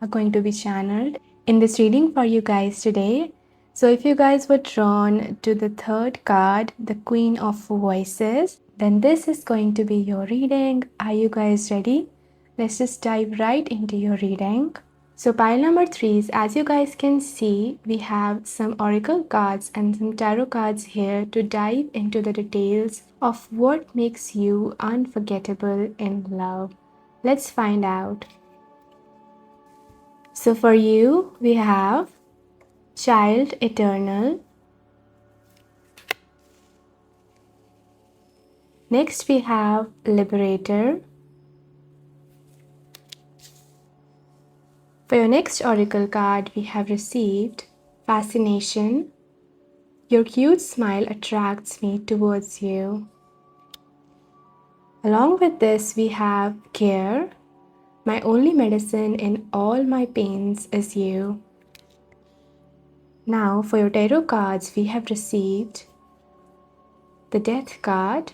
are going to be channeled in this reading for you guys today. So, if you guys were drawn to the third card, the Queen of Voices, then this is going to be your reading. Are you guys ready? Let's just dive right into your reading. So pile number three is, as you guys can see, we have some oracle cards and some tarot cards here to dive into the details of what makes you unforgettable in love. Let's find out. So for you, we have Child Eternal. Next we have Liberator. For your next oracle card, we have received Fascination. Your cute smile attracts me towards you. Along with this, we have Care. My only medicine in all my pains is you. Now, for your tarot cards, we have received the Death card.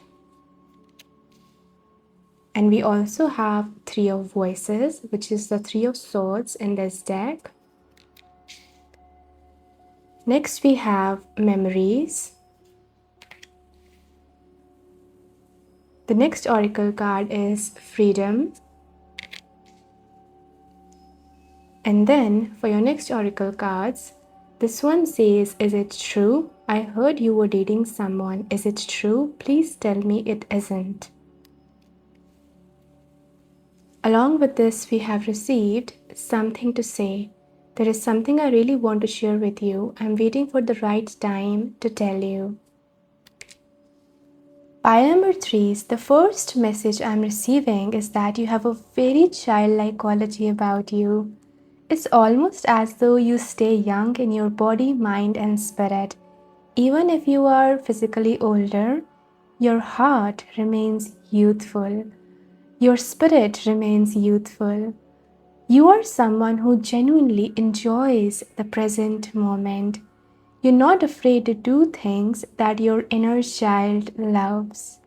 And we also have Three of Voices, which is the Three of Swords in this deck. Next, we have Memories. The next oracle card is Freedom. And then for your next oracle cards, this one says, is it true? I heard you were dating someone. Is it true? Please tell me it isn't. Along with this, we have received Something to Say. There is something I really want to share with you. I'm waiting for the right time to tell you. Pile number three, the first message I'm receiving is that you have a very childlike quality about you. It's almost as though you stay young in your body, mind, and spirit. Even if you are physically older, your heart remains youthful. Your spirit remains youthful. You are someone who genuinely enjoys the present moment. You're not afraid to do things that your inner child loves.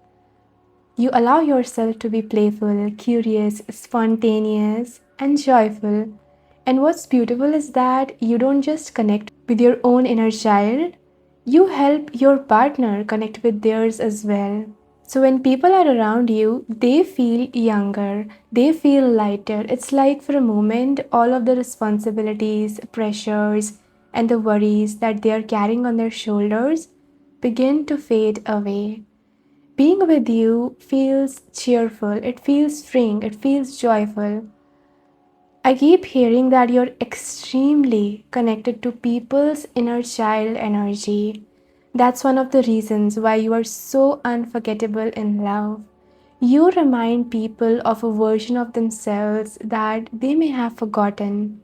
You allow yourself to be playful, curious, spontaneous, and joyful. And what's beautiful is that you don't just connect with your own inner child, you help your partner connect with theirs as well. So when people are around you, they feel younger, they feel lighter. It's like for a moment, all of the responsibilities, pressures, and the worries that they are carrying on their shoulders begin to fade away. Being with you feels cheerful, it feels freeing, it feels joyful. I keep hearing that you're extremely connected to people's inner child energy. That's one of the reasons why you are so unforgettable in love. You remind people of a version of themselves that they may have forgotten.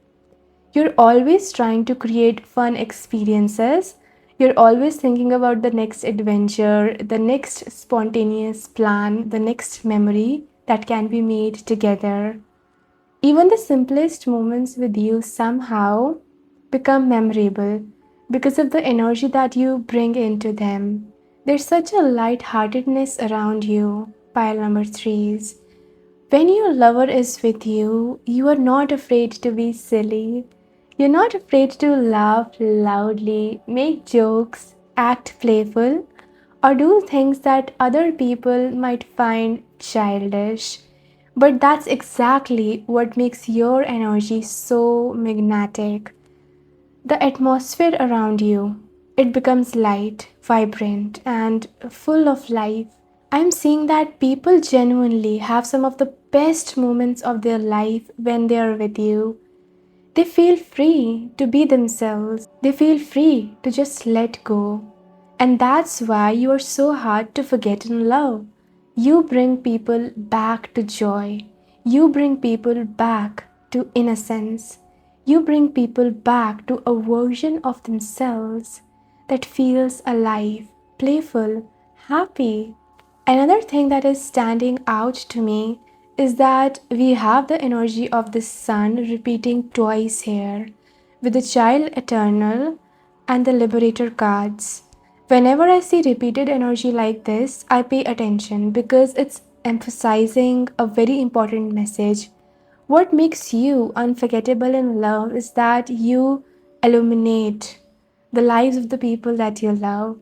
You're always trying to create fun experiences. You're always thinking about the next adventure, the next spontaneous plan, the next memory that can be made together. Even the simplest moments with you somehow become memorable because of the energy that you bring into them. There's such a light-heartedness around you, pile number threes. When your lover is with you, you are not afraid to be silly. You're not afraid to laugh loudly, make jokes, act playful, or do things that other people might find childish. But that's exactly what makes your energy so magnetic. The atmosphere around you, it becomes light, vibrant, and full of life. I'm seeing that people genuinely have some of the best moments of their life when they are with you. They feel free to be themselves. They feel free to just let go. And that's why you are so hard to forget in love. You bring people back to joy. You bring people back to innocence. You bring people back to a version of themselves that feels alive, playful, happy. Another thing that is standing out to me is that we have the energy of the sun repeating twice here, with the child eternal and the liberator cards. Whenever I see repeated energy like this, I pay attention because it's emphasizing a very important message. What makes you unforgettable in love is that you illuminate the lives of the people that you love.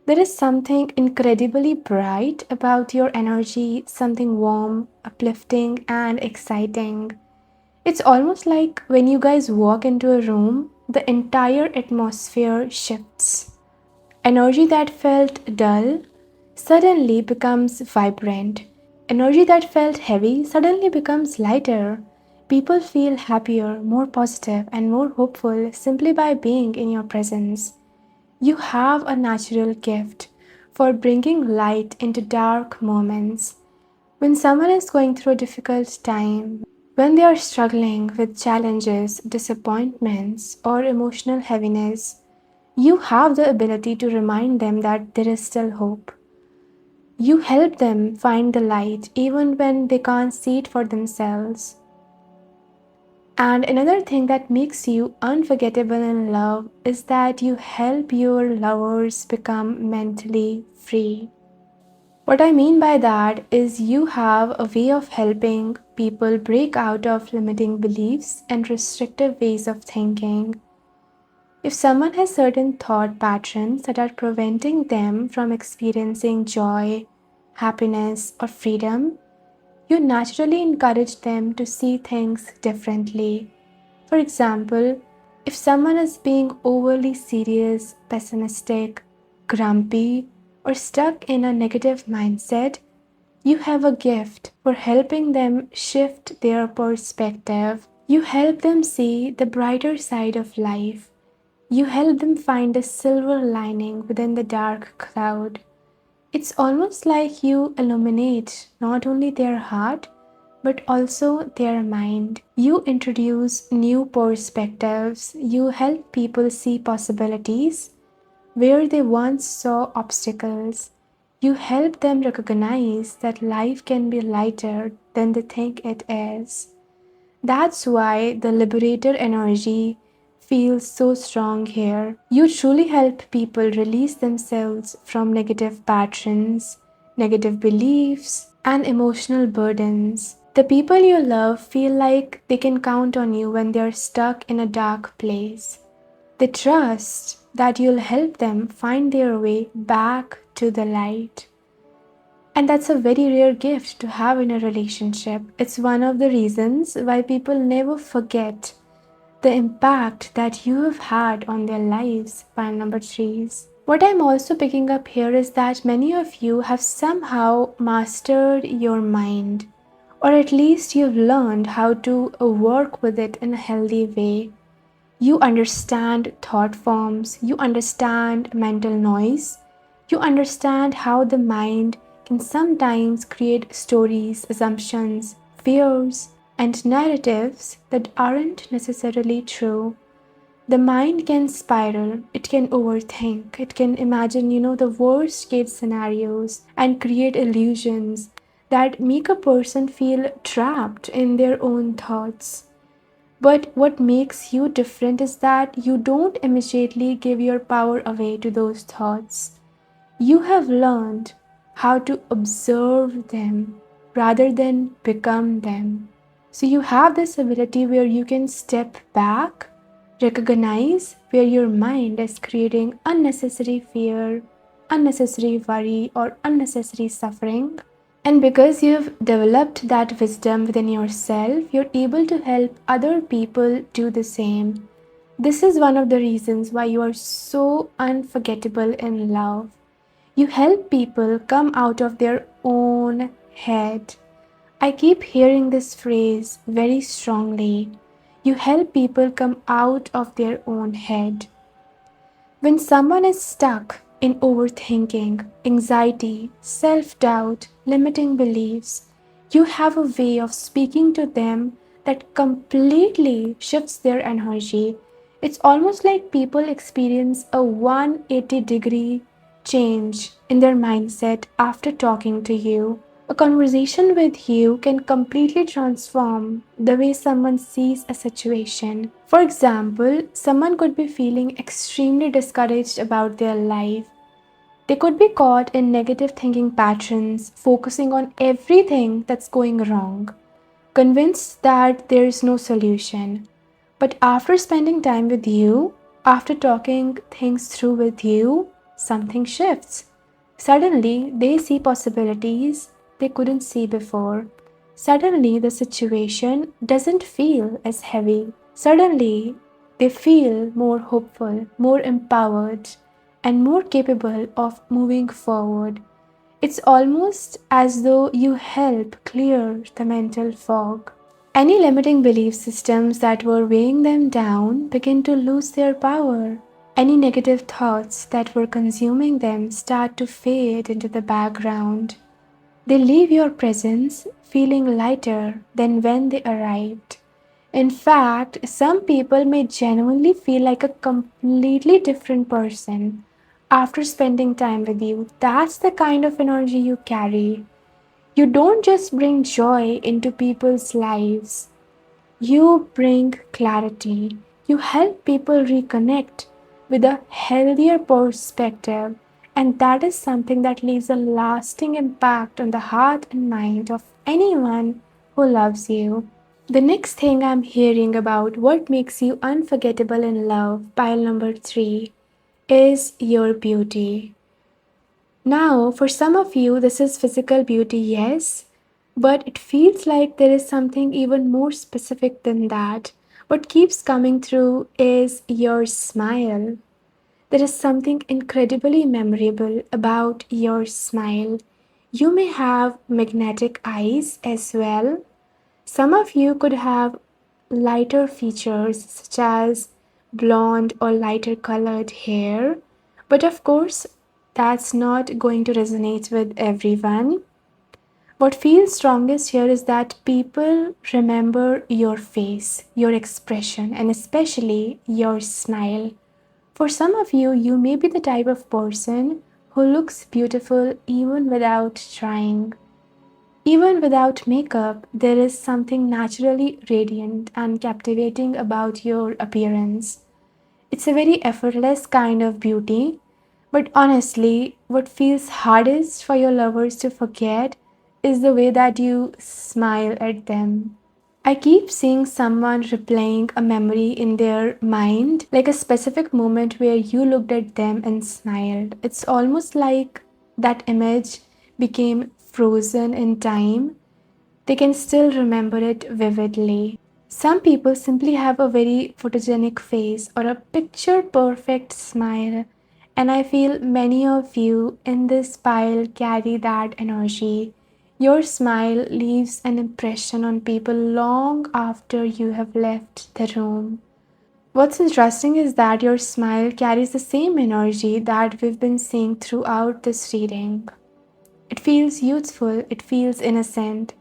There is something incredibly bright about your energy, something warm, uplifting, and exciting. It's almost like when you guys walk into a room, the entire atmosphere shifts. Energy that felt dull suddenly becomes vibrant. Energy that felt heavy suddenly becomes lighter. People feel happier, more positive, and more hopeful simply by being in your presence. You have a natural gift for bringing light into dark moments. When someone is going through a difficult time, when they are struggling with challenges, disappointments, or emotional heaviness, you have the ability to remind them that there is still hope. You help them find the light even when they can't see it for themselves. And another thing that makes you unforgettable in love is that you help your lovers become mentally free. What I mean by that is you have a way of helping people break out of limiting beliefs and restrictive ways of thinking. If someone has certain thought patterns that are preventing them from experiencing joy, happiness, or freedom, you naturally encourage them to see things differently. For example, if someone is being overly serious, pessimistic, grumpy, or stuck in a negative mindset, you have a gift for helping them shift their perspective. You help them see the brighter side of life. You help them find a silver lining within the dark cloud. It's almost like you illuminate not only their heart but also their mind. You introduce new perspectives. You help people see possibilities where they once saw obstacles. You help them recognize that life can be lighter than they think it is. That's why the liberator energy feels so strong here. You truly help people release themselves from negative patterns, negative beliefs, and emotional burdens. The people you love feel like they can count on you when they're stuck in a dark place. They trust that you'll help them find their way back to the light. And that's a very rare gift to have in a relationship. It's one of the reasons why people never forget the impact that you have had on their lives. Pile number threes. What I'm also picking up here is that many of you have somehow mastered your mind, or at least you've learned how to work with it in a healthy way. You understand thought forms, you understand mental noise, you understand how the mind can sometimes create stories, assumptions, fears, and narratives that aren't necessarily true. The mind can spiral, it can overthink, it can imagine, the worst case scenarios and create illusions that make a person feel trapped in their own thoughts. But what makes you different is that you don't immediately give your power away to those thoughts. You have learned how to observe them rather than become them. So you have this ability where you can step back, recognize where your mind is creating unnecessary fear, unnecessary worry, or unnecessary suffering, and because you've developed that wisdom within yourself, you're able to help other people do the same. This is one of the reasons why you are so unforgettable in love. You help people come out of their own head. I keep hearing this phrase very strongly. You help people come out of their own head. When someone is stuck in overthinking, anxiety, self doubt, limiting beliefs, you have a way of speaking to them that completely shifts their energy. It's almost like people experience a 180-degree change in their mindset after talking to you. A conversation with you can completely transform the way someone sees a situation. For example, someone could be feeling extremely discouraged about their life. They could be caught in negative thinking patterns, focusing on everything that's going wrong, convinced that there is no solution. But after spending time with you, after talking things through with you, something shifts. Suddenly, they see possibilities they couldn't see before. Suddenly, the situation doesn't feel as heavy. Suddenly, they feel more hopeful, more empowered, and more capable of moving forward. It's almost as though you help clear the mental fog. Any limiting belief systems that were weighing them down begin to lose their power. Any negative thoughts that were consuming them start to fade into the background. They leave your presence feeling lighter than when they arrived. In fact, some people may genuinely feel like a completely different person after spending time with you. That's the kind of energy you carry. You don't just bring joy into people's lives, you bring clarity. You help people reconnect with a healthier perspective, and that is something that leaves a lasting impact on the heart and mind of anyone who loves you. The next thing I'm hearing about what makes you unforgettable in love, pile number 3, is your beauty. Now, for some of you, this is physical beauty, yes, but it feels like there is something even more specific than that. What keeps coming through is your smile. There is something incredibly memorable about your smile. You may have magnetic eyes as well. Some of you could have lighter features such as blonde or lighter colored hair, but of course, that's not going to resonate with everyone. What feels strongest here is that people remember your face, your expression, and especially your smile. For some of you, you may be the type of person who looks beautiful even without trying. Even without makeup, there is something naturally radiant and captivating about your appearance. It's a very effortless kind of beauty, but honestly, what feels hardest for your lovers to forget is the way that you smile at them. I keep seeing someone replaying a memory in their mind, like a specific moment where you looked at them and smiled. It's almost like that image became frozen in time. They can still remember it vividly. Some people simply have a very photogenic face or a picture perfect smile, and I feel many of you in this pile carry that energy. Your smile leaves an impression on people long after you have left the room. What's interesting is that your smile carries the same energy that we've been seeing throughout this reading. It feels youthful, it feels innocent,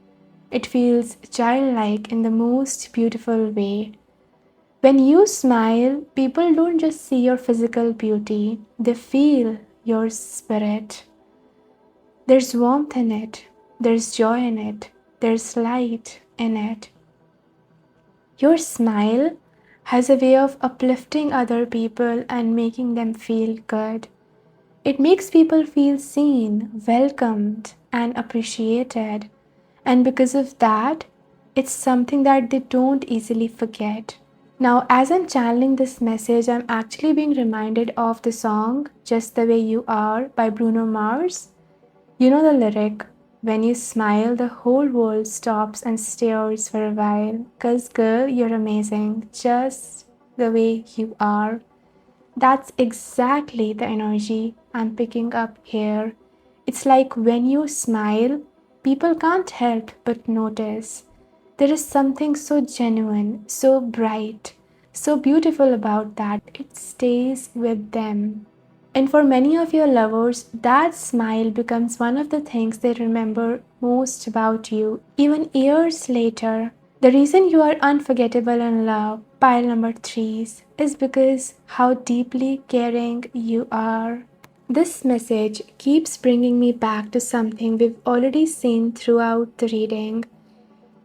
it feels childlike in the most beautiful way. When you smile, people don't just see your physical beauty, they feel your spirit. There's warmth in it, there's joy in it, there's light in it. Your smile has a way of uplifting other people and making them feel good. It makes people feel seen, welcomed, and appreciated. And because of that, it's something that they don't easily forget. Now, as I'm channeling this message, I'm actually being reminded of the song Just the Way You Are by Bruno Mars. You know the lyric, when you smile, the whole world stops and stares for a while. 'Cause girl, you're amazing, just the way you are. That's exactly the energy I'm picking up here. It's like when you smile, people can't help but notice. There is something so genuine, so bright, so beautiful about that. It stays with them. And for many of your lovers, that smile becomes one of the things they remember most about you, even years later. The reason you are unforgettable in love, pile number 3, is because how deeply caring you are. This message keeps bringing me back to something we've already seen throughout the reading.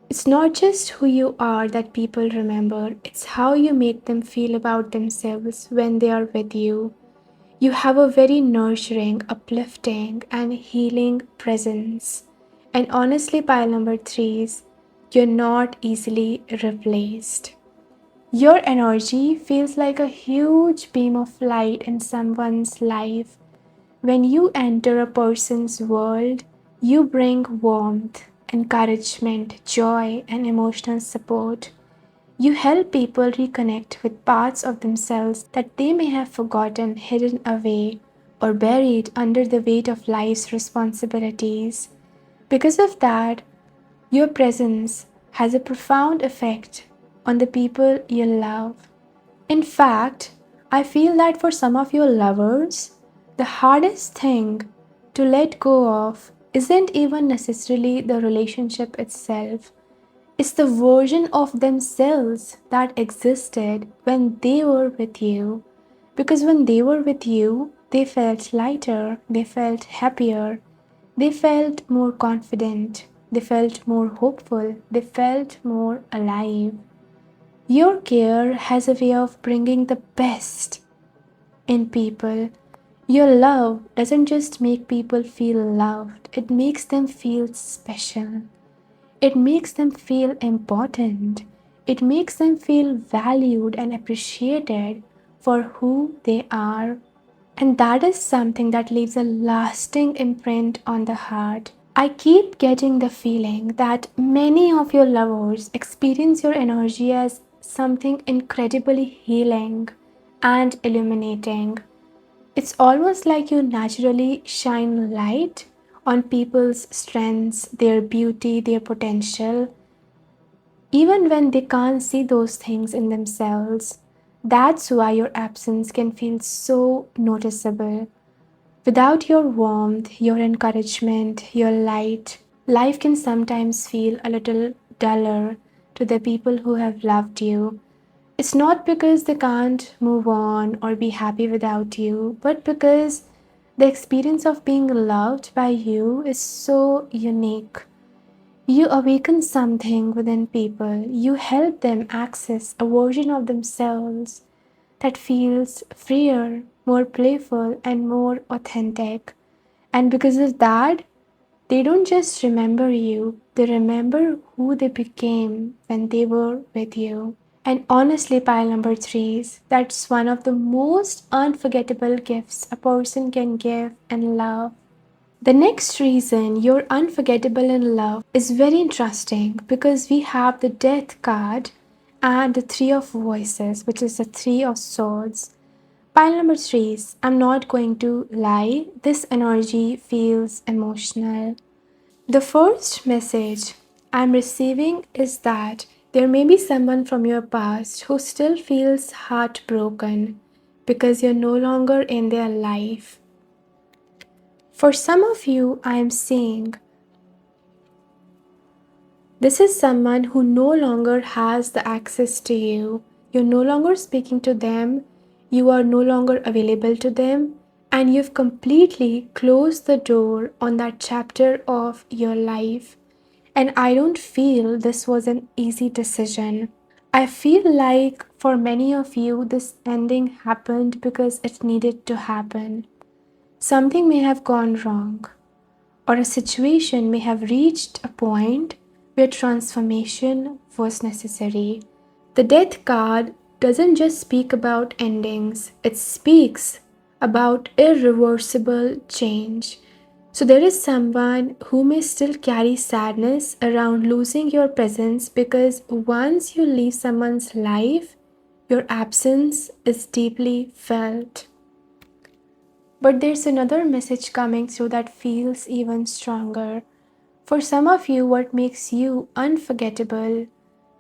It's not just who you are that people remember, it's how you make them feel about themselves when they are with you. You have a very nurturing, uplifting, and healing presence. And honestly, pile number threes, you're not easily replaced. Your energy feels like a huge beam of light in someone's life. When you enter a person's world, you bring warmth, encouragement, joy, and emotional support. You help people reconnect with parts of themselves that they may have forgotten, hidden away, or buried under the weight of life's responsibilities. Because of that, your presence has a profound effect on the people you love. In fact, I feel that for some of your lovers, the hardest thing to let go of isn't even necessarily the relationship itself. It's the version of themselves that existed when they were with you. Because when they were with you, they felt lighter, they felt happier, they felt more confident, they felt more hopeful, they felt more alive. Your care has a way of bringing the best in people. Your love doesn't just make people feel loved, it makes them feel special. It makes them feel important. It makes them feel valued and appreciated for who they are. And that is something that leaves a lasting imprint on the heart. I keep getting the feeling that many of your lovers experience your energy as something incredibly healing and illuminating. It's almost like you naturally shine light on people's strengths, their beauty, their potential, even when they can't see those things in themselves. That's why your absence can feel so noticeable. Without your warmth, your encouragement, your light, life can sometimes feel a little duller to the people who have loved you. It's not because they can't move on or be happy without you, but because the experience of being loved by you is so unique. You awaken something within people. You help them access a version of themselves that feels freer, more playful, and more authentic. And because of that, they don't just remember you, they remember who they became when they were with you. And honestly, pile number threes, that's one of the most unforgettable gifts a person can give and love. The next reason you're unforgettable in love is very interesting because we have the death card and the three of voices, which is the three of swords. Pile number threes, I'm not going to lie, this energy feels emotional. The first message I'm receiving is that there may be someone from your past who still feels heartbroken because you're no longer in their life. For some of you, I am seeing this is someone who no longer has the access to you. You're no longer speaking to them, you are no longer available to them, and you've completely closed the door on that chapter of your life. And I don't feel this was an easy decision. I feel like for many of you, this ending happened because it needed to happen. Something may have gone wrong, or a situation may have reached a point where transformation was necessary. The death card doesn't just speak about endings, it speaks about irreversible change. So, there is someone who may still carry sadness around losing your presence because once you leave someone's life, your absence is deeply felt. But there's another message coming through that feels even stronger. For some of you, what makes you unforgettable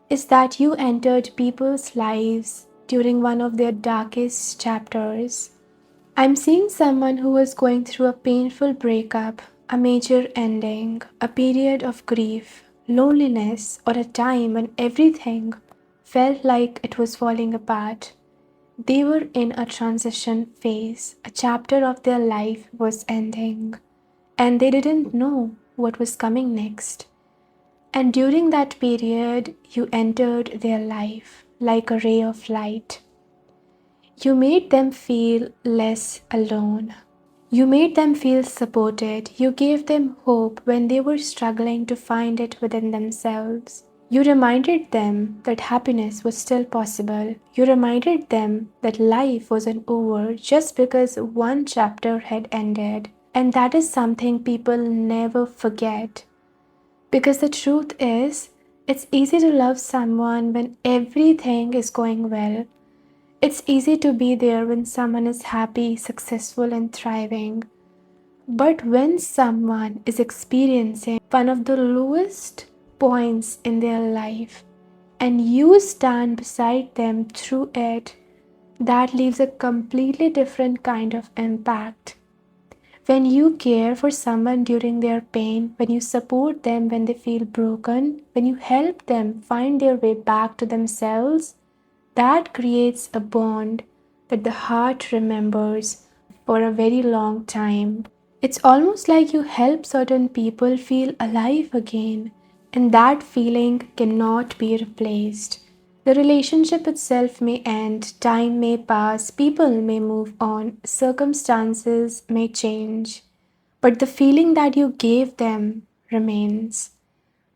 is that you entered people's lives during one of their darkest chapters. I'm seeing someone who was going through a painful breakup, a major ending, a period of grief, loneliness, or a time when everything felt like it was falling apart. They were in a transition phase. A chapter of their life was ending, and they didn't know what was coming next. And during that period, you entered their life like a ray of light. You made them feel less alone. You made them feel supported. You gave them hope when they were struggling to find it within themselves. You reminded them that happiness was still possible. You reminded them that life wasn't over just because one chapter had ended. And that is something people never forget. Because the truth is, it's easy to love someone when everything is going well. It's easy to be there when someone is happy, successful, and thriving. But when someone is experiencing one of the lowest points in their life and you stand beside them through it, that leaves a completely different kind of impact. When you care for someone during their pain, when you support them when they feel broken, when you help them find their way back to themselves, that creates a bond that the heart remembers for a very long time. It's almost like you help certain people feel alive again, and that feeling cannot be replaced. The relationship itself may end, time may pass, people may move on, circumstances may change, but the feeling that you gave them remains.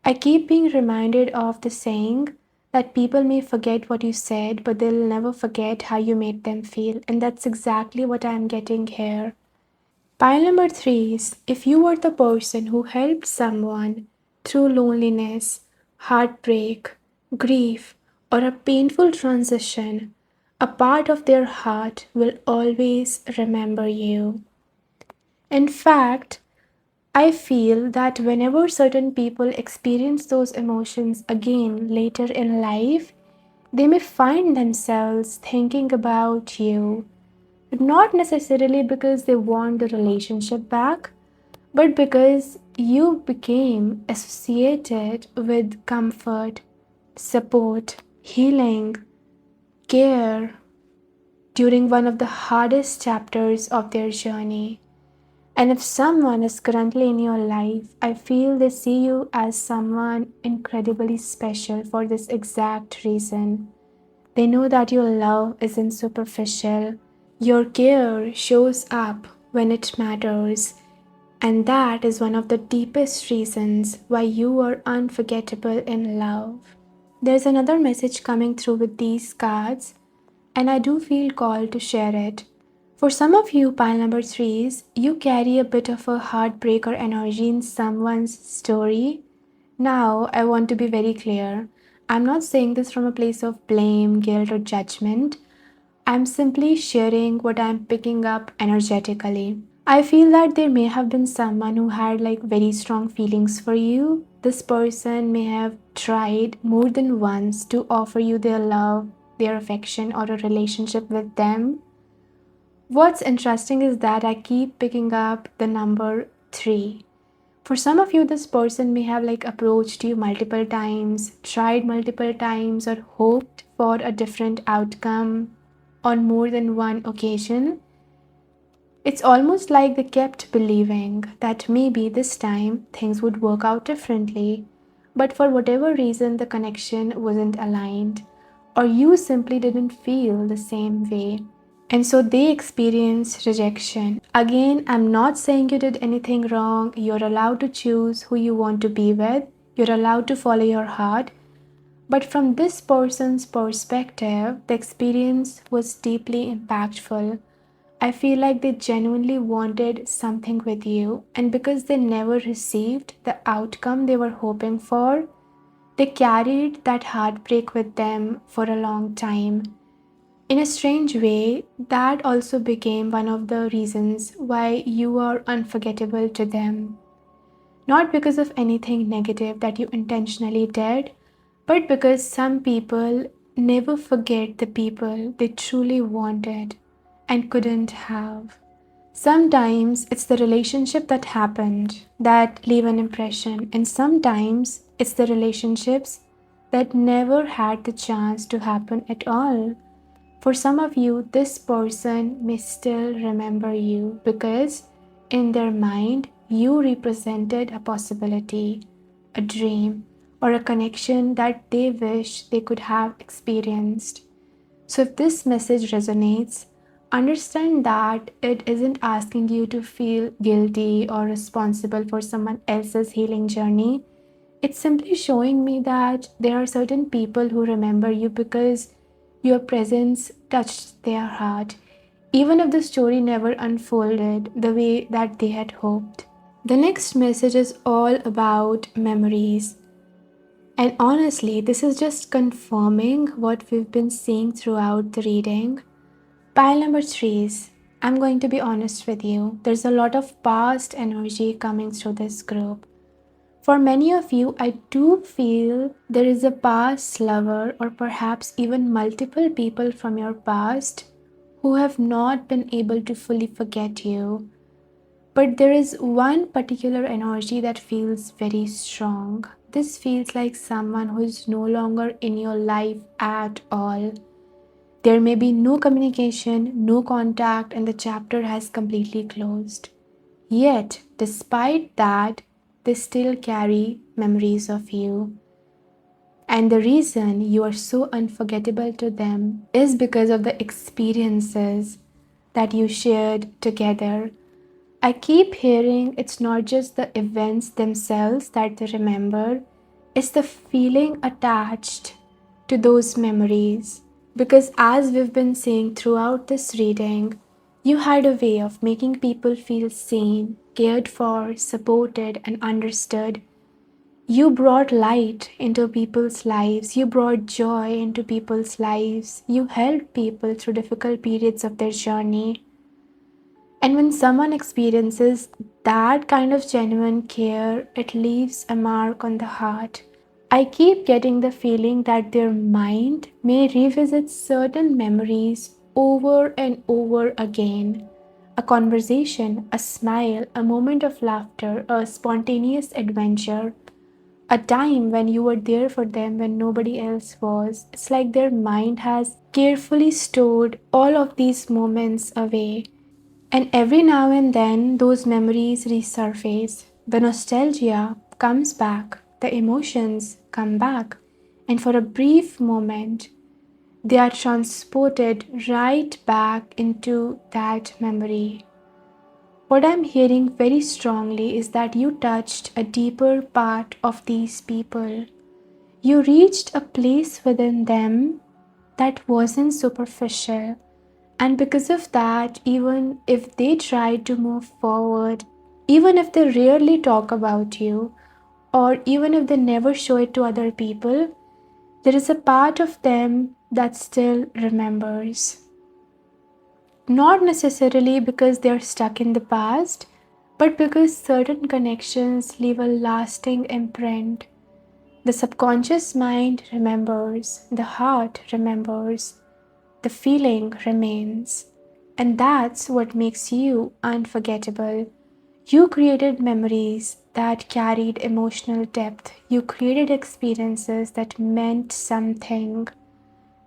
I keep being reminded of the saying that people may forget what you said, but they'll never forget how you made them feel, and that's exactly what I'm getting here. Pile number 3 is if you were the person who helped someone through loneliness, heartbreak, grief, or a painful transition, a part of their heart will always remember you. In fact, I feel that whenever certain people experience those emotions again later in life, they may find themselves thinking about you, not necessarily because they want the relationship back, but because you became associated with comfort, support, healing, care during one of the hardest chapters of their journey. And if someone is currently in your life, I feel they see you as someone incredibly special for this exact reason. They know that your love isn't superficial. Your care shows up when it matters. And that is one of the deepest reasons why you are unforgettable in love. There's another message coming through with these cards, and I do feel called to share it. For some of you, pile number 3s, you carry a bit of a heartbreaker energy in someone's story. Now, I want to be very clear. I'm not saying this from a place of blame, guilt, or judgment. I'm simply sharing what I'm picking up energetically. I feel that there may have been someone who had like very strong feelings for you. This person may have tried more than once to offer you their love, their affection, or a relationship with them. What's interesting is that I keep picking up the number 3. For some of you, this person may have like approached you multiple times, tried multiple times, or hoped for a different outcome on more than one occasion. It's almost like they kept believing that maybe this time things would work out differently, but for whatever reason, the connection wasn't aligned, or you simply didn't feel the same way. And so they experience rejection. Again, I'm not saying you did anything wrong. You're allowed to choose who you want to be with, you're allowed to follow your heart. But from this person's perspective, the experience was deeply impactful. I feel like they genuinely wanted something with you, and because they never received the outcome they were hoping for, they carried that heartbreak with them for a long time. In a strange way, that also became one of the reasons why you are unforgettable to them. Not because of anything negative that you intentionally did, but because some people never forget the people they truly wanted and couldn't have. Sometimes it's the relationship that happened that leave an impression, and sometimes it's the relationships that never had the chance to happen at all. For some of you, this person may still remember you because in their mind, you represented a possibility, a dream, or a connection that they wish they could have experienced. So, if this message resonates, understand that it isn't asking you to feel guilty or responsible for someone else's healing journey. It's simply showing me that there are certain people who remember you because your presence touched their heart, even if the story never unfolded the way that they had hoped. The next message is all about memories. And honestly, this is just confirming what we've been seeing throughout the reading. Pile number 3 is, I'm going to be honest with you, there's a lot of past energy coming through this group. For many of you, I do feel there is a past lover or perhaps even multiple people from your past who have not been able to fully forget you. But there is one particular energy that feels very strong. This feels like someone who is no longer in your life at all. There may be no communication, no contact, and the chapter has completely closed. Yet, despite that, they still carry memories of you. And the reason you are so unforgettable to them is because of the experiences that you shared together. I keep hearing it's not just the events themselves that they remember, it's the feeling attached to those memories. Because as we've been seeing throughout this reading, you had a way of making people feel seen, cared for, supported, and understood. You brought light into people's lives. You brought joy into people's lives. You helped people through difficult periods of their journey. And when someone experiences that kind of genuine care, it leaves a mark on the heart. I keep getting the feeling that their mind may revisit certain memories over and over again. A conversation, a smile, a moment of laughter, a spontaneous adventure, a time when you were there for them when nobody else was. It's like their mind has carefully stored all of these moments away. And every now and then, those memories resurface. The nostalgia comes back, the emotions come back, and for a brief moment, they are transported right back into that memory. What I'm hearing very strongly is that you touched a deeper part of these people. You reached a place within them that wasn't superficial. And because of that, even if they try to move forward, even if they rarely talk about you, or even if they never show it to other people, there is a part of them that still remembers. Not necessarily because they're stuck in the past, but because certain connections leave a lasting imprint. The subconscious mind remembers, the heart remembers, the feeling remains. And that's what makes you unforgettable. You created memories that carried emotional depth. You created experiences that meant something.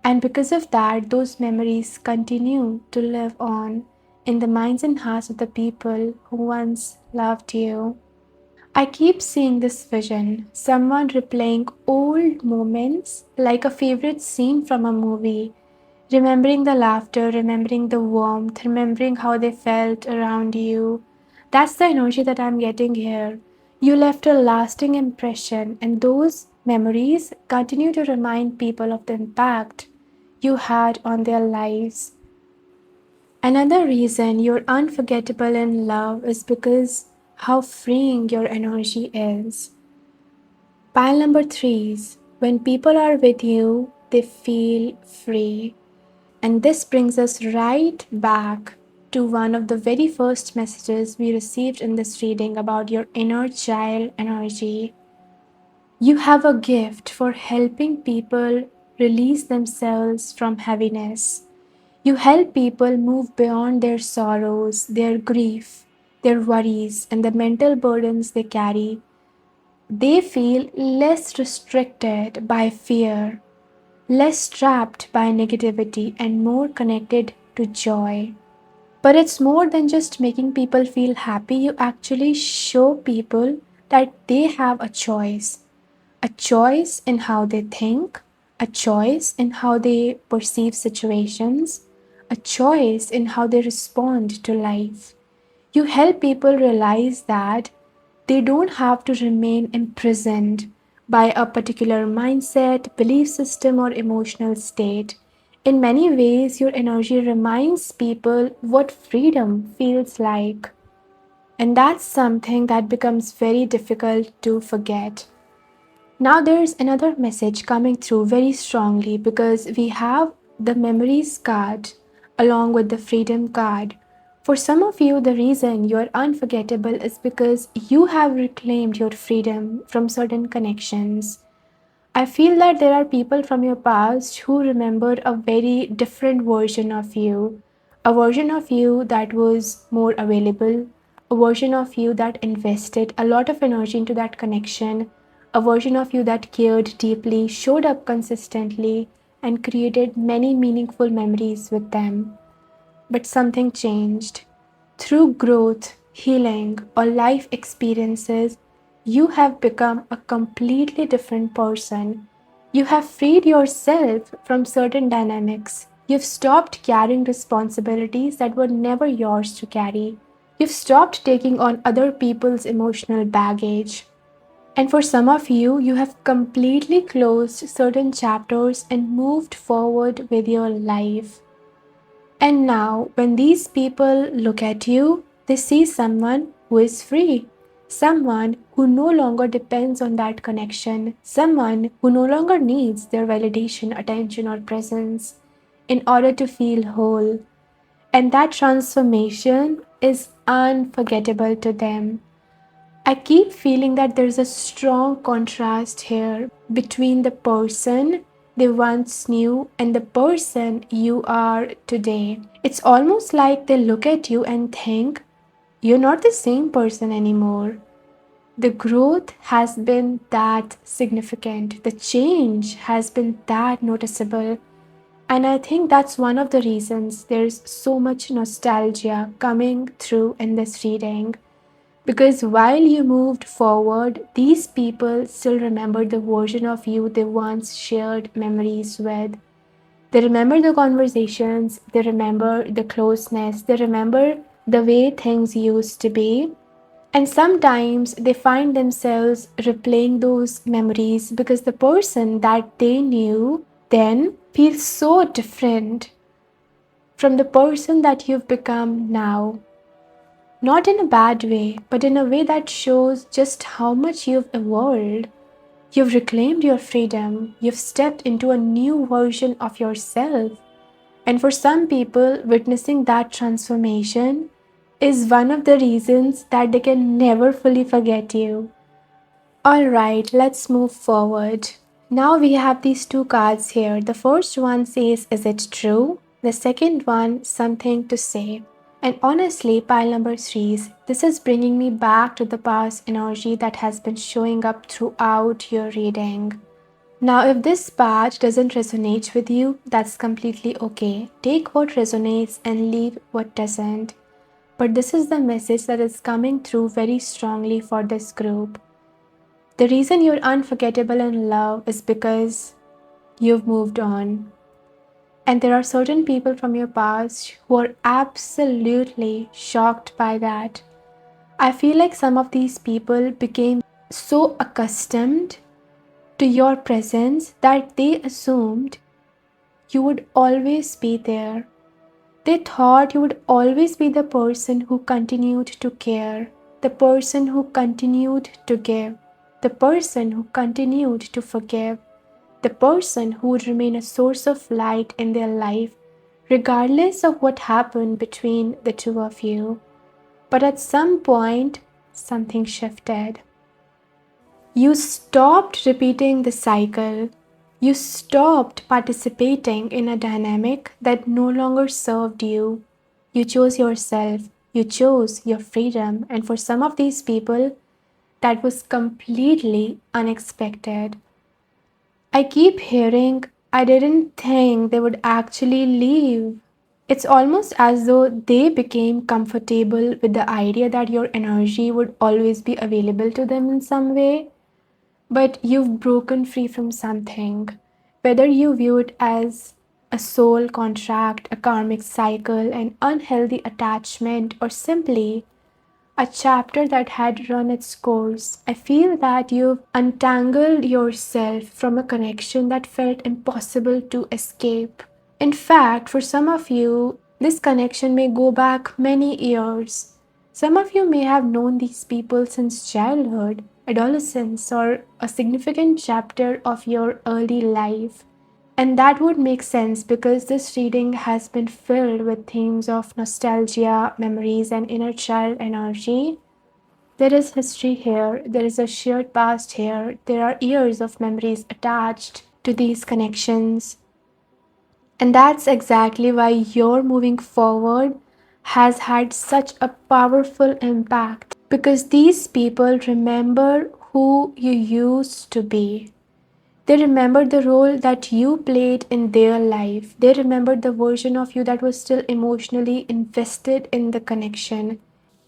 And because of that, those memories continue to live on in the minds and hearts of the people who once loved you. I keep seeing this vision, someone replaying old moments like a favorite scene from a movie, remembering the laughter, remembering the warmth, remembering how they felt around you. That's the energy that I'm getting here. You left a lasting impression, and those memories continue to remind people of the impact you had on their lives. Another reason you're unforgettable in love is because how freeing your energy is. Pile number 3 is, when people are with you, they feel free. And this brings us right back to one of the very first messages we received in this reading about your inner child energy. You have a gift for helping people release themselves from heaviness. You help people move beyond their sorrows, their grief, their worries, and the mental burdens they carry. They feel less restricted by fear, less trapped by negativity, and more connected to joy. But it's more than just making people feel happy. You actually show people that they have a choice in how they think, a choice in how they perceive situations, a choice in how they respond to life. You help people realize that they don't have to remain imprisoned by a particular mindset, belief system, or emotional state. In many ways, your energy reminds people what freedom feels like. And that's something that becomes very difficult to forget. Now, there's another message coming through very strongly because we have the memories card along with the freedom card. For some of you, the reason you're unforgettable is because you have reclaimed your freedom from certain connections. I feel that there are people from your past who remember a very different version of you, a version of you that was more available, a version of you that invested a lot of energy into that connection, a version of you that cared deeply, showed up consistently, and created many meaningful memories with them. But something changed. Through growth, healing, or life experiences, you have become a completely different person. You have freed yourself from certain dynamics. You've stopped carrying responsibilities that were never yours to carry. You've stopped taking on other people's emotional baggage. And for some of you, you have completely closed certain chapters and moved forward with your life. And now, when these people look at you, they see someone who is free, someone who no longer depends on that connection, someone who no longer needs their validation, attention, or presence in order to feel whole. And that transformation is unforgettable to them. I keep feeling that there's a strong contrast here between the person they once knew and the person you are today. It's almost like they look at you and think, you're not the same person anymore. The growth has been that significant, the change has been that noticeable. And I think that's one of the reasons there's so much nostalgia coming through in this reading. Because while you moved forward, these people still remember the version of you they once shared memories with. They remember the conversations, they remember the closeness, they remember the way things used to be. And sometimes they find themselves replaying those memories because the person that they knew then feels so different from the person that you've become now. Not in a bad way, but in a way that shows just how much you've evolved. You've reclaimed your freedom. You've stepped into a new version of yourself. And for some people, witnessing that transformation is one of the reasons that they can never fully forget you. Alright, let's move forward. Now we have these two cards here. The first one says, is it true? The second one, something to say. And honestly, pile number 3, this is bringing me back to the past energy that has been showing up throughout your reading. Now, if this part doesn't resonate with you, that's completely okay. Take what resonates and leave what doesn't. But this is the message that is coming through very strongly for this group. The reason you're unforgettable in love is because you've moved on. And there are certain people from your past who are absolutely shocked by that. I feel like some of these people became so accustomed to your presence that they assumed you would always be there. They thought you would always be the person who continued to care, the person who continued to give, the person who continued to forgive, the person who would remain a source of light in their life, regardless of what happened between the two of you. But at some point, something shifted. You stopped repeating the cycle. You stopped participating in a dynamic that no longer served you. You chose yourself. You chose your freedom. And for some of these people, that was completely unexpected. I keep hearing I didn't think they would actually leave. It's almost as though they became comfortable with the idea that your energy would always be available to them in some way. But you've broken free from something, whether you view it as a soul contract, a karmic cycle, an unhealthy attachment, or simply a chapter that had run its course. I feel that you've untangled yourself from a connection that felt impossible to escape. In fact, for some of you, this connection may go back many years. Some of you may have known these people since childhood, adolescence, or a significant chapter of your early life. And that would make sense because this reading has been filled with themes of nostalgia, memories, and inner child energy. There is history here, there is a shared past here, there are years of memories attached to these connections. And that's exactly why your moving forward has had such a powerful impact because these people remember who you used to be. They remember the role that you played in their life. They remember the version of you that was still emotionally invested in the connection.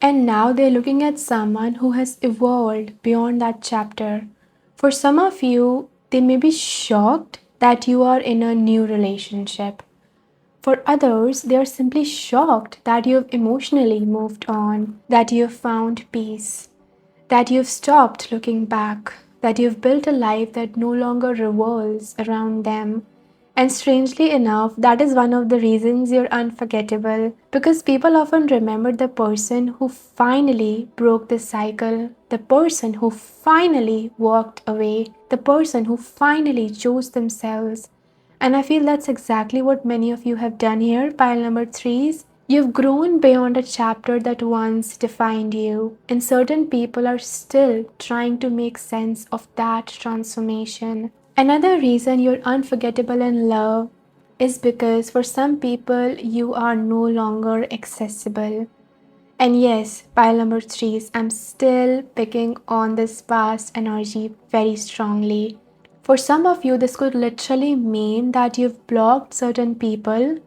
And now they're looking at someone who has evolved beyond that chapter. For some of you, they may be shocked that you are in a new relationship. For others, they are simply shocked that you've emotionally moved on, that you've found peace, that you've stopped looking back, that you've built a life that no longer revolves around them. And strangely enough, that is one of the reasons you're unforgettable because people often remember the person who finally broke the cycle, the person who finally walked away, the person who finally chose themselves. And I feel that's exactly what many of you have done here, pile number threes. You've grown beyond a chapter that once defined you, and certain people are still trying to make sense of that transformation. Another reason you're unforgettable in love is because for some people you are no longer accessible. And yes, pile number threes, I'm still picking on this past energy very strongly. For some of you, this could literally mean that you've blocked certain people,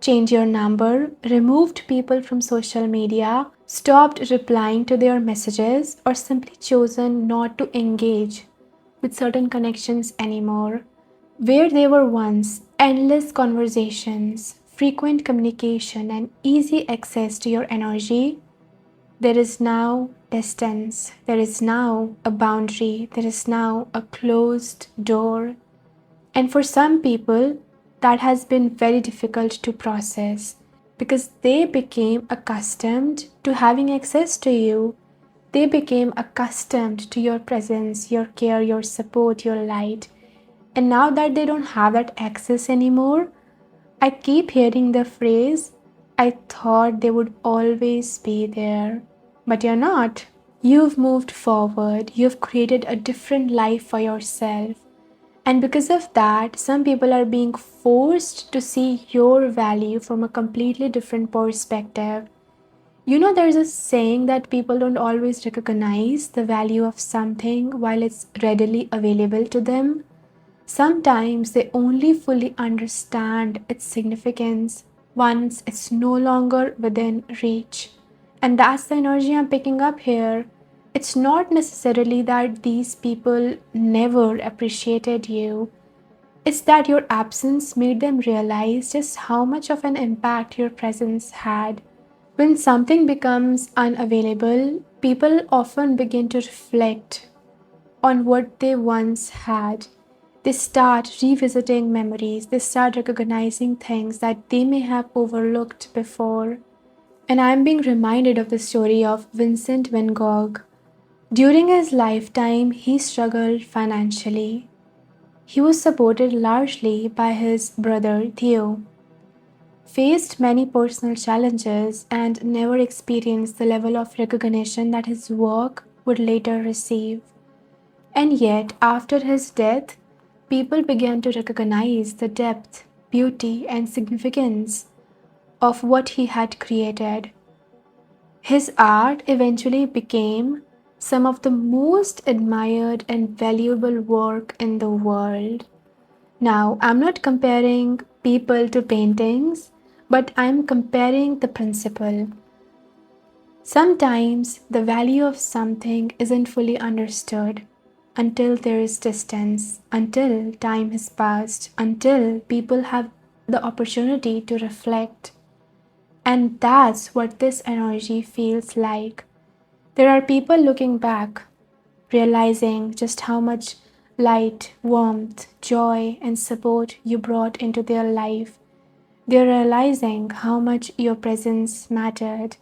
changed your number, removed people from social media, stopped replying to their messages, or simply chosen not to engage with certain connections anymore. Where there were once endless conversations, frequent communication, and easy access to your energy, there is now distance, there is now a boundary, there is now a closed door. And for some people, that has been very difficult to process because they became accustomed to having access to you. They became accustomed to your presence, your care, your support, your light. And now that they don't have that access anymore, I keep hearing the phrase, I thought they would always be there. But you're not. You've moved forward, you've created a different life for yourself. And because of that, some people are being forced to see your value from a completely different perspective. You know, there's a saying that people don't always recognize the value of something while it's readily available to them. Sometimes they only fully understand its significance once it's no longer within reach. And that's the energy I'm picking up here. It's not necessarily that these people never appreciated you, it's that your absence made them realize just how much of an impact your presence had. When something becomes unavailable, people often begin to reflect on what they once had. They start revisiting memories, they start recognizing things that they may have overlooked before. And I'm being reminded of the story of Vincent van Gogh. During his lifetime, he struggled financially. He was supported largely by his brother Theo, faced many personal challenges, and never experienced the level of recognition that his work would later receive. And yet, after his death, people began to recognize the depth, beauty, and significance of what he had created. His art eventually became some of the most admired and valuable work in the world. Now, I'm not comparing people to paintings, but I'm comparing the principle. Sometimes the value of something isn't fully understood until there is distance, until time has passed, until people have the opportunity to reflect. And that's what this energy feels like. There are people looking back, realizing just how much light, warmth, joy, and support you brought into their life. They're realizing how much your presence mattered.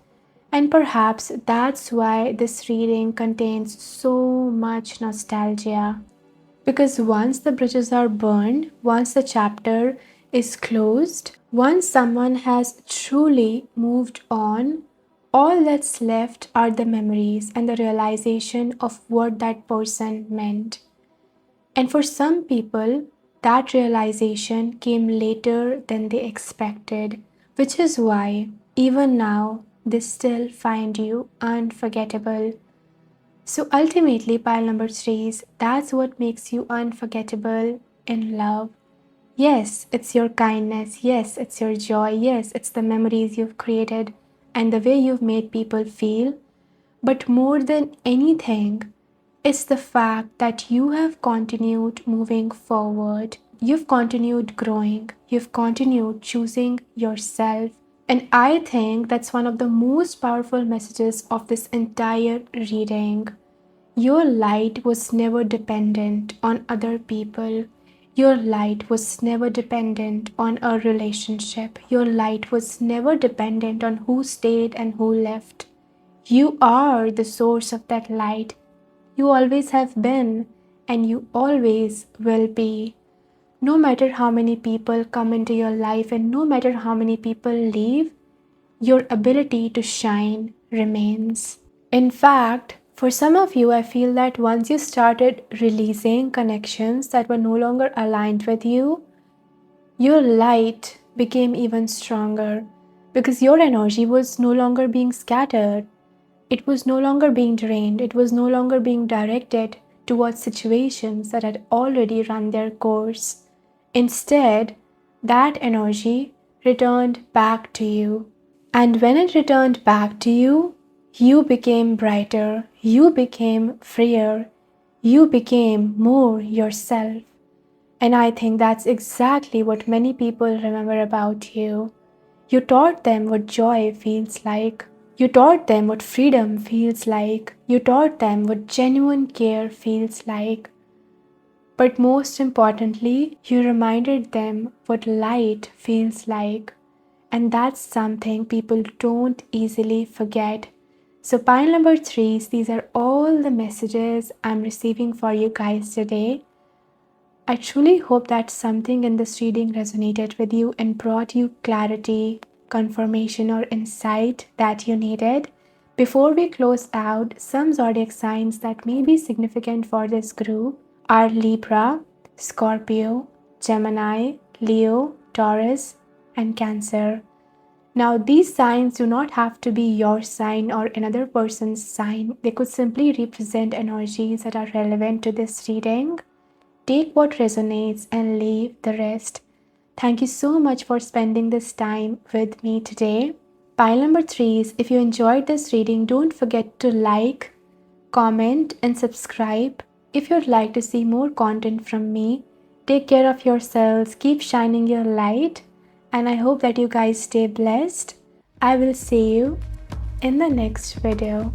And perhaps that's why this reading contains so much nostalgia. Because once the bridges are burned, once the chapter is closed, once someone has truly moved on, all that's left are the memories and the realization of what that person meant. And for some people, that realization came later than they expected, which is why, even now, they still find you unforgettable. So ultimately, pile number three is that's what makes you unforgettable in love. Yes, it's your kindness. Yes, it's your joy. Yes, it's the memories you've created and the way you've made people feel. But more than anything, it's the fact that you have continued moving forward. You've continued growing. You've continued choosing yourself. And I think that's one of the most powerful messages of this entire reading. Your light was never dependent on other people. Your light was never dependent on a relationship. Your light was never dependent on who stayed and who left. You are the source of that light. You always have been, and you always will be. No matter how many people come into your life and no matter how many people leave, your ability to shine remains. In fact, for some of you, I feel that once you started releasing connections that were no longer aligned with you, your light became even stronger because your energy was no longer being scattered. It was no longer being drained. It was no longer being directed towards situations that had already run their course. Instead, that energy returned back to you. And when it returned back to you, you became brighter, you became freer, you became more yourself. And I think that's exactly what many people remember about you. You taught them what joy feels like. You taught them what freedom feels like. You taught them what genuine care feels like. But most importantly, you reminded them what light feels like. And that's something people don't easily forget. So, pile number three, these are all the messages I'm receiving for you guys today. I truly hope that something in this reading resonated with you and brought you clarity, confirmation, or insight that you needed. Before we close out, some zodiac signs that may be significant for this group are Libra, Scorpio, Gemini, Leo, Taurus, and Cancer. Now, these signs do not have to be your sign or another person's sign. They could simply represent energies that are relevant to this reading. Take what resonates and leave the rest. Thank you so much for spending this time with me today. Pile number three is if you enjoyed this reading, don't forget to like, comment, and subscribe. If you'd like to see more content from me, take care of yourselves, keep shining your light, and I hope that you guys stay blessed. I will see you in the next video.